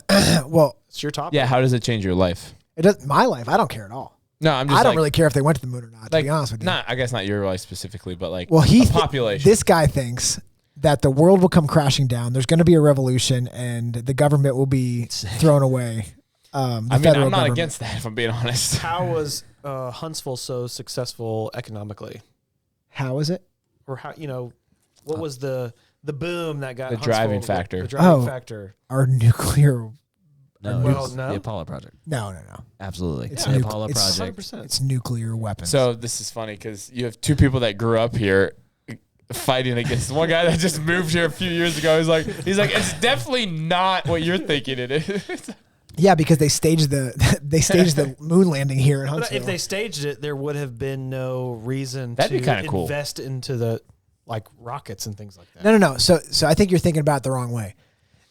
Speaker 2: Well,
Speaker 3: it's your topic.
Speaker 5: Yeah, how does it change your life?
Speaker 2: It does. My life, I don't care at all.
Speaker 5: No, I
Speaker 2: don't really care if they went to the moon or not. To be honest with you,
Speaker 5: I guess not your life specifically, but like
Speaker 2: population. This guy thinks that the world will come crashing down. There's going to be a revolution, and the government will be thrown away.
Speaker 5: I'm not against that, if I'm being honest.
Speaker 3: How was Huntsville so successful economically?
Speaker 2: How is it?
Speaker 3: Or how what was the boom that got
Speaker 5: the driving factor?
Speaker 3: The driving factor.
Speaker 2: Our nuclear.
Speaker 4: No, the Apollo project.
Speaker 2: No.
Speaker 4: Absolutely.
Speaker 2: It's
Speaker 4: the Apollo project.
Speaker 3: 100%.
Speaker 2: It's nuclear weapons.
Speaker 5: So this is funny because you have two people that grew up here fighting against one guy that just moved here a few years ago. He's like, it's definitely not what you're thinking it is.
Speaker 2: Yeah, because they staged the moon landing here in Huntsville.
Speaker 3: But if they staged it, there would have been no reason to invest into the rockets and things like that.
Speaker 2: No. So I think you're thinking about it the wrong way.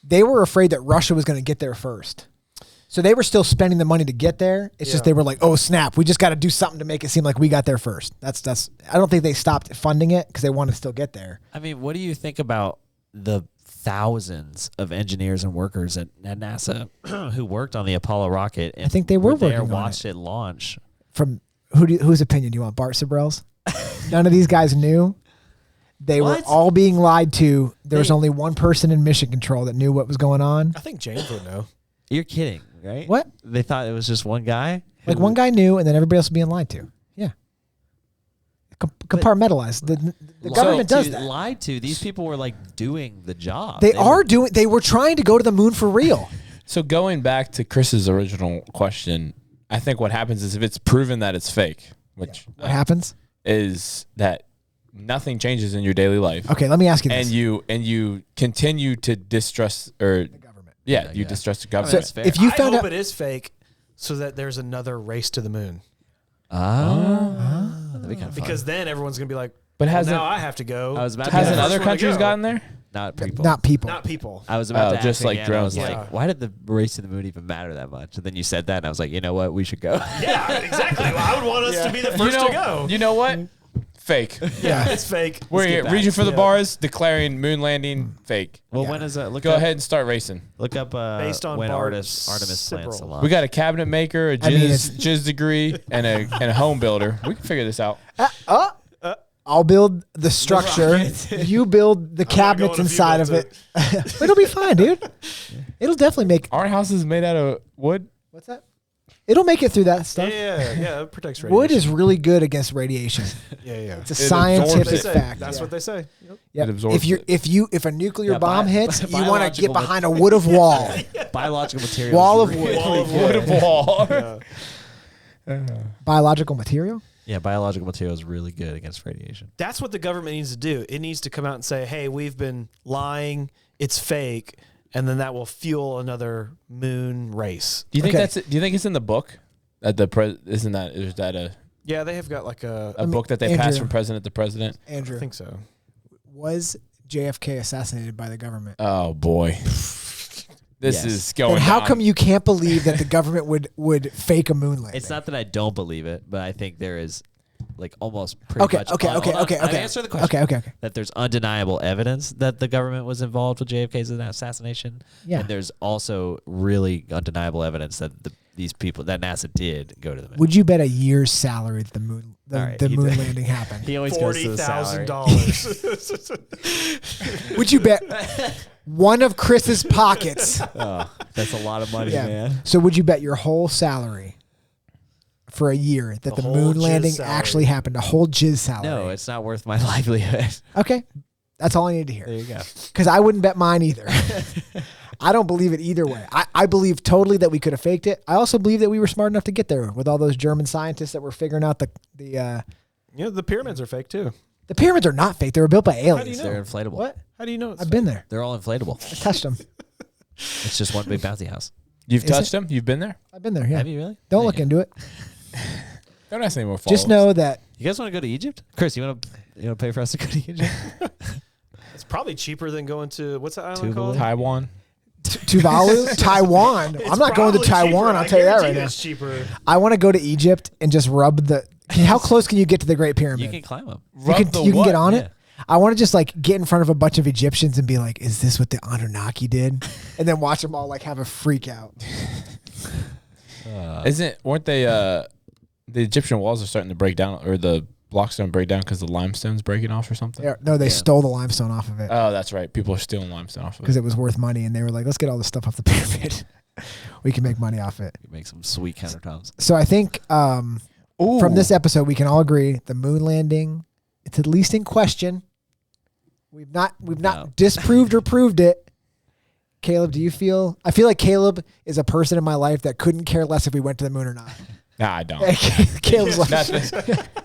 Speaker 2: They were afraid that Russia was going to get there first. So they were still spending the money to get there. It's just they were like, "Oh snap, we just got to do something to make it seem like we got there first." That's I don't think they stopped funding it because they want to still get there.
Speaker 4: I mean, what do you think about the thousands of engineers and workers at NASA who worked on the Apollo rocket? And
Speaker 2: I think they were working on it.
Speaker 4: Watched it launch.
Speaker 2: From whose opinion do you want? Bart Sibrel's? None of these guys knew. They were all being lied to. There was only one person in mission control that knew what was going on.
Speaker 3: I think James would know.
Speaker 4: You're kidding, right?
Speaker 2: What?
Speaker 4: They thought it was just one guy?
Speaker 2: Like one guy knew, and then everybody else was being lied to. Yeah. compartmentalized. The government does that.
Speaker 4: Lied to. These people were like doing the job.
Speaker 2: They were trying to go to the moon for real.
Speaker 5: So going back to Chris's original question, I think what happens is if it's proven that it's fake, which
Speaker 2: what happens
Speaker 5: is that nothing changes in your daily life.
Speaker 2: Okay, let me ask you this.
Speaker 5: And you continue to distrust the government. Yeah, you distrust the government.
Speaker 2: So if you found out
Speaker 3: it is fake, so that there's another race to the moon.
Speaker 4: That'd be kind of fun.
Speaker 3: Because then everyone's gonna be like,
Speaker 5: but
Speaker 3: now I have to go.
Speaker 5: Hasn't other countries gotten there?
Speaker 4: Not people.
Speaker 2: Not people.
Speaker 3: Not people.
Speaker 4: I was about to
Speaker 5: just
Speaker 4: ask
Speaker 5: like
Speaker 4: again,
Speaker 5: drones.
Speaker 4: I was like, why did the race to the moon even matter that much? And then you said that, and I was like, you know what? We should go.
Speaker 3: Yeah, exactly. Well, I would want us to be the first to go.
Speaker 5: You know what? Fake.
Speaker 3: Yeah, it's fake.
Speaker 5: We're here. Reaching for the bars, declaring moon landing fake.
Speaker 4: Well, when is that?
Speaker 5: Go ahead and start racing.
Speaker 4: Look up
Speaker 3: based on
Speaker 4: when
Speaker 3: Artemis
Speaker 4: plants the launch.
Speaker 5: We got a cabinet maker, a jizz degree, and a home builder. We can figure this out.
Speaker 2: I'll build the structure. You build the cabinets inside of it. It'll be fine, dude. It'll definitely make.
Speaker 5: Our house is made out of wood.
Speaker 2: What's that? It'll make it through that stuff.
Speaker 3: Yeah, it protects radiation.
Speaker 2: Wood is really good against radiation.
Speaker 3: Yeah.
Speaker 2: It's a scientific fact.
Speaker 3: That's what they say.
Speaker 2: Yep.
Speaker 5: It absorbs
Speaker 2: if a nuclear bomb hits, you want to get behind a wood of wall.
Speaker 4: Biological material.
Speaker 2: Wall of wood.
Speaker 5: Wood of wall.
Speaker 2: Biological material?
Speaker 4: Yeah, biological material is really good against radiation.
Speaker 3: That's what the government needs to do. It needs to come out and say, hey, we've been lying. It's fake. And then that will fuel another moon race.
Speaker 5: Do you think do you think it's in the book? Is that a
Speaker 3: Yeah, they have got like a
Speaker 5: book that they passed from president to president?
Speaker 2: Andrew,
Speaker 3: I think so.
Speaker 2: Was JFK assassinated by the government?
Speaker 5: Oh boy. This is going
Speaker 2: And how
Speaker 5: down.
Speaker 2: come you can't believe that the government would fake a moon landing?
Speaker 4: It's not that I don't believe it, but I think there is like almost pretty much.
Speaker 2: Okay.
Speaker 4: Answer the question.
Speaker 2: Okay.
Speaker 4: That there's undeniable evidence that the government was involved with JFK's assassination.
Speaker 2: Yeah.
Speaker 4: And there's also really undeniable evidence that these people, that NASA did go to the moon.
Speaker 2: Would you bet a year's salary that the moon landing happened?
Speaker 4: He always goes to the salary.
Speaker 3: $40,000.
Speaker 2: Would you bet one of Chris's pockets?
Speaker 4: Oh, that's a lot of money, man.
Speaker 2: So would you bet your whole salary for a year that the moon landing actually happened? A whole jizz salary?
Speaker 4: No, it's not worth my livelihood.
Speaker 2: Okay. That's all I need to hear.
Speaker 4: There you go.
Speaker 2: Because I wouldn't bet mine either. I don't believe it either way. I believe totally that we could have faked it. I also believe that we were smart enough to get there with all those German scientists that were figuring out the
Speaker 3: the pyramids are fake too.
Speaker 2: The pyramids are not fake. They were built by aliens.
Speaker 3: How do you know?
Speaker 4: They're inflatable.
Speaker 2: What?
Speaker 3: How do you know it's
Speaker 2: I've been there.
Speaker 4: They're all inflatable.
Speaker 2: I touched them.
Speaker 4: It's just one big bouncy house.
Speaker 5: You've touched them? You've been there?
Speaker 2: I've been there, yeah.
Speaker 4: Have you really?
Speaker 2: Don't look into it.
Speaker 5: Don't ask any more follow-ups.
Speaker 2: Just know that.
Speaker 4: You guys want to go to Egypt? Chris, you want to pay for us to go to Egypt?
Speaker 3: It's probably cheaper than going to, what's that island called?
Speaker 5: Taiwan.
Speaker 2: Tuvalu? Taiwan. I'm not going to Taiwan, I'll tell you that right now.
Speaker 3: It's cheaper.
Speaker 2: I want to go to Egypt and just rub the... How close can you get to the Great Pyramid?
Speaker 4: You can climb them.
Speaker 2: You can get on it? I want to just like get in front of a bunch of Egyptians and be like, is this what the Anunnaki did? And then watch them all like have a freak out.
Speaker 5: Weren't they, the Egyptian walls are starting to break down, or the blocks don't break down because the limestone's breaking off or something?
Speaker 2: They stole the limestone off of it.
Speaker 5: Oh, that's right. People are stealing limestone off of it.
Speaker 2: Because it was worth money, and they were like, let's get all this stuff off the pyramid. We can make money off it.
Speaker 4: Make some sweet countertops.
Speaker 2: So I think from this episode, we can all agree the moon landing, it's at least in question. We've not disproved or proved it. Caleb, do you feel? I feel like Caleb is a person in my life that couldn't care less if we went to the moon or not.
Speaker 5: Nah, I don't.
Speaker 2: Caleb's like,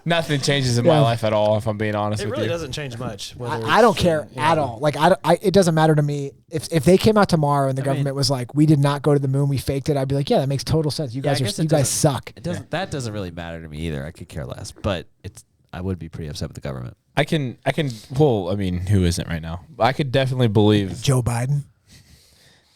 Speaker 5: nothing changes in my life at all, if I'm being honest with you.
Speaker 3: It really doesn't change much.
Speaker 2: I don't care at all. Like it doesn't matter to me. If they came out tomorrow and the government was like, we did not go to the moon, we faked it, I'd be like, yeah, that makes total sense. You guys suck.
Speaker 4: That doesn't really matter to me either. I could care less, but I would be pretty upset with the government.
Speaker 5: Well, I mean, who isn't right now? I could definitely believe
Speaker 2: Joe Biden.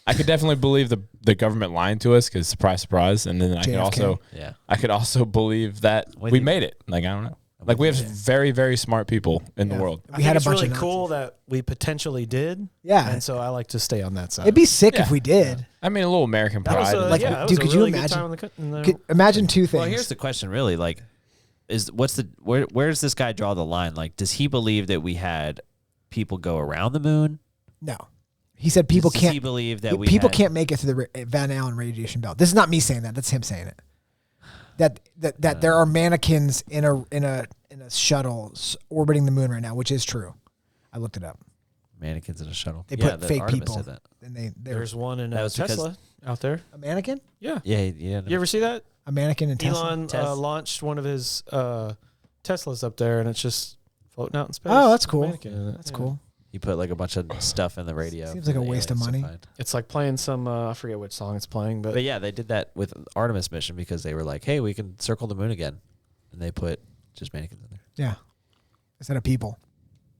Speaker 5: I could definitely believe the government lying to us because surprise, surprise, and then
Speaker 2: JFK.
Speaker 5: I could also believe that we made it. Like I don't know. Like we have very, very smart people in the world.
Speaker 3: We had a bunch really cool that we potentially did.
Speaker 2: Yeah,
Speaker 3: and so I like to stay on that side.
Speaker 2: It'd be sick if we did.
Speaker 5: I mean, a little American pride.
Speaker 2: Dude, could you imagine? Imagine two things.
Speaker 4: Well, here's the question, really. Like, where does this guy draw the line? Like, does he believe that we had people go around the moon?
Speaker 2: No. He said people can't.
Speaker 4: Does he believe that
Speaker 2: people can't make it through the Van Allen radiation belt? This is not me saying that. That's him saying it. that there are mannequins in a shuttle orbiting the moon right now, which is true. I looked it up.
Speaker 4: Mannequins in a shuttle.
Speaker 2: They put fake
Speaker 4: Artemis
Speaker 2: people.
Speaker 4: did that.
Speaker 2: And
Speaker 3: there's one in Tesla out there.
Speaker 2: A mannequin?
Speaker 3: Yeah.
Speaker 4: Yeah.
Speaker 3: You ever see that?
Speaker 2: A mannequin in Tesla?
Speaker 3: Elon launched one of his Teslas up there, and it's just floating out in space.
Speaker 2: Oh, that's cool.
Speaker 3: That's
Speaker 2: cool.
Speaker 4: He put like a bunch of stuff in the radio.
Speaker 2: Seems like a waste of money.
Speaker 3: It's like playing some, I forget which song it's playing. But
Speaker 4: yeah, they did that with Artemis mission because they were like, hey, we can circle the moon again. And they put just mannequins in there.
Speaker 2: Yeah. Instead of people.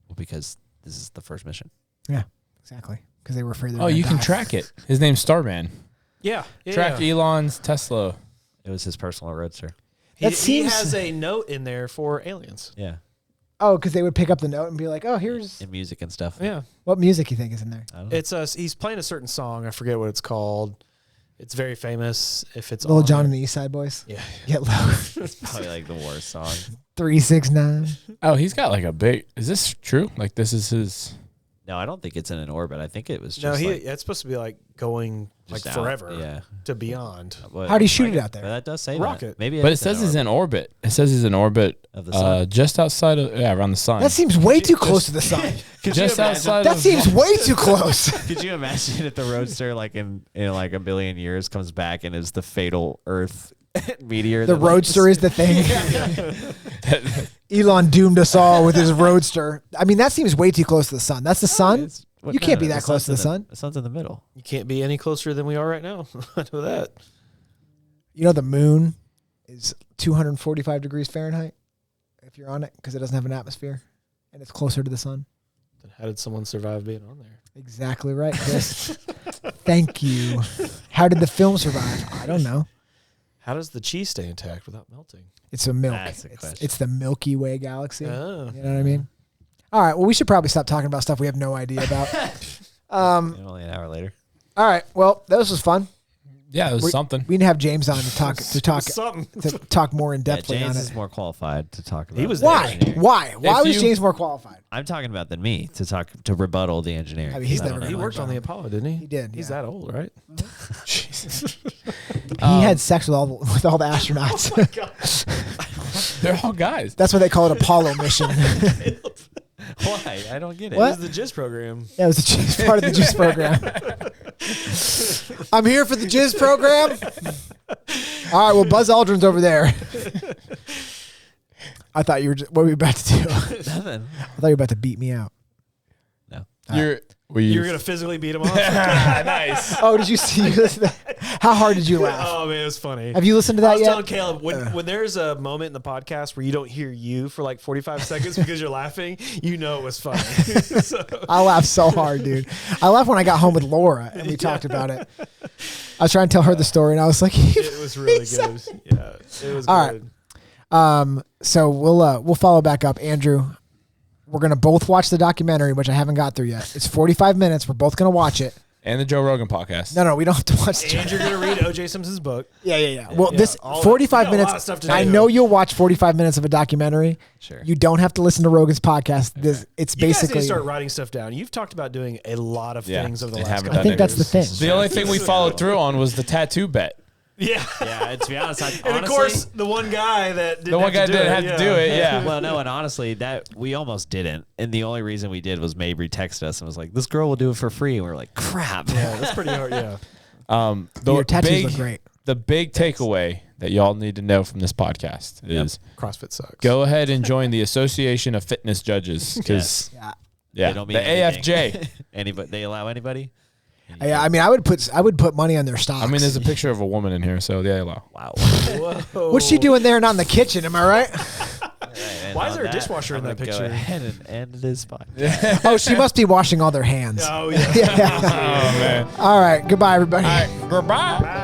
Speaker 4: Well, because this is the first mission.
Speaker 2: Yeah, exactly. Because they were afraid they were
Speaker 5: Oh, you
Speaker 2: die.
Speaker 5: can track it. His name's Starman.
Speaker 3: Yeah.
Speaker 5: Track Elon's Tesla.
Speaker 4: It was his personal roadster.
Speaker 3: He has a note in there for aliens.
Speaker 4: Yeah.
Speaker 2: Oh, because they would pick up the note and be like, "Oh, here's
Speaker 4: And music and stuff.
Speaker 3: Yeah.
Speaker 2: what music you think is in there."
Speaker 4: I don't know.
Speaker 3: It's he's playing a certain song. I forget what it's called. It's very famous. If it's
Speaker 2: Little
Speaker 3: on
Speaker 2: John
Speaker 3: there.
Speaker 2: and the East Side Boys.
Speaker 3: Yeah.
Speaker 2: Get low.
Speaker 4: It's probably like the worst song.
Speaker 2: 369.
Speaker 5: Oh, he's got like a big. Is this true? Like this is his.
Speaker 4: No, I don't think it's in an orbit. I think it was just
Speaker 3: No,
Speaker 4: like,
Speaker 3: it's supposed to be like going like
Speaker 4: just out.
Speaker 3: forever.
Speaker 4: Yeah.
Speaker 3: To beyond.
Speaker 4: But,
Speaker 2: How'd he shoot it out
Speaker 4: But
Speaker 2: there?
Speaker 4: that does say
Speaker 3: Rocket.
Speaker 4: that. Maybe
Speaker 5: But it
Speaker 4: is in
Speaker 5: says
Speaker 4: an
Speaker 5: he's in orbit. It says he's in orbit
Speaker 4: Of the sun.
Speaker 5: just outside of around the sun.
Speaker 2: That seems way too close to the sun.
Speaker 5: just outside.
Speaker 2: That
Speaker 5: of
Speaker 2: seems way too close.
Speaker 4: Could you imagine if the roadster, like in like a billion years, comes back and is the fatal Earth meteor?
Speaker 2: The
Speaker 4: that, like,
Speaker 2: roadster is the thing. Elon doomed us all with his roadster. I mean, that seems way too close to the sun. That's the sun.
Speaker 4: it's- what-
Speaker 2: You can't
Speaker 4: no,
Speaker 2: be that close to the
Speaker 4: sun's in
Speaker 2: sun.
Speaker 4: The sun's in the middle.
Speaker 3: You can't be any closer than we are right now. I know that.
Speaker 2: You know, the moon is 245 degrees Fahrenheit if you're on it because it doesn't have an atmosphere and it's closer to the sun.
Speaker 3: Then how did someone survive being on there?
Speaker 2: Exactly right, Chris. Thank you. How did the film survive? I don't know.
Speaker 3: How does the cheese stay intact without melting?
Speaker 2: It's a milk.
Speaker 4: That's the question.
Speaker 2: It's the Milky Way galaxy.
Speaker 3: Oh.
Speaker 2: You know what I mean? All right. Well, we should probably stop talking about stuff we have no idea about.
Speaker 4: And only an hour later.
Speaker 2: All right. Well, this was fun.
Speaker 5: Yeah, it was something.
Speaker 2: We didn't have James on
Speaker 3: Something.
Speaker 2: to talk more in depthly
Speaker 4: James
Speaker 2: on
Speaker 4: is
Speaker 2: it.
Speaker 4: more qualified to talk about.
Speaker 3: He was
Speaker 4: the
Speaker 2: Why?
Speaker 4: engineering.
Speaker 2: Why was
Speaker 5: you-
Speaker 2: James more qualified?
Speaker 4: I'm talking about than me to rebuttal the engineering.
Speaker 2: I mean, he's
Speaker 4: I don't
Speaker 2: never
Speaker 4: know.
Speaker 3: He
Speaker 2: gonna
Speaker 3: worked on the Apollo, didn't he?
Speaker 2: He did.
Speaker 3: He's
Speaker 2: yeah.
Speaker 3: that old, right? Jesus.
Speaker 2: He had sex with all the astronauts.
Speaker 5: They're all guys.
Speaker 2: That's why they call it Apollo mission.
Speaker 4: Why? I don't get it.
Speaker 2: What?
Speaker 3: It was the Jizz program.
Speaker 2: That was part of the JIZZ program. I'm here for the JIZZ program. All right, well, Buzz Aldrin's over there. I thought you were what were you about to do?
Speaker 4: Nothing.
Speaker 2: I thought you were about to beat me out.
Speaker 4: No.
Speaker 3: You were going to physically beat him off?
Speaker 5: Nice.
Speaker 2: Oh, did you see? How hard did you laugh?
Speaker 3: Oh, man, it was funny.
Speaker 2: Have you listened to
Speaker 3: I
Speaker 2: that
Speaker 3: was
Speaker 2: yet?
Speaker 3: telling Caleb, when there's a moment in the podcast where you don't hear you for like 45 seconds because you're laughing, you know it was funny. So,
Speaker 2: I laughed so hard, dude. I laughed when I got home with Laura and we talked about it. I was trying to tell her the story and I was like,
Speaker 3: it was really good. Yeah, it was
Speaker 2: All
Speaker 3: good.
Speaker 2: right. So we'll follow back up. Andrew, we're going to both watch the documentary, which I haven't got through yet. It's 45 minutes. We're both going to watch it.
Speaker 5: And the Joe Rogan podcast.
Speaker 2: No, we don't have to watch the
Speaker 3: And you're going to read O.J. Simpson's book.
Speaker 2: Yeah. Well,
Speaker 3: Yeah,
Speaker 2: this
Speaker 3: all
Speaker 2: 45
Speaker 3: that. We got a lot of
Speaker 2: minutes.
Speaker 3: stuff to
Speaker 2: I
Speaker 3: do.
Speaker 2: know you'll watch 45 minutes of a documentary.
Speaker 4: Sure.
Speaker 2: You don't have to listen to Rogan's podcast. It's
Speaker 3: You guys need
Speaker 2: basically.
Speaker 3: to start writing stuff down. You've talked about doing a lot of
Speaker 5: Yeah,
Speaker 3: things over the
Speaker 5: they
Speaker 3: last
Speaker 5: haven't
Speaker 3: couple
Speaker 2: I think
Speaker 5: done
Speaker 2: that's
Speaker 5: it.
Speaker 2: the thing.
Speaker 5: The only thing we followed through on was the tattoo bet.
Speaker 3: Yeah.
Speaker 4: Yeah, to be honest,
Speaker 3: And of course, the one guy that didn't
Speaker 5: have to do it. Yeah.
Speaker 4: Well, no, and honestly, that we almost didn't, and the only reason we did was Mabry texted us and was like, "This girl will do it for free," and we were like, "Crap."
Speaker 3: Yeah, that's pretty hard. Yeah.
Speaker 2: Your tattoos look great.
Speaker 5: The big takeaway that y'all need to know from this podcast is
Speaker 3: CrossFit sucks.
Speaker 5: go ahead and join the Association of Fitness Judges because
Speaker 2: Yeah.
Speaker 4: They don't
Speaker 5: the
Speaker 4: mean anything.
Speaker 5: AFJ.
Speaker 4: Anybody? They allow anybody?
Speaker 2: Yeah, I mean, I would put money on their stocks.
Speaker 5: I mean, there's a picture of a woman in here, so yeah, allow.
Speaker 4: Wow.
Speaker 3: Whoa.
Speaker 2: What's she doing there, not in the kitchen? Am I right?
Speaker 3: Why is there a dishwasher in
Speaker 4: I'm
Speaker 3: that
Speaker 4: gonna
Speaker 3: picture?
Speaker 4: Go ahead and end this podcast.
Speaker 2: Oh, she must be washing all their hands.
Speaker 3: Oh, yeah.
Speaker 2: Yeah.
Speaker 5: Oh man.
Speaker 2: All right. Goodbye, everybody.
Speaker 5: All right, goodbye.